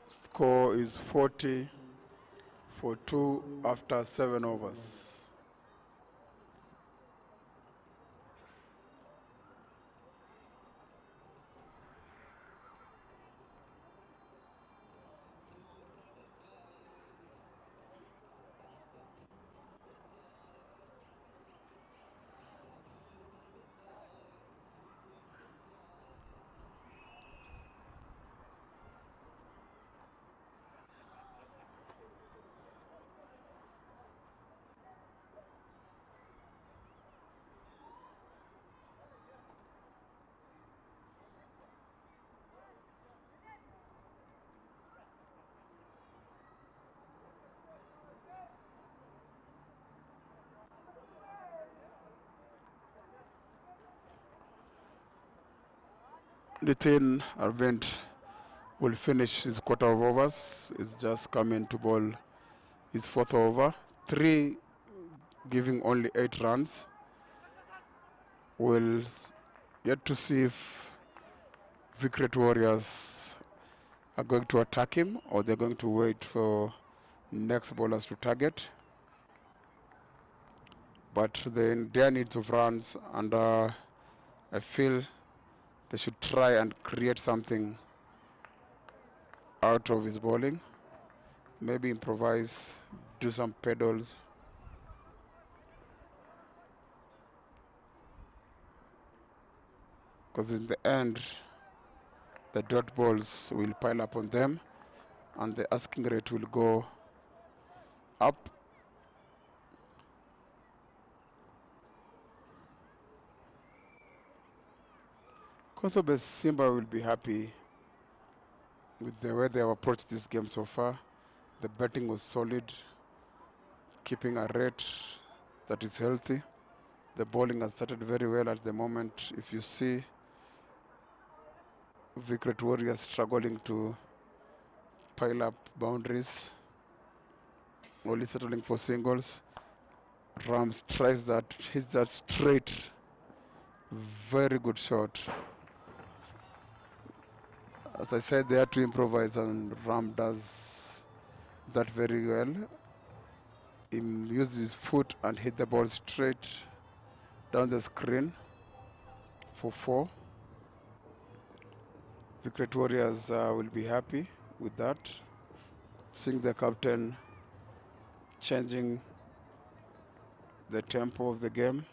Score is 40 for 2 after 7 overs. Nitin Arvind will finish his quarter of overs. He's just coming to bowl his 4th over. 3 giving only 8 runs. We'll yet to see if Vicret Warriors are going to attack him or they're going to wait for next bowlers to target. But their needs of runs, and I feel they should try and create something out of his bowling. Maybe improvise, do some pedals. Because in the end, the dot balls will pile up on them and the asking rate will go up. CONSOLBASE SIMBA will be happy with the way they have approached this game so far. The batting was solid, keeping a rate that is healthy. The bowling has started very well at the moment. If you see Vicret Warriors struggling to pile up boundaries, only settling for singles. Rams tries that, hits that straight, very good shot. As I said, they had to improvise, and Ram does that very well. He uses his foot and hit the ball straight down the screen for 4. Vicret Warriors will be happy with that. Seeing the captain changing the tempo of the game,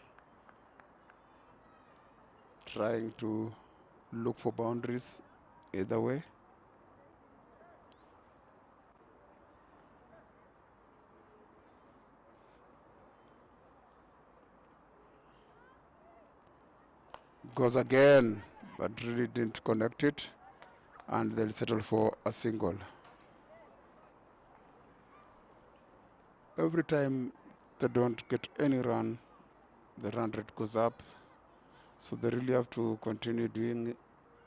trying to look for boundaries either way. Goes again, but really didn't connect it, and they'll settle for a single. Every time they don't get any run, the run rate goes up. So they really have to continue doing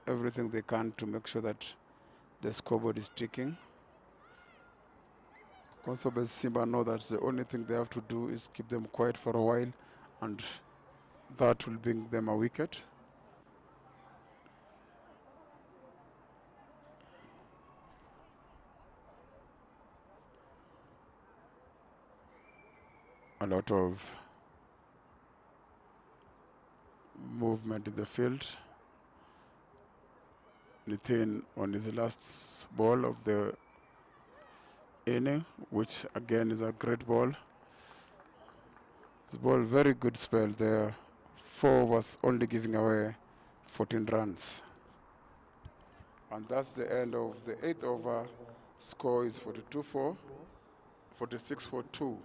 everything they can to make sure that the scoreboard is ticking. CONSOLBASE SIMBA know that the only thing they have to do is keep them quiet for a while, and that will bring them a wicket. A lot of movement in the field. Nitin on his last ball of the inning, which again is a great ball. This ball, very good spell there. 4 overs, only giving away 14 runs. And that's the end of the 8th over. Score is 42-4, 46-4-2.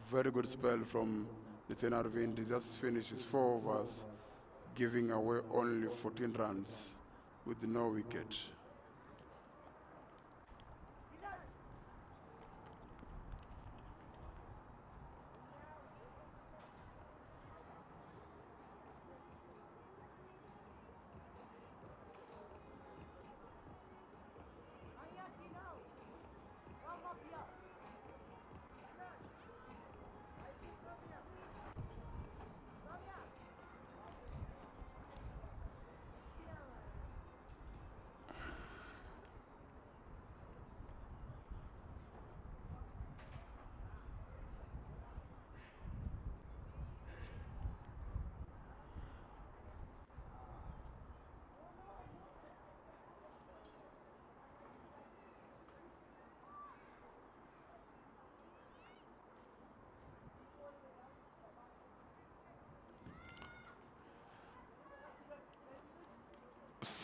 Very good spell from Nitin Arvind. He just finished his 4 overs, giving away only 14 runs with no wicket.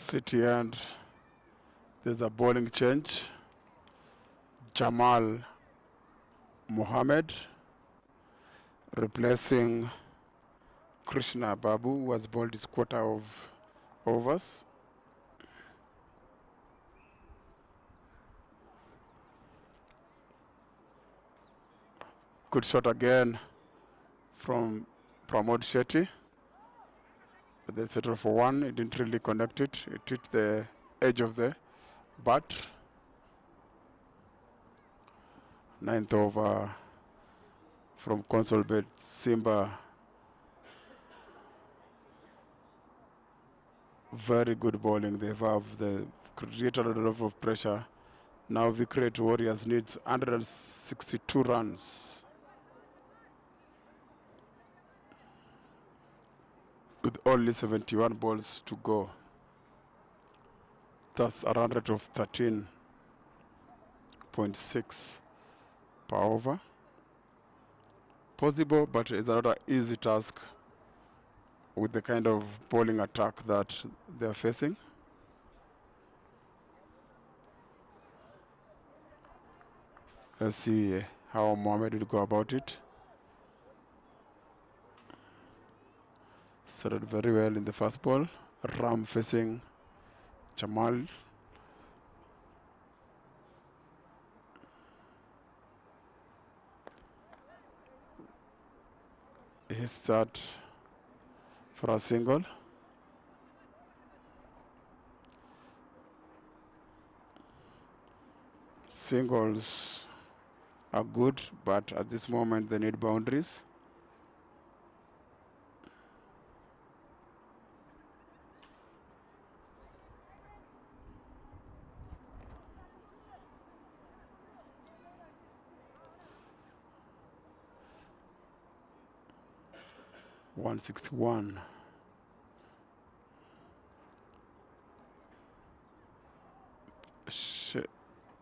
City end. There's a bowling change. Jamal Mohammed replacing Krishna Babu, who has bowled his quarter of overs. Good shot again from Pramod Shetty. But they settled for one. It didn't really connect it. It hit the edge of the bat. 9th over from CONSOLBASE. SIMBA. Very good bowling. They've created a lot of pressure. Now Victory Warriors needs 162 runs. With only 71 balls to go. That's a run rate of 13.6 per over. Possible, but it's not an easy task with the kind of bowling attack that they're facing. Let's see how Mohammed will go about it. Started very well in the first ball. Ram facing Jamal. He start for a single. Singles are good, but at this moment they need boundaries. .161.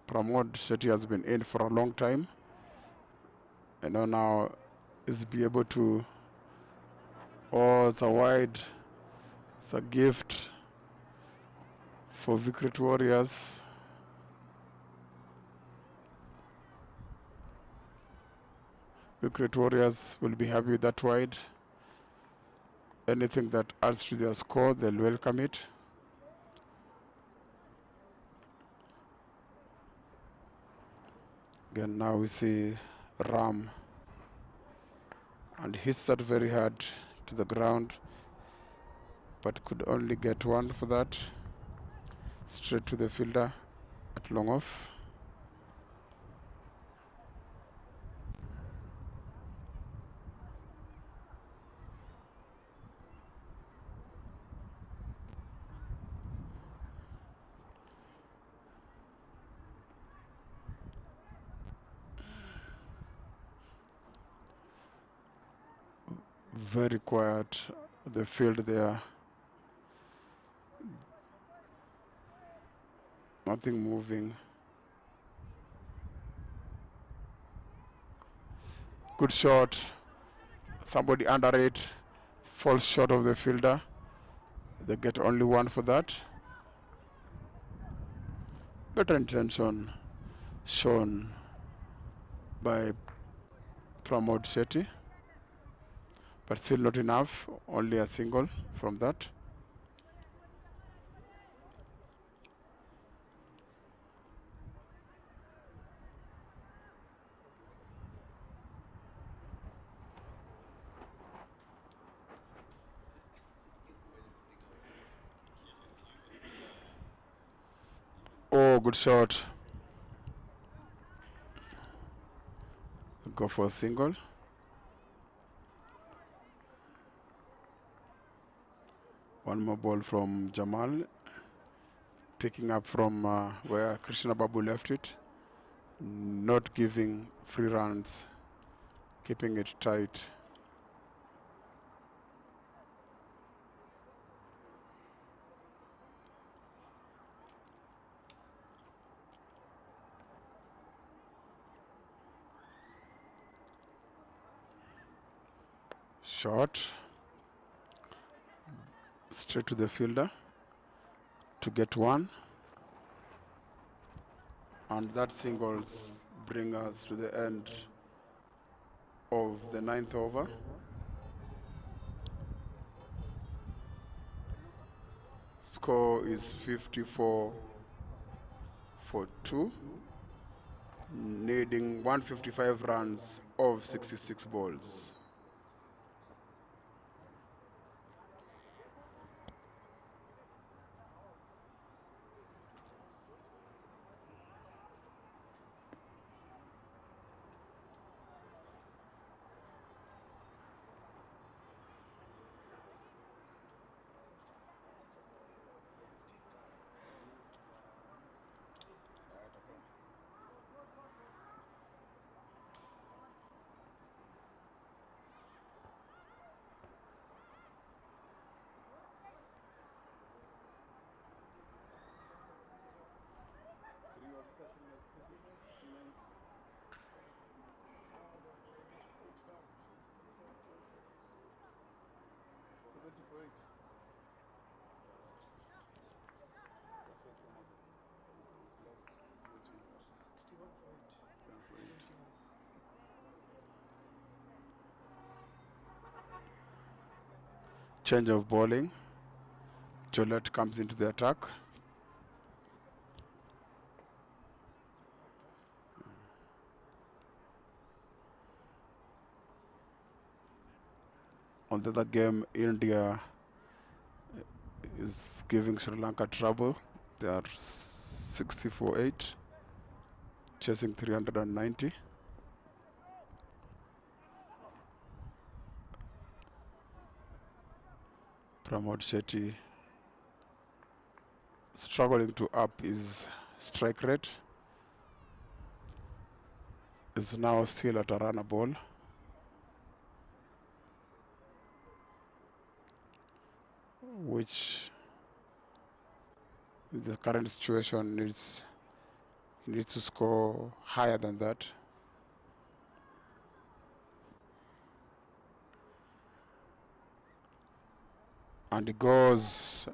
Pramod Shetty has been in for a long time. And now is be able to. Oh, it's a wide. It's a gift for Victory Warriors. Victory Warriors will be happy with that wide. Anything that adds to their score, they'll welcome it. Again, now we see Ram. And hits that very hard to the ground, but could only get one for that. Straight to the fielder at long off. Very quiet, the field there. Nothing moving. Good shot. Somebody under it. Falls short of the fielder. They get only one for that. Better intention shown by Pramod Shetty. But still not enough, only a single from that. Oh, good shot. Go for a single. One more ball from Jamal, picking up from where Krishna Babu left it, not giving free runs, keeping it tight. Shot. Straight to the fielder. to get one. And that singles bring us to the end of the 9th over. Score is 54 for 2, needing 155 runs of 66 balls. Change of bowling. Gillette comes into the attack. On the other game, India is giving Sri Lanka trouble. They are 64-8, chasing 390. Pramod Shetty struggling to up his strike rate. Is now still at a runner ball. Which in the current situation needs to score higher than that. And it goes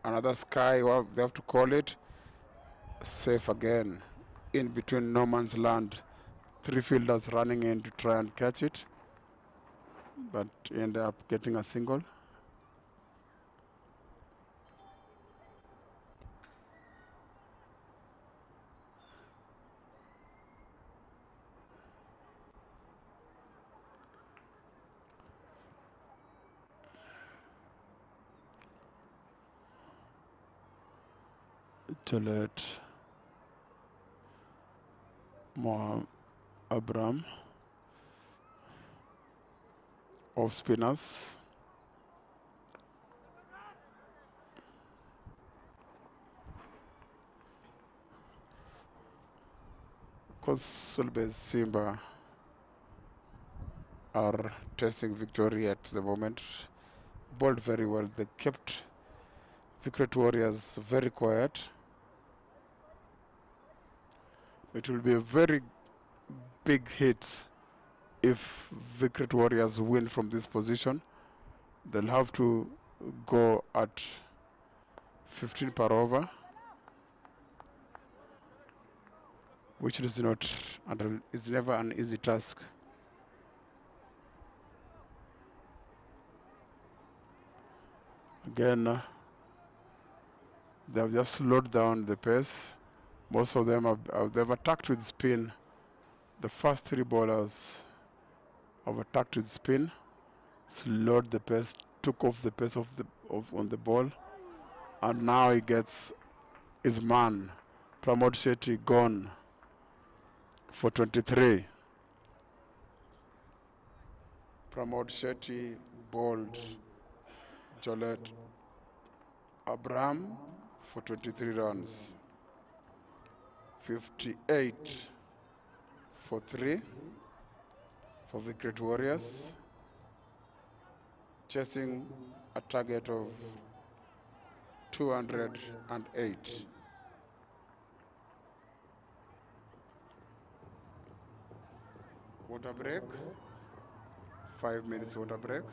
another sky, well, they have to call it, safe again. In between no man's land, 3 fielders running in to try and catch it, but end up getting a single. Gillette, Mohammed Abram, off spinners. CONSOLBASE SIMBA are testing victory at the moment. Bowled very well. They kept Cricket Warriors very quiet. It will be a very big hit if Cricket Warriors win from this position. They'll have to go at 15 per over, which is never an easy task. Again, they have just slowed down the pace. Most of them they've attacked with spin. The first 3 bowlers have attacked with spin, slowed the pace, took off the pace on the ball, and now he gets his man, Pramod Shetty, gone for 23. Pramod Shetty bowled Gillette Abram for 23 runs. 58 for 3 for Cricket Warriors, chasing a target of 208. Water break. 5 minutes water break.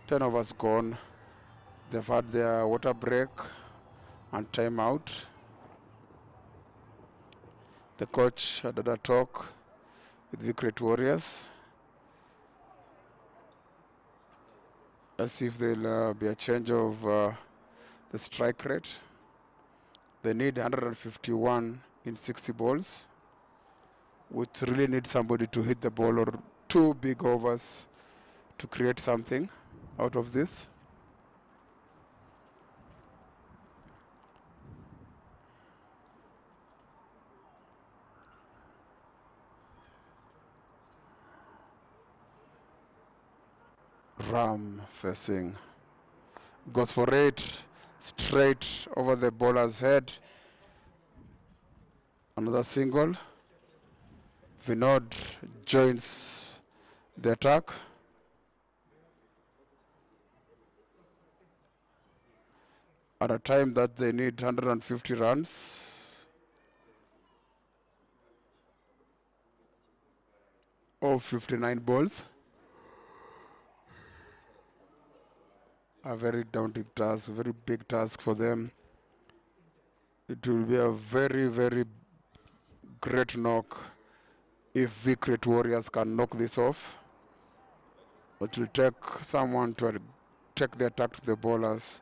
Ten overs gone. They've had their water break and time out. The coach had a talk with Victory Warriors. Let's see if there'll be a change of the strike rate. They need 151 in 60 balls, which really need somebody to hit the ball or two big overs to create something out of this. Ram facing, goes for it, straight over the bowler's head. Another single. Vinod joins the attack. At a time that they need 150 runs. Of 59 balls. A very daunting task, very big task for them. It will be a very, very great knock if Victory Warriors can knock this off. It will take someone to take the attack to the bowlers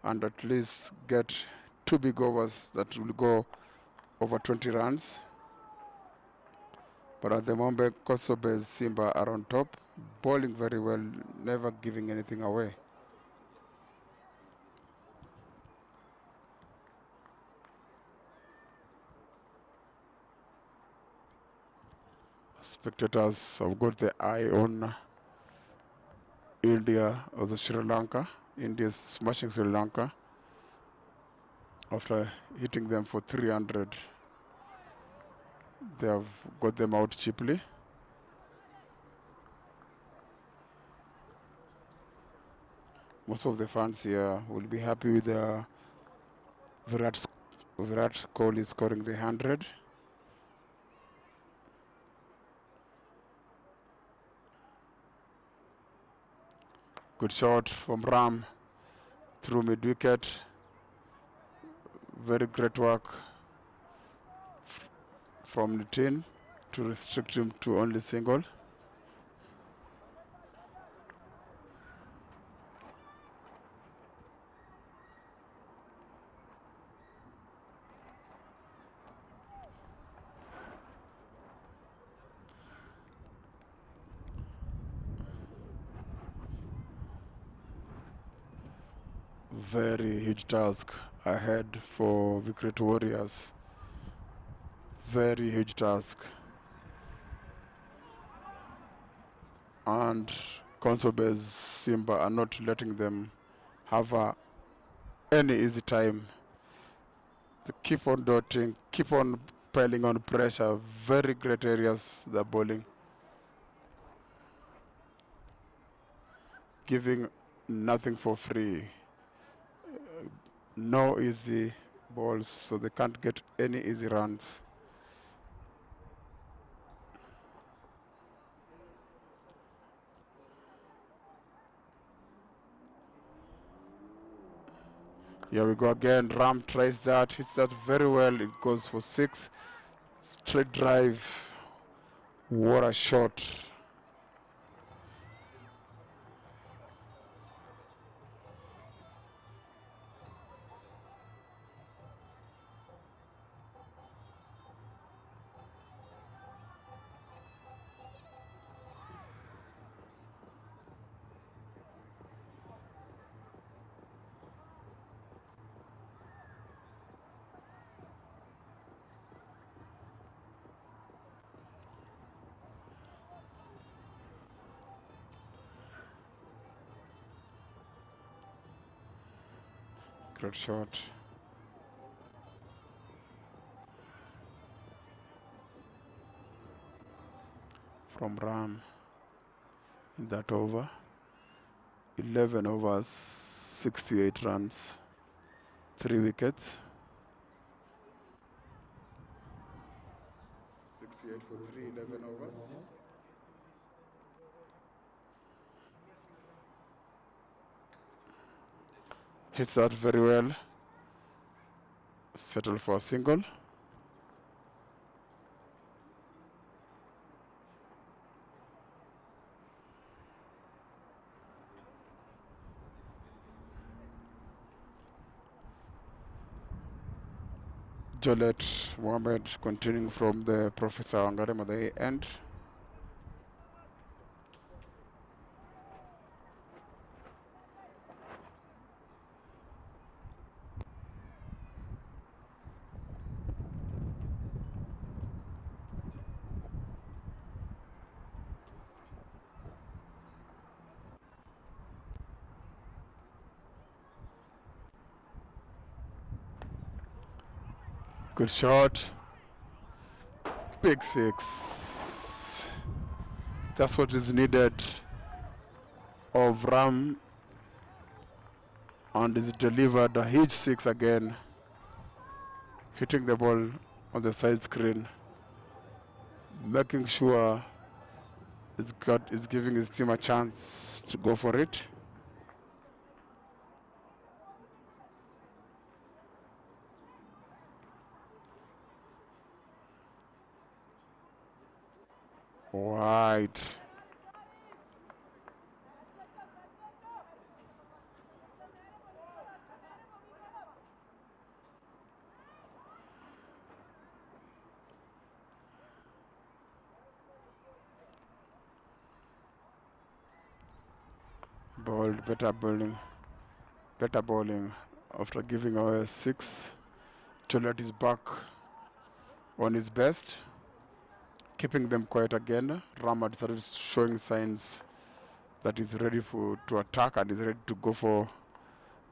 and at least get two big overs that will go over 20 runs. But at the moment, CONSOLBASE SIMBA are on top, bowling very well, never giving anything away. Spectators have got the eye on India or the Sri Lanka. India is smashing Sri Lanka after hitting them for 300. They have got them out cheaply. Most of the fans here will be happy with Virat Kohli scoring the 100. Good shot from Ram through mid-wicket. Very great work from Nitin to restrict him to only single. Very huge task ahead for Victory Warriors. Very huge task. And CONSOLBASE SIMBA are not letting them have any easy time. They keep on dotting, keep on piling on pressure. Very great areas they're bowling. Giving nothing for free. No easy balls, so they can't get any easy runs. Here we go again. Ram tries that, hits that very well. It goes for 6. Straight drive. What a shot. Great shot. From Ram in that over. 11 overs, 68 runs, 3 wickets. 68 for 3, 11 overs. Hits that very well. Settle for a single. Jolet Mohammed continuing from the Professor Angarem at the end. Good shot. Big six. That's what is needed of Ram. And is delivered a huge six again. Hitting the ball on the side screen. Making sure it's giving his team a chance to go for it. Wide. Bowled, better bowling after giving away a six. Cholet is back on his best, keeping them quiet again. Ramad started showing signs that he's ready to attack and is ready to go for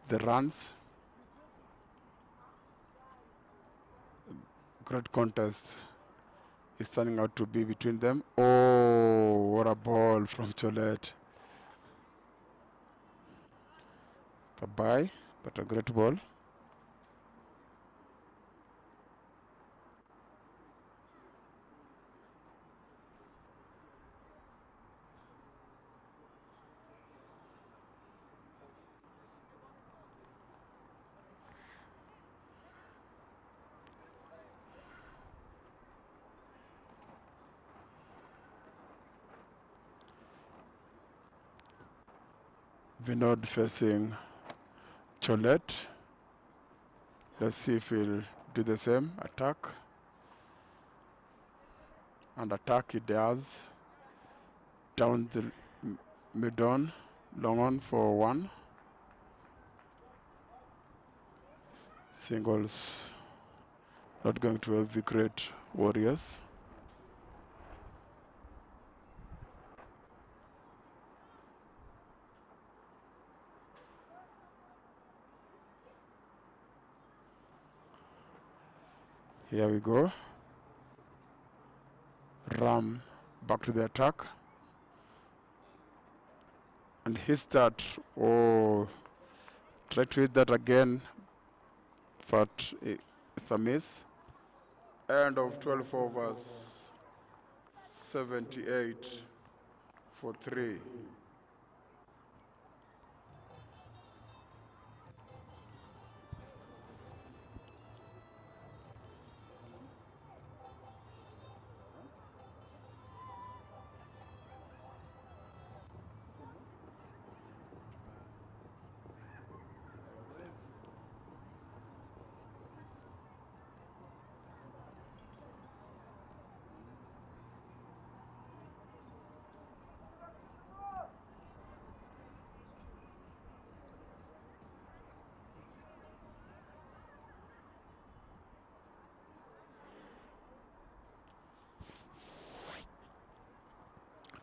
the runs. Great contest is turning out to be between them. Oh, what a ball from Cholet. It's a bye, but a great ball. Vinod facing Cholet. Let's see if he'll do the same. Attack. And attack he does. Down the mid-on. Long on for one. Singles. Not going to help the great Warriors. Here we go. Ram back to the attack. And hits that. Oh, try to hit that again. But it's a miss. End of 12 overs. 78 for 3.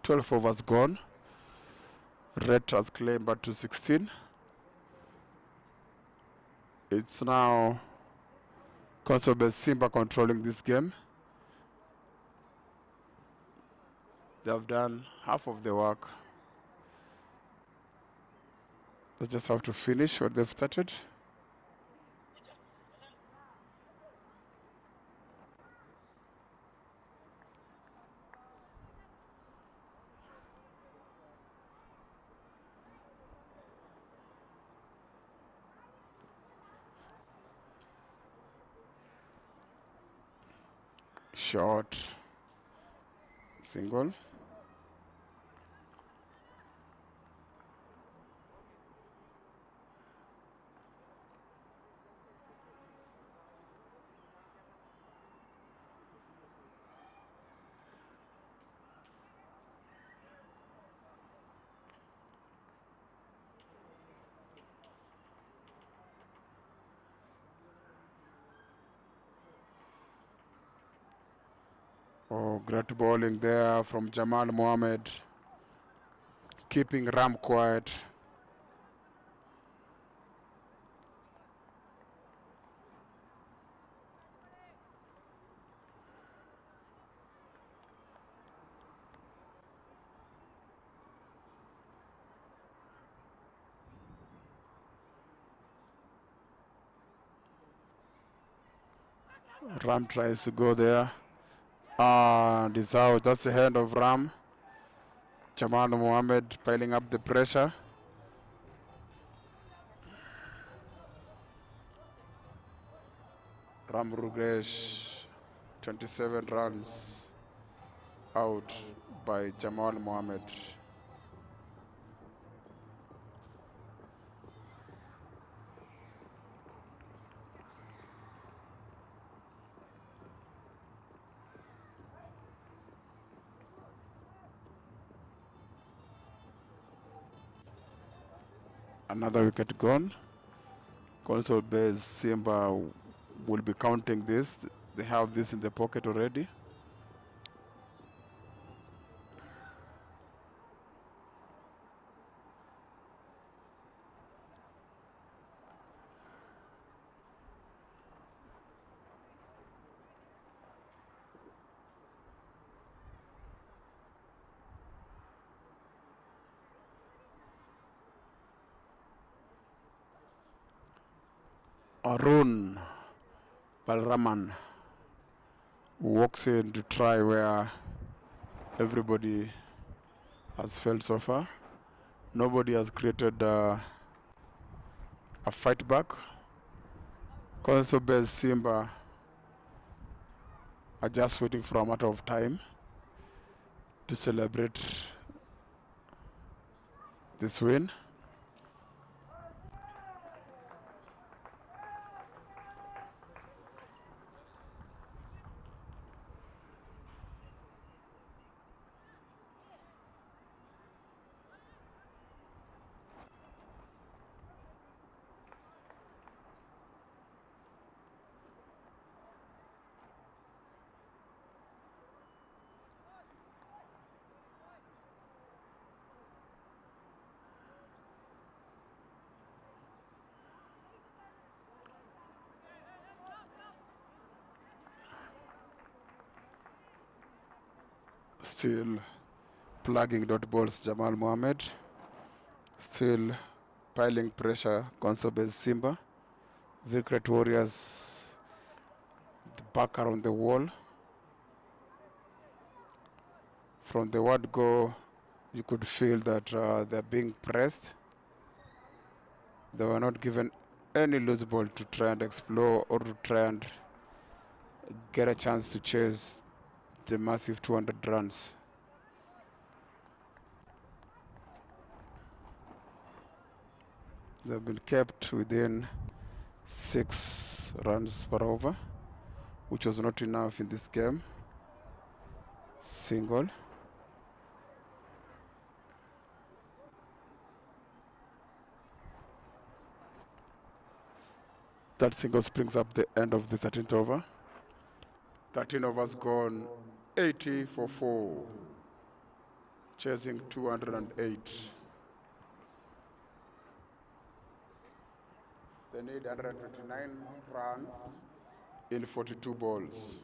12 overs gone. Red has claimed back to 16. It's now CONSOLBASE SIMBA controlling this game. They have done half of the work. They just have to finish what they've started. Short. Single. Oh, great bowling there from Jamal Mohammed, keeping Ram quiet. Ram tries to go there. And it's out. That's the hand of Ram. Jamal Mohammed piling up the pressure. Ram Rugesh, 27 runs out by Jamal Mohammed. Another wicket gone. CONSOLBASE Simba will be counting this. They have this in the pocket already. Arun Balraman walks in to try where everybody has failed so far. Nobody has created a fight back. CONSOLBASE Simba are just waiting for a matter of time to celebrate this win. Still plugging dot balls Jamal Mohammed. Still piling pressure CONSOLBASE Simba. Virat Warriors back around the wall. From the word go, you could feel that they're being pressed. They were not given any loose ball to try and explore or to try and get a chance to chase the massive 200 runs. They've been kept within 6 runs per over, which was not enough in this game. Single. That single brings up the end of the 13th over. 13 overs gone, 80 for 4, chasing 208. They need 129 runs in 42 balls.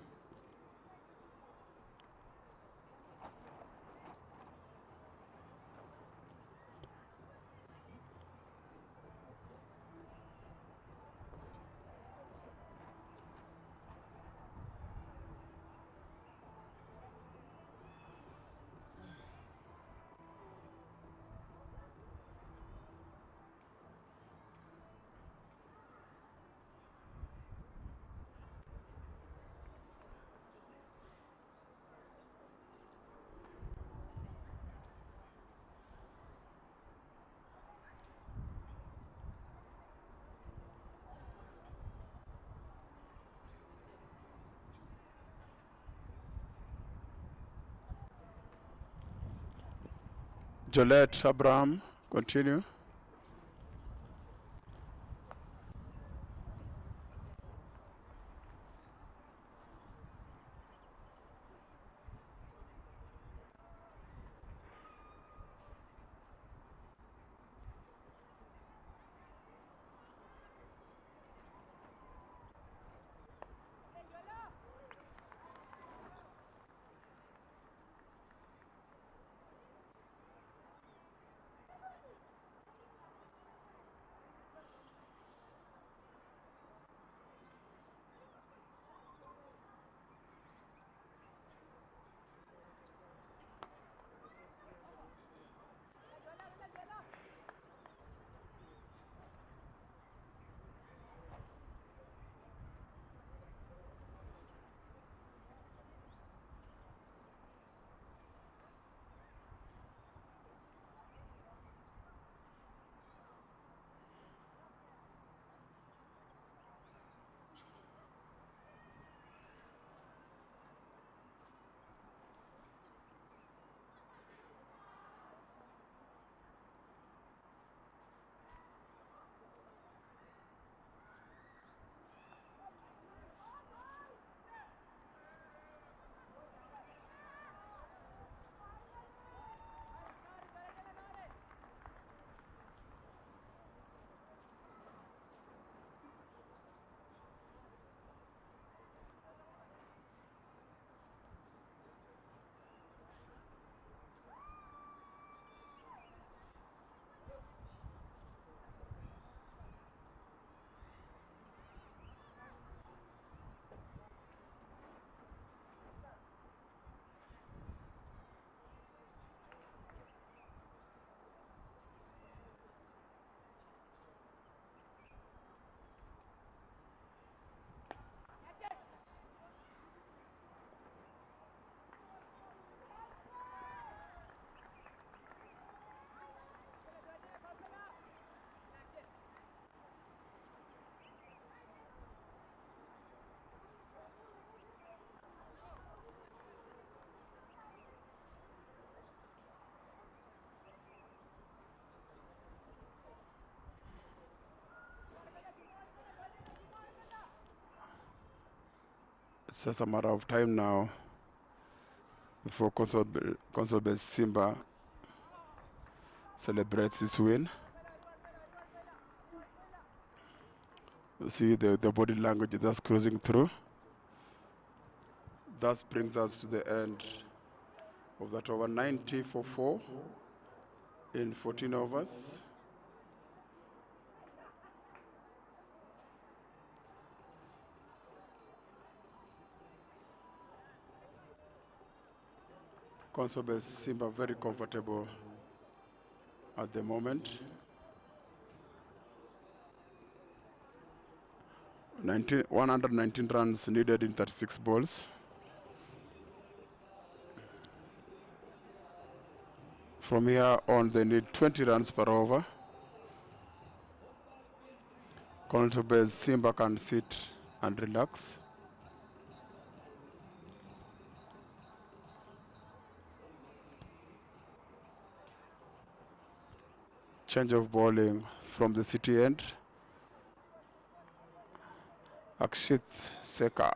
Jolette Abraham, continue. It's just a matter of time now before CONSOLBASE SIMBA celebrates his win. You see the body language that's cruising through. That brings us to the end of that over. 90 for 4 in 14 overs. CONSOLBASE SIMBA very comfortable at the moment. 119 runs needed in 36 balls. From here on, they need 20 runs per over. CONSOLBASE SIMBA can sit and relax. Change of bowling from the city end. Akshit Seka.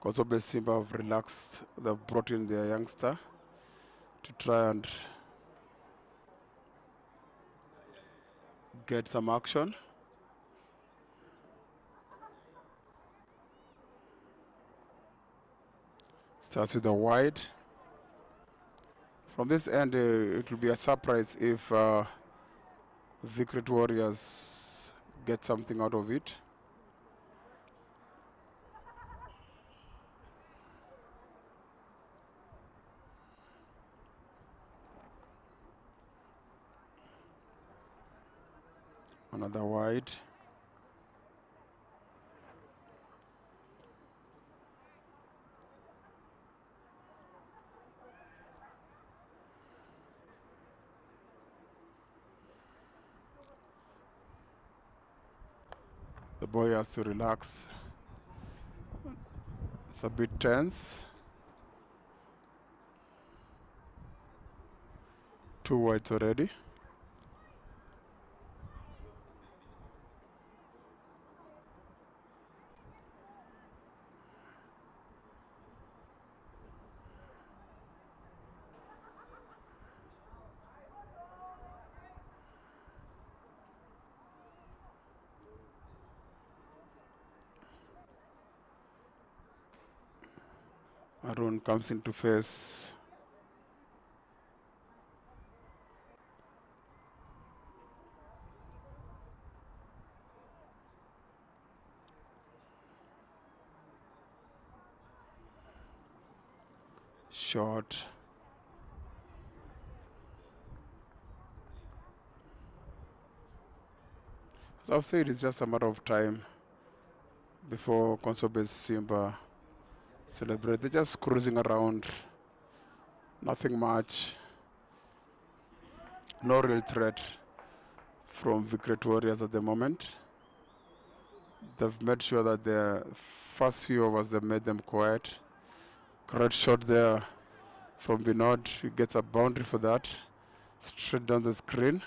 CONSOLBASE SIMBA have relaxed. They've brought in their youngster to try and get some action. Starts with a wide. From this end, it will be a surprise if Victory Warriors get something out of it. Another wide. boy has to relax. It's a bit tense. 2 whites already. Arun comes into face. Short. As I've said, it's just a matter of time before CONSOLBASE SIMBA celebrate. They're just cruising around. Nothing much. No real threat from Vicret Warriors at the moment. They've made sure that the first few overs they've made them quiet. Great shot there from Vinod. He gets a boundary for that. Straight down the screen.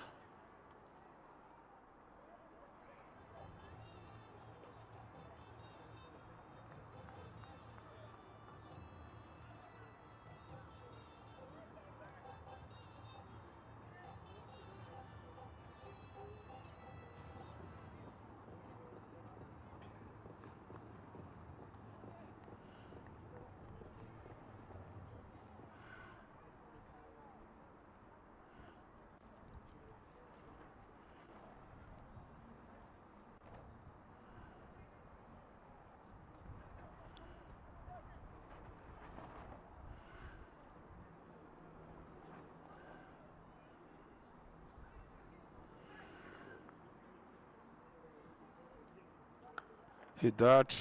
Hit that.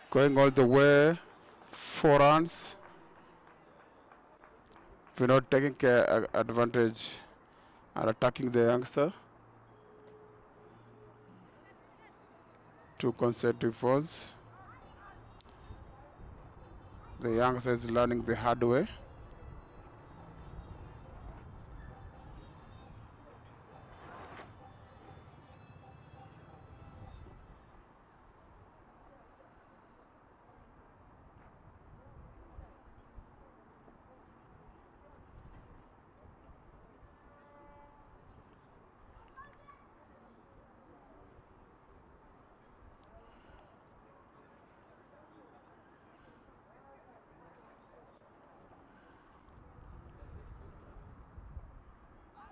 Going all the way. 4 runs. We're not taking advantage and attacking the youngster. 2 consecutive fours. The youngster is learning the hard way.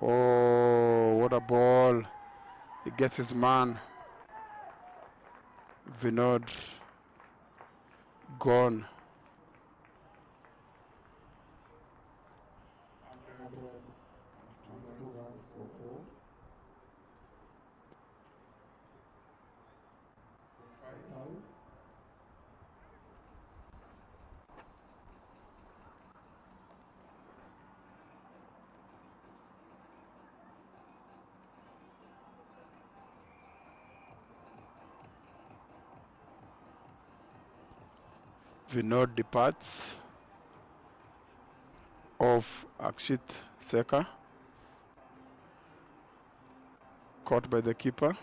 Oh, what a ball. He gets his man. Vinod gone. Vinod departs of Akshit Seka, caught by the keeper.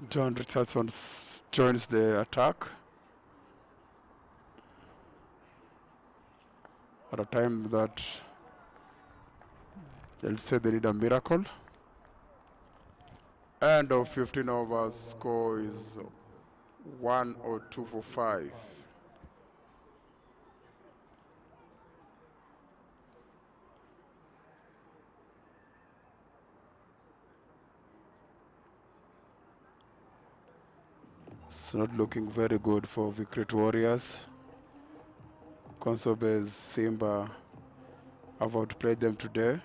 John Richardson joins the attack at a time that they'll say they need a miracle. End of 15 overs, score is 102 for 5. It's not looking very good for Victory Warriors. CONSOLBASE SIMBA have outplayed them today.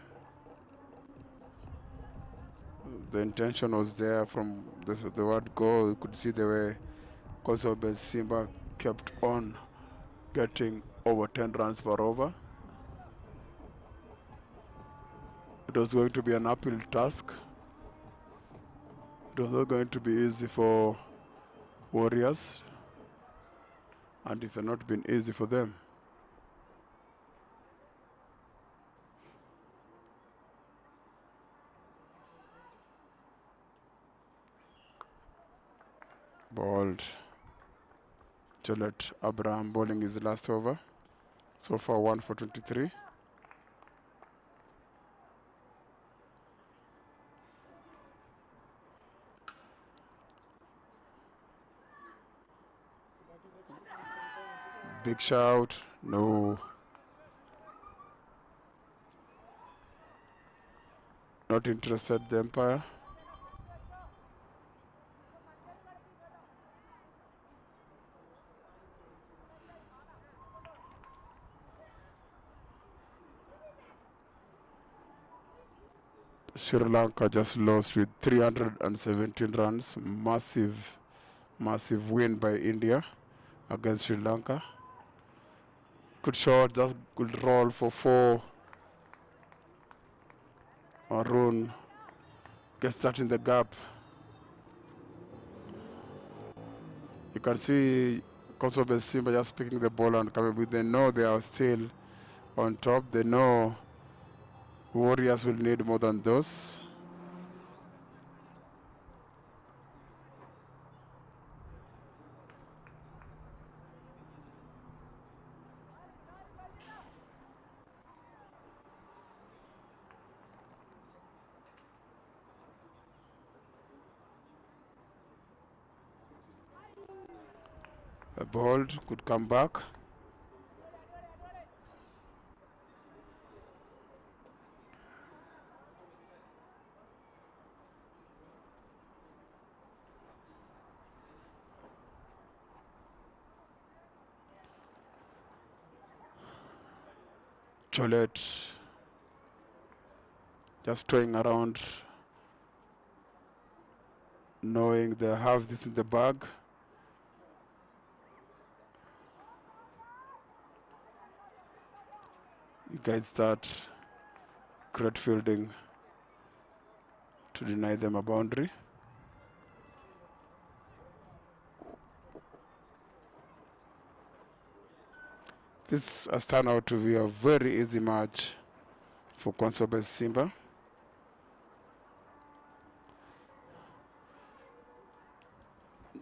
The intention was there from the word go. You could see the way CONSOLBASE SIMBA kept on getting over 10 runs per over. It was going to be an uphill task. It was not going to be easy for Warriors, and it's not been easy for them. Bowled. Gillette Abraham bowling his last over. So far 1 for 23. Big shout, no. Not interested, the umpire. Sri Lanka just lost with 317 runs. Massive win by India against Sri Lanka. Good shot, just good roll for 4. Arun gets that in the gap. You can see CONSOLBASE SIMBA just picking the ball and coming with. They know they are still on top. They know Warriors will need more than those. A ball could come back. Gillette just toying around, knowing they have this in the bag. You guys start great fielding to deny them a boundary. This has turned out to be a very easy match for CONSOLBASE SIMBA.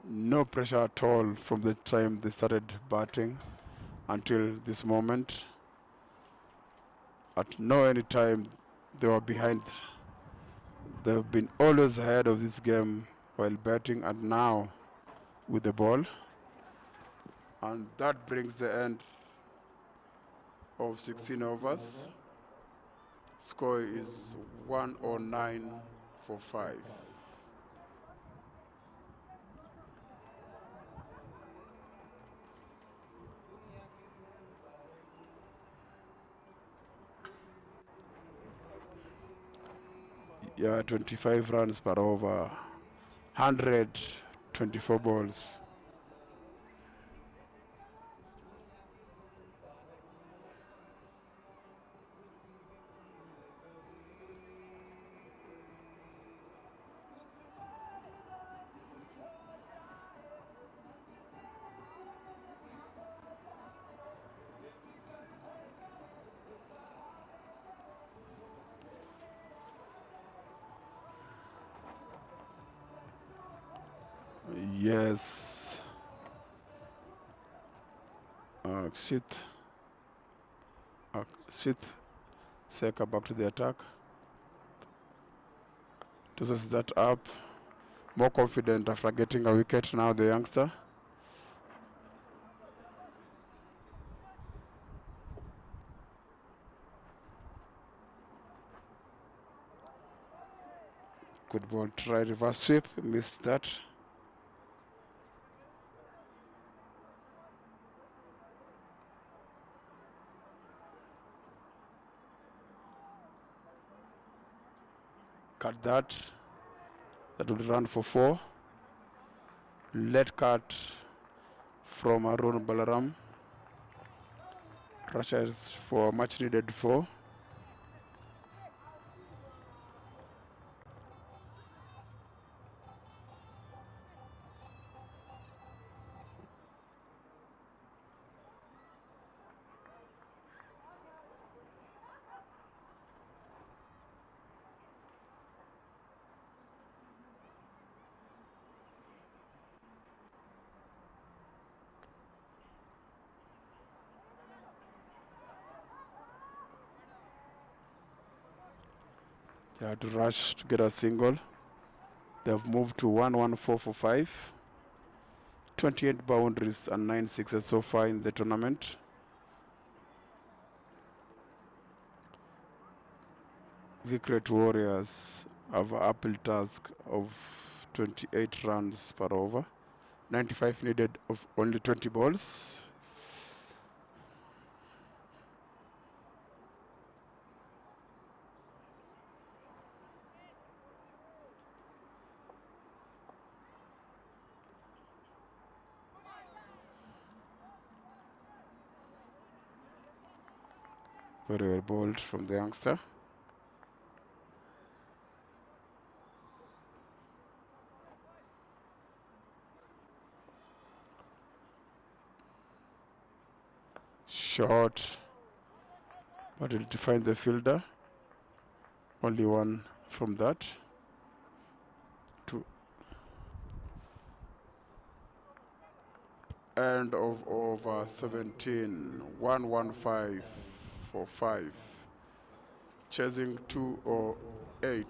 No pressure at all from the time they started batting until this moment. At no any time they were behind. They've been always ahead of this game while batting, and now with the ball. And that brings the end of 16 overs. Score is 109 for 5. Yeah, 25 runs per over, 124 balls. Yes. Sith. Sith. Seka back to the attack. Tosses that up. More confident after getting a wicket now, the youngster. Good ball, try reverse sweep, missed that. Cut that. That would run for 4. Let cut from Arun Balaram. Russia is for much needed 4. They had to rush to get a single. They've moved to 114 for 5. 28 boundaries and 9 sixes so far in the tournament. Vicret Warriors have an uphill task of 28 runs per over. 95 needed of only 20 balls. Very well bowled from the youngster. Short, but it'll find the fielder. Only one from that. 2. End of over 17. 115 for 5. Chasing 208.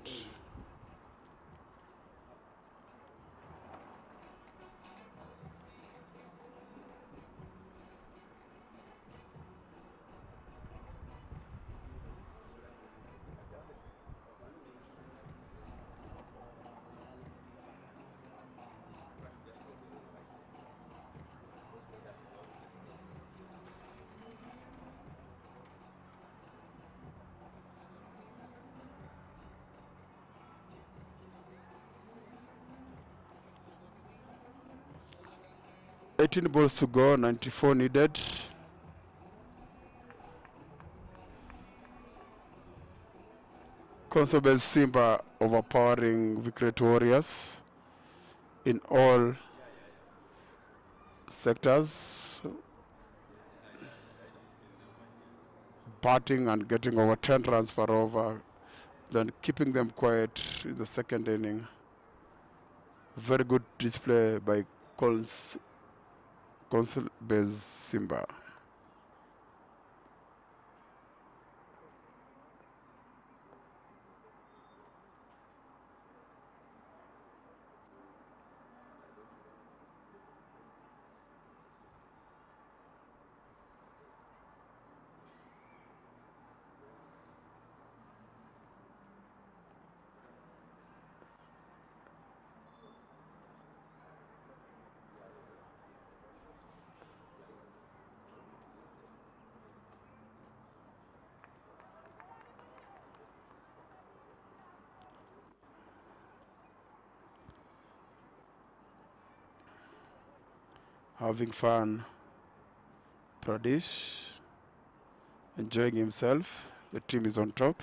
$18 balls to go, 94 needed. CONSOLBASE SIMBA overpowering Vicret Warriors in all sectors. Batting and getting over 10 runs per over, then keeping them quiet in the second inning. Very good display by CONSOLBASE SIMBA. Having fun, Pradesh, enjoying himself. The team is on top.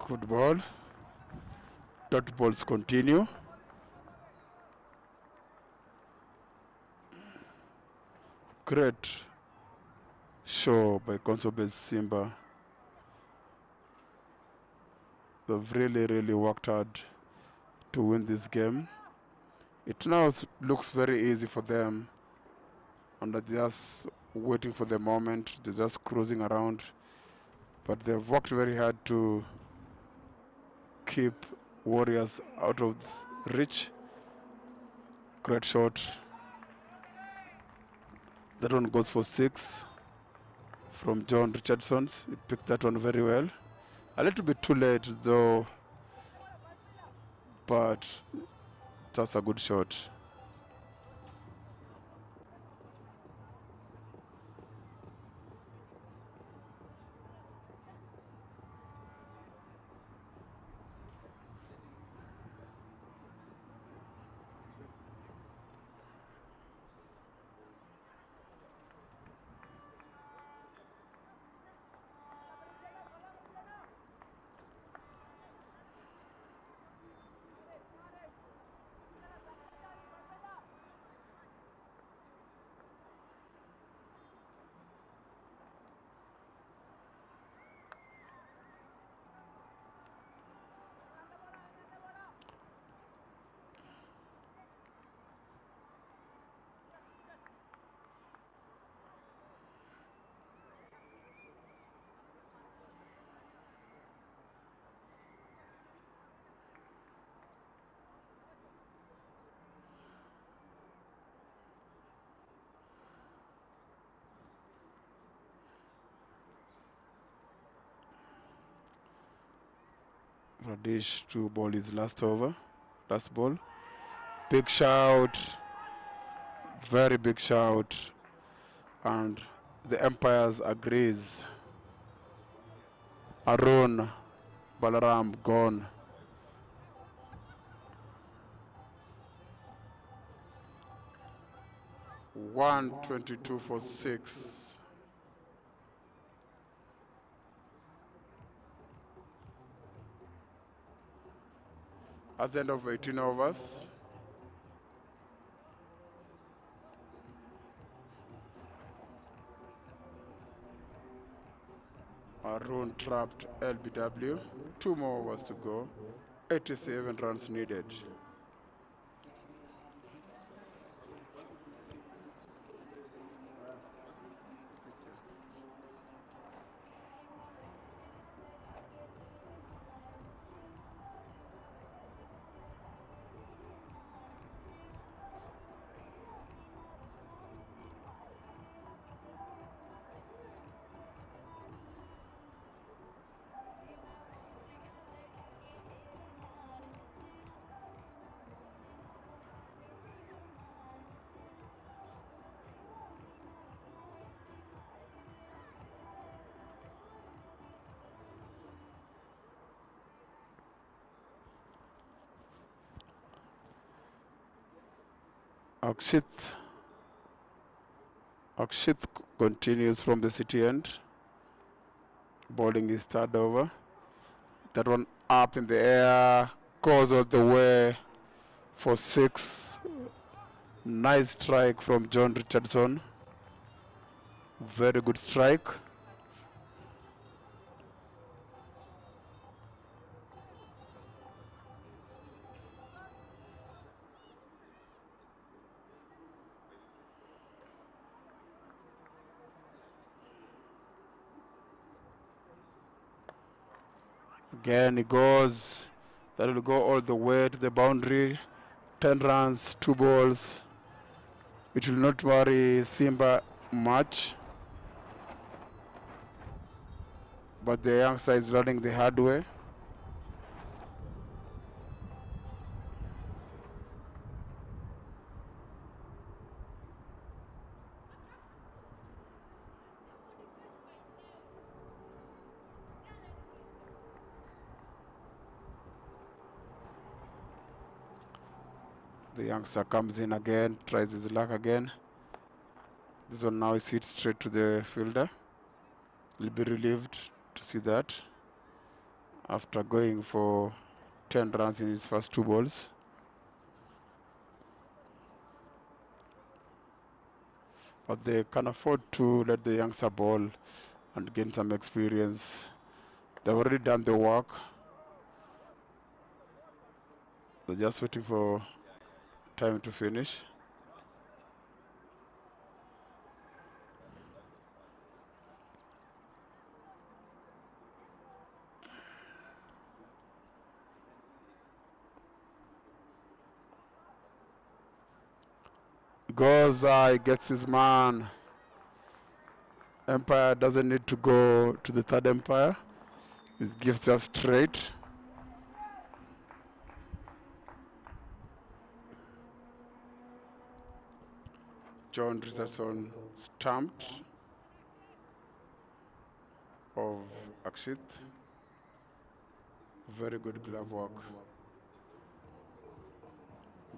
Good ball. Dot balls continue. Great show by CONSOLBASE SIMBA. They've really worked hard to win this game. It now looks very easy for them, and they're just waiting for the moment. They're just cruising around, but they've worked very hard to keep Warriors out of reach. Great shot. That one goes for 6 from John Richardson. He picked that one very well. A little bit too late though, but that's a good shot. Radish to ball his last ball. Big shout, very big shout, and the umpires agrees. Arun Balaram gone. $122 for 6. At the end of 18 overs, Arun trapped LBW. 2 more overs to go. 87 runs needed. Akshit continues from the city end. Bowling his 3rd over. That one up in the air, goes all the way for 6. Nice strike from John Richardson. Very good strike. Again, he goes. That will go all the way to the boundary. 10 runs, 2 balls. It will not worry Simba much. But the youngster is running the hard way. The youngster comes in again, tries his luck again. This one now is hit straight to the fielder. He'll be relieved to see that. after going for 10 runs in his first 2 balls. But they can afford to let the youngster bowl and gain some experience. They've already done the work. They're just waiting for time to finish. Goes, gets his man. Umpire doesn't need to go to the third umpire. It gives us straight. John Richardson stamped of Akshit. Very good glove work.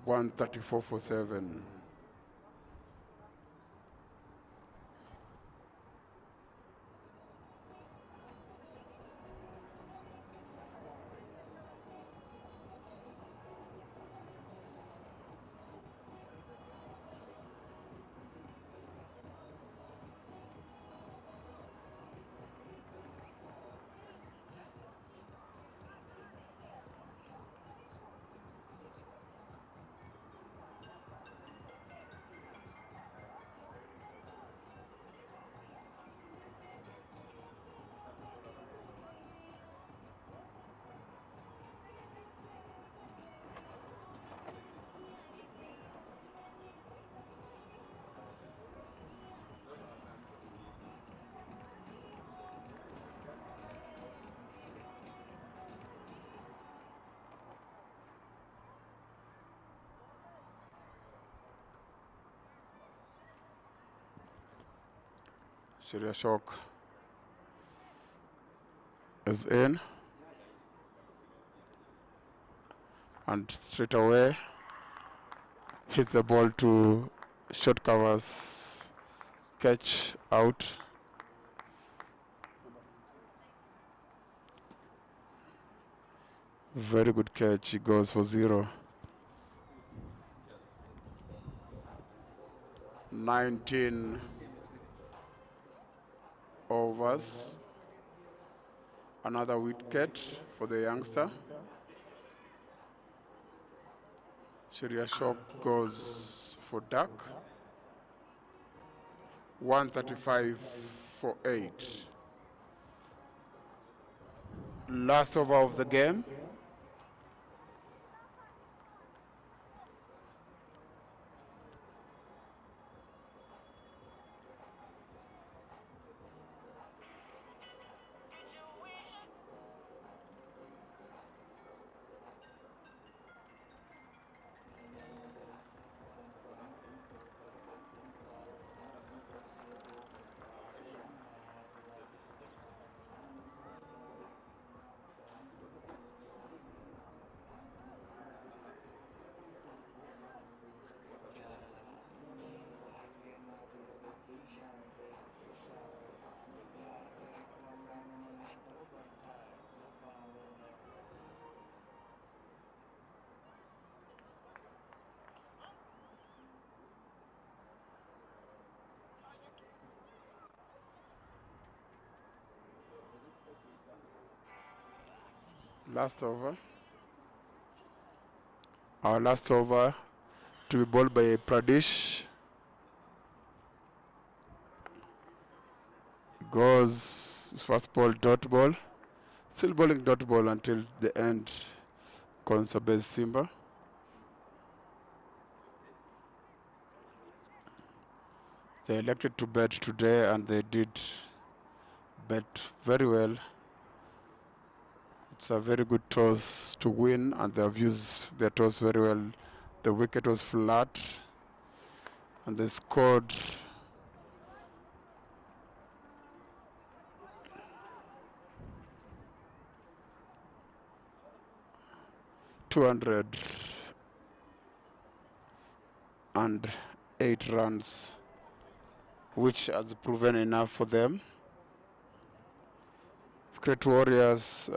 134 for 7. Sharia Shock is in, and straight away hits the ball to short covers, catch out. Very good catch. He goes for 0. 19 overs. Another wicket for the youngster. Sharia Shock goes for duck. 135 for 8. Last over of the game. Last over. Our last over to be bowled by Pradesh. Goes first ball, dot ball. Still bowling dot ball until the end. CONSOLBASE SIMBA. They elected to bet today, and they did bet very well. It's a very good toss to win, and they have used their toss very well. The wicket was flat, and they scored 208 runs, which has proven enough for them. Great Warriors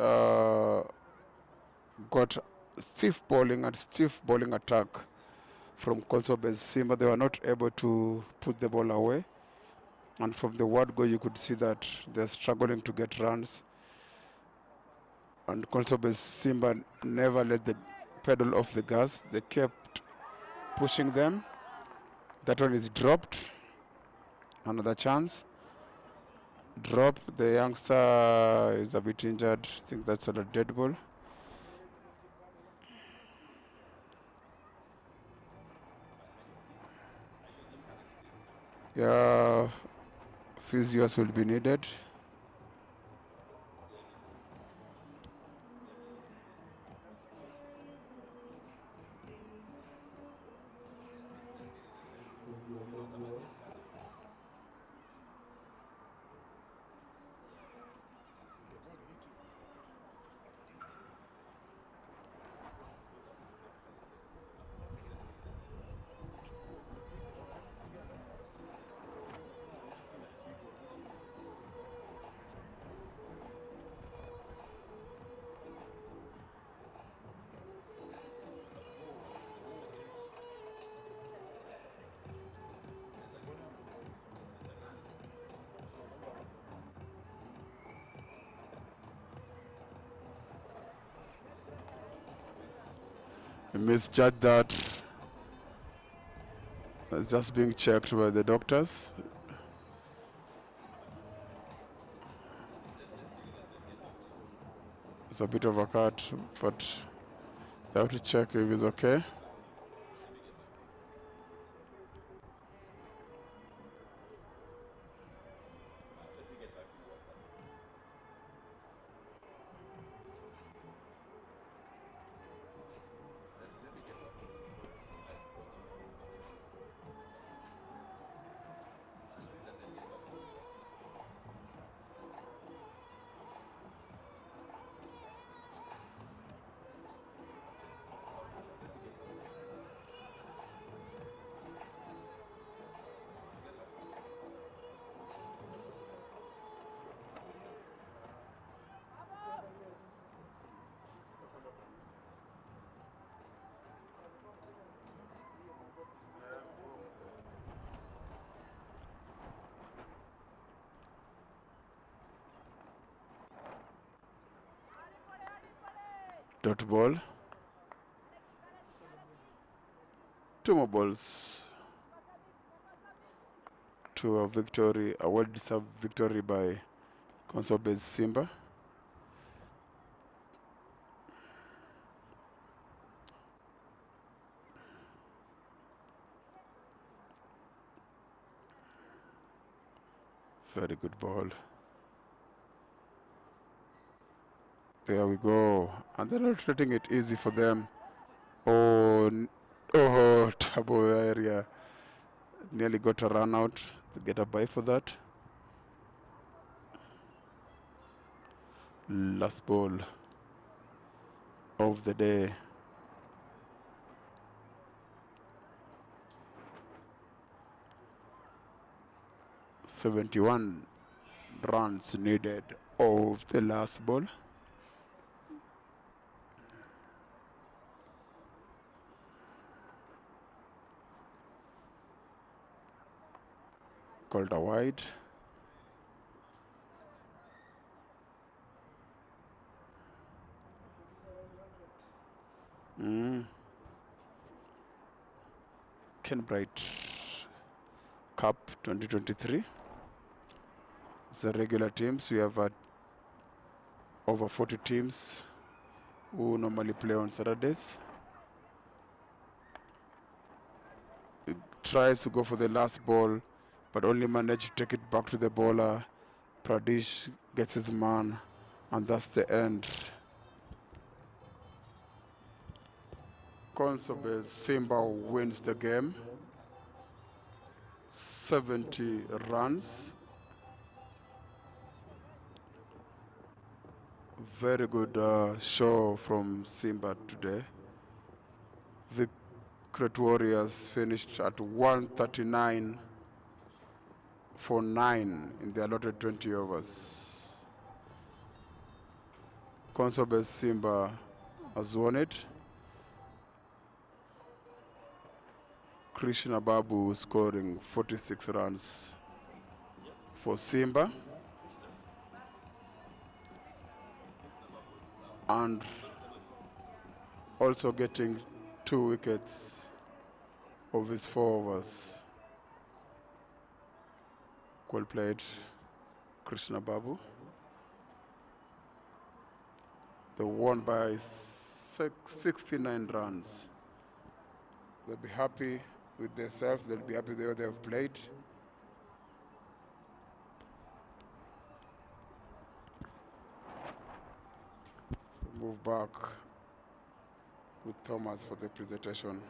got stiff bowling and stiff bowling attack from CONSOLBASE SIMBA. They were not able to put the ball away. And from the word go, you could see that they're struggling to get runs. And CONSOLBASE SIMBA never let the pedal off the gas. They kept pushing them. That one is dropped. Another chance. Drop. The youngster is a bit injured. I think that's a dead ball. Yeah, physios will be needed. I misjudged that. It's just being checked by the doctors. It's a bit of a cut, but they have to check if it's okay. Dot ball. 2 more balls to a victory, a well-deserved victory by CONSOLBASE SIMBA. Very good ball. There we go. And they're not treating it easy for them. Oh, double area. Nearly got a run out. To get a bye for that. Last ball of the day. .71 runs needed of the last ball. Called a wide. Kenbright Cup 2023. It's the regular teams. We have over 40 teams who normally play on Saturdays. It tries to go for the last ball, but only managed to take it back to the bowler. Pradesh gets his man, and that's the end. CONSOLBASE SIMBA wins the game. 70 runs. Very good show from SIMBA today. Great Warriors finished at 139 for 9 in the allotted 20 overs. CONSOLBASE SIMBA has won it. Krishna Babu scoring 46 runs for SIMBA. And also getting 2 wickets of his 4 overs. Well played, Krishna Babu. They won by 69 runs. They'll be happy with themselves. They'll be happy with the way they have played. Move back with Thomas for the presentation.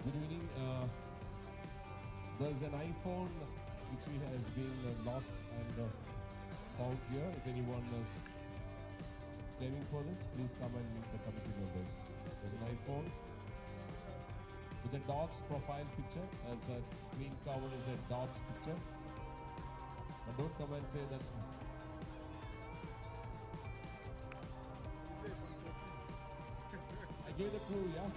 Good evening. There's an iPhone which has been lost and found here. If anyone is claiming for this, please come and meet the committee members. There's an iPhone with a dog's profile picture. It's a screen cover is a dog's picture. But don't come and say that's. I gave the clue, yeah.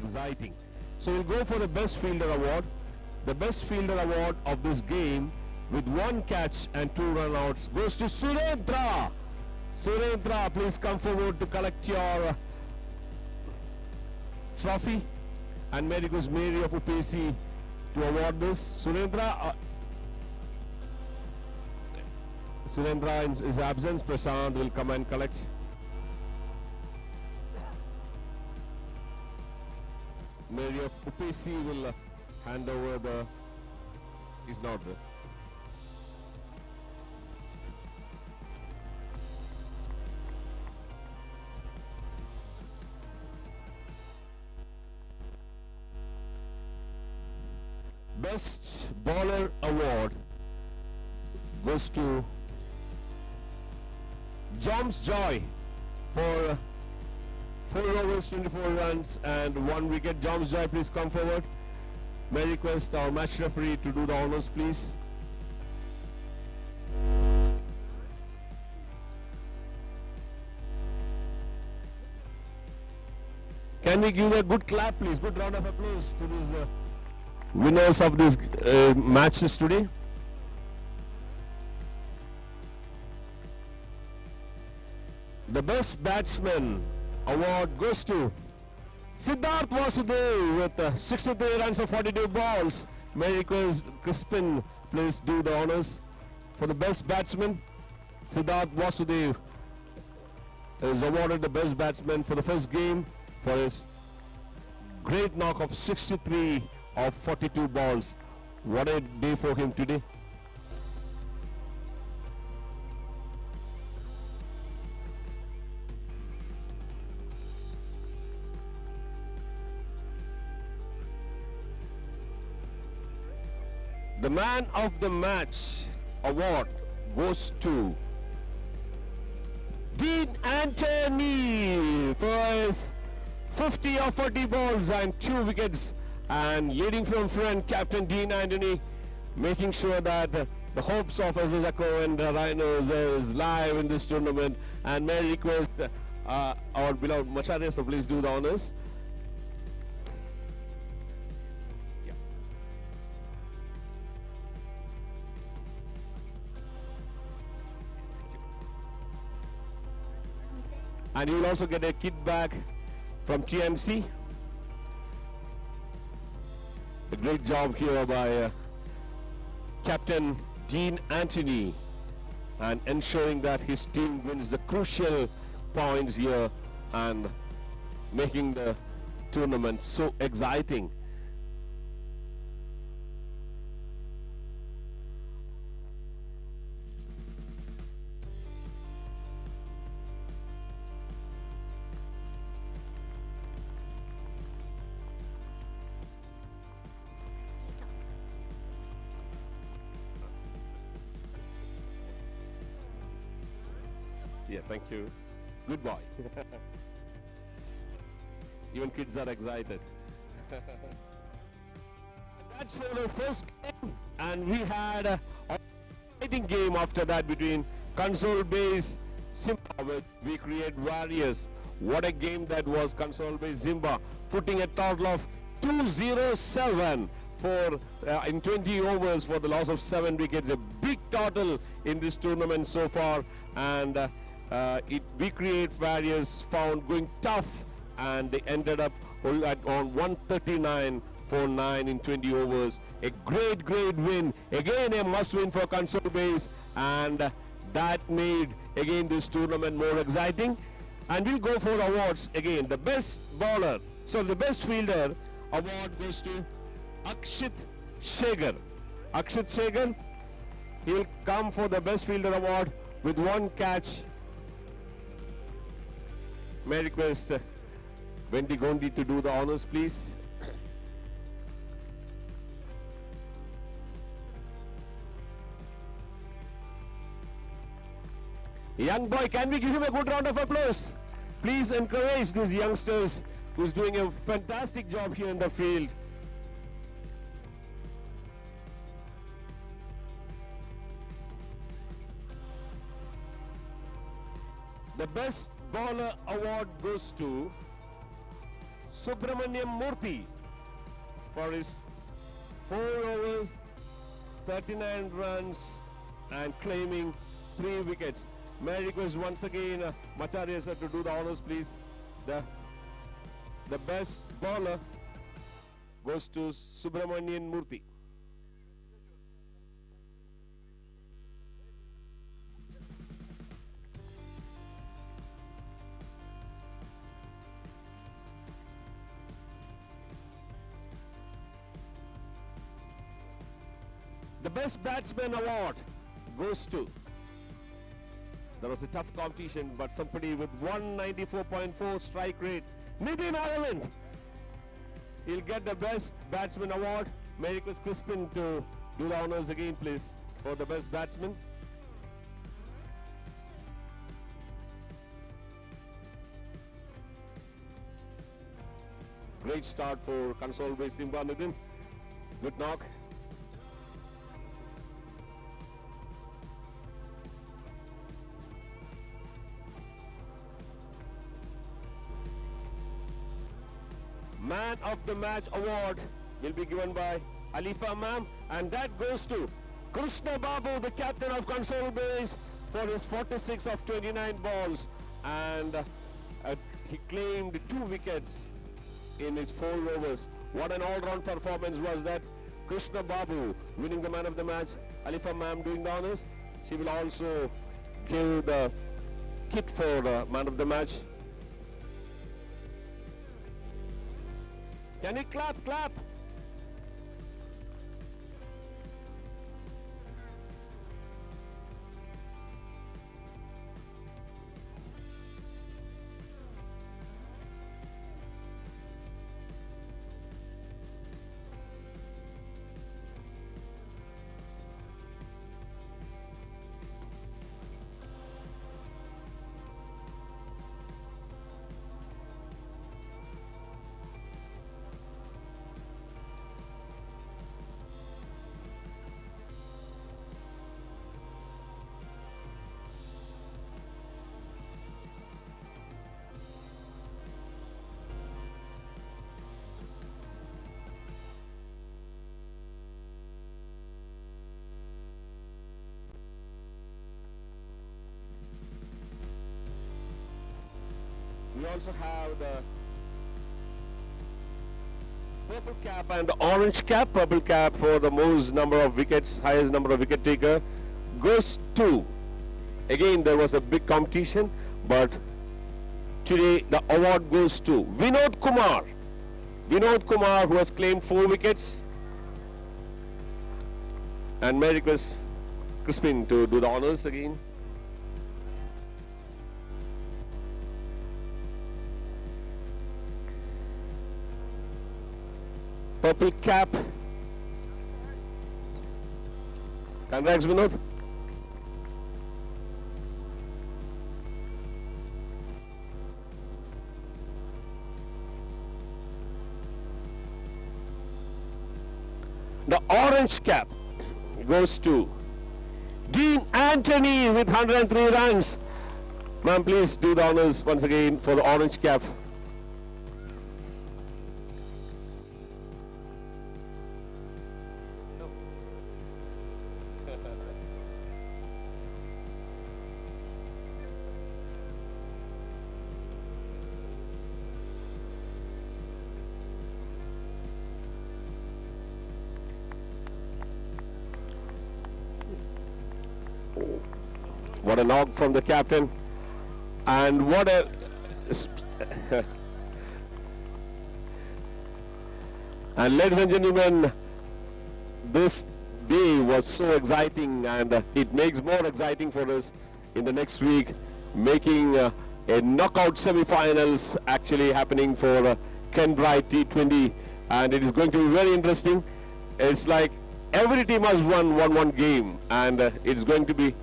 exciting. So we'll go for the best fielder award. The best fielder award of this game with 1 catch and 2 run-outs goes to Surendra. Surendra, please come forward to collect your trophy, and may request Mary of UPC to award this. Surendra, Surendra in his absence, Prashant will come and collect. Mary of UPC will hand over the, is not there. Best Bowler Award goes to Joms Joy for 4 overs, 24 runs and 1 wicket. Joms Joy, please come forward. May I request our match referee to do the honors, please. Can we give a good clap, please? Good round of applause to these winners of these matches today. The best batsman award goes to Siddharth Vasudev with 63 runs of 42 balls. May I request Crispin please do the honors for the best batsman. Siddharth Vasudev is awarded the best batsman for the first game for his great knock of 63 of 42 balls. What a day for him today. The man of the match award goes to Dean Anthony for his 50 of 40 balls and 2 wickets, and leading from front, Captain Dean Anthony, making sure that the hopes of SS Akko and the Rhinos is live in this tournament. And may I request our beloved Macharya, so please do the honors. And you will also get a kit bag from TNC. A great job here by Captain Dean Anthony, and ensuring that his team wins the crucial points here and making the tournament so exciting. Yeah, thank you. Good boy. Even kids are excited. That's for the first game, and we had a exciting game after that between CONSOLBASE SIMBA with We Create Warriors. What a game that was. CONSOLBASE SIMBA putting a total of 207 for in 20 overs for the loss of 7 wickets. A big total in this tournament so far, and We Create Warriors found going tough, and they ended up on 139 for 9 in 20 overs. A great win. Again a must win for CONSOLBASE, and that made again this tournament more exciting. And we'll go for awards again. The best bowler, so the best fielder award goes to Akshit Shegar. Akshit Shegar, he will come for the best fielder award with 1 catch. May I request Wendy Gondi to do the honors, please. Young boy, can we give him a good round of applause? Please encourage these youngsters who's doing a fantastic job here in the field. The best bowler award goes to Subramaniam Murthy for his 4 overs, 39 runs and claiming 3 wickets. May I request once again Macharya sir to do the honors, please. The best bowler goes to Subramanian Murthy. The best batsman award goes to, there was a tough competition, but somebody with 194.4 strike rate, Nitin Aravind. He'll get the best batsman award. May I request Crispin to do the honors again, please, for the best batsman. Great start for CONSOLBASE SIMBA, Nitin. Good knock. Man of the Match award will be given by Alifa ma'am, and that goes to Krishna Babu, the captain of CONSOLBASE, for his 46 of 29 balls, and he claimed 2 wickets in his 4 overs. What an all-round performance was that. Krishna Babu winning the man of the match. Alifa ma'am doing the honors. She will also give the kit for man of the match. Can you clap, clap? We also have the purple cap and the orange cap. Purple cap for the most number of wickets, highest number of wicket taker, goes to, again there was a big competition, but today the award goes to Vinod Kumar. Vinod Kumar, who has claimed 4 wickets. And may I request Crispin to do the honors again. Purple cap. Congrats, Vinod. The orange cap goes to Dean Anthony with 103 runs. Ma'am, please do the honors once again for the orange cap. What a knock from the captain, and what a and ladies and gentlemen, this day was so exciting, and it makes more exciting for us in the next week, making a knockout semi-finals actually happening for Kenbright T20, and it is going to be very interesting. It's like every team has won one game, and it's going to be.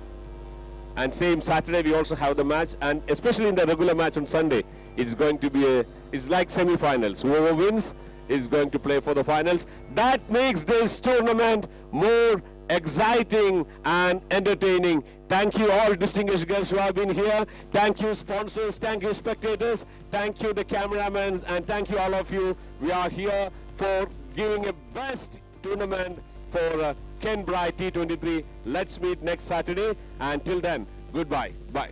And same Saturday we also have the match, and especially in the regular match on Sunday, it's going to be it's like semi-finals. Whoever wins is going to play for the finals. That makes this tournament more exciting and entertaining. Thank you all distinguished guests who have been here. Thank you sponsors, thank you spectators, thank you the cameramen, and thank you all of you. We are here for giving a best tournament for Kenbright T23. Let's meet next Saturday, and till then, goodbye. Bye.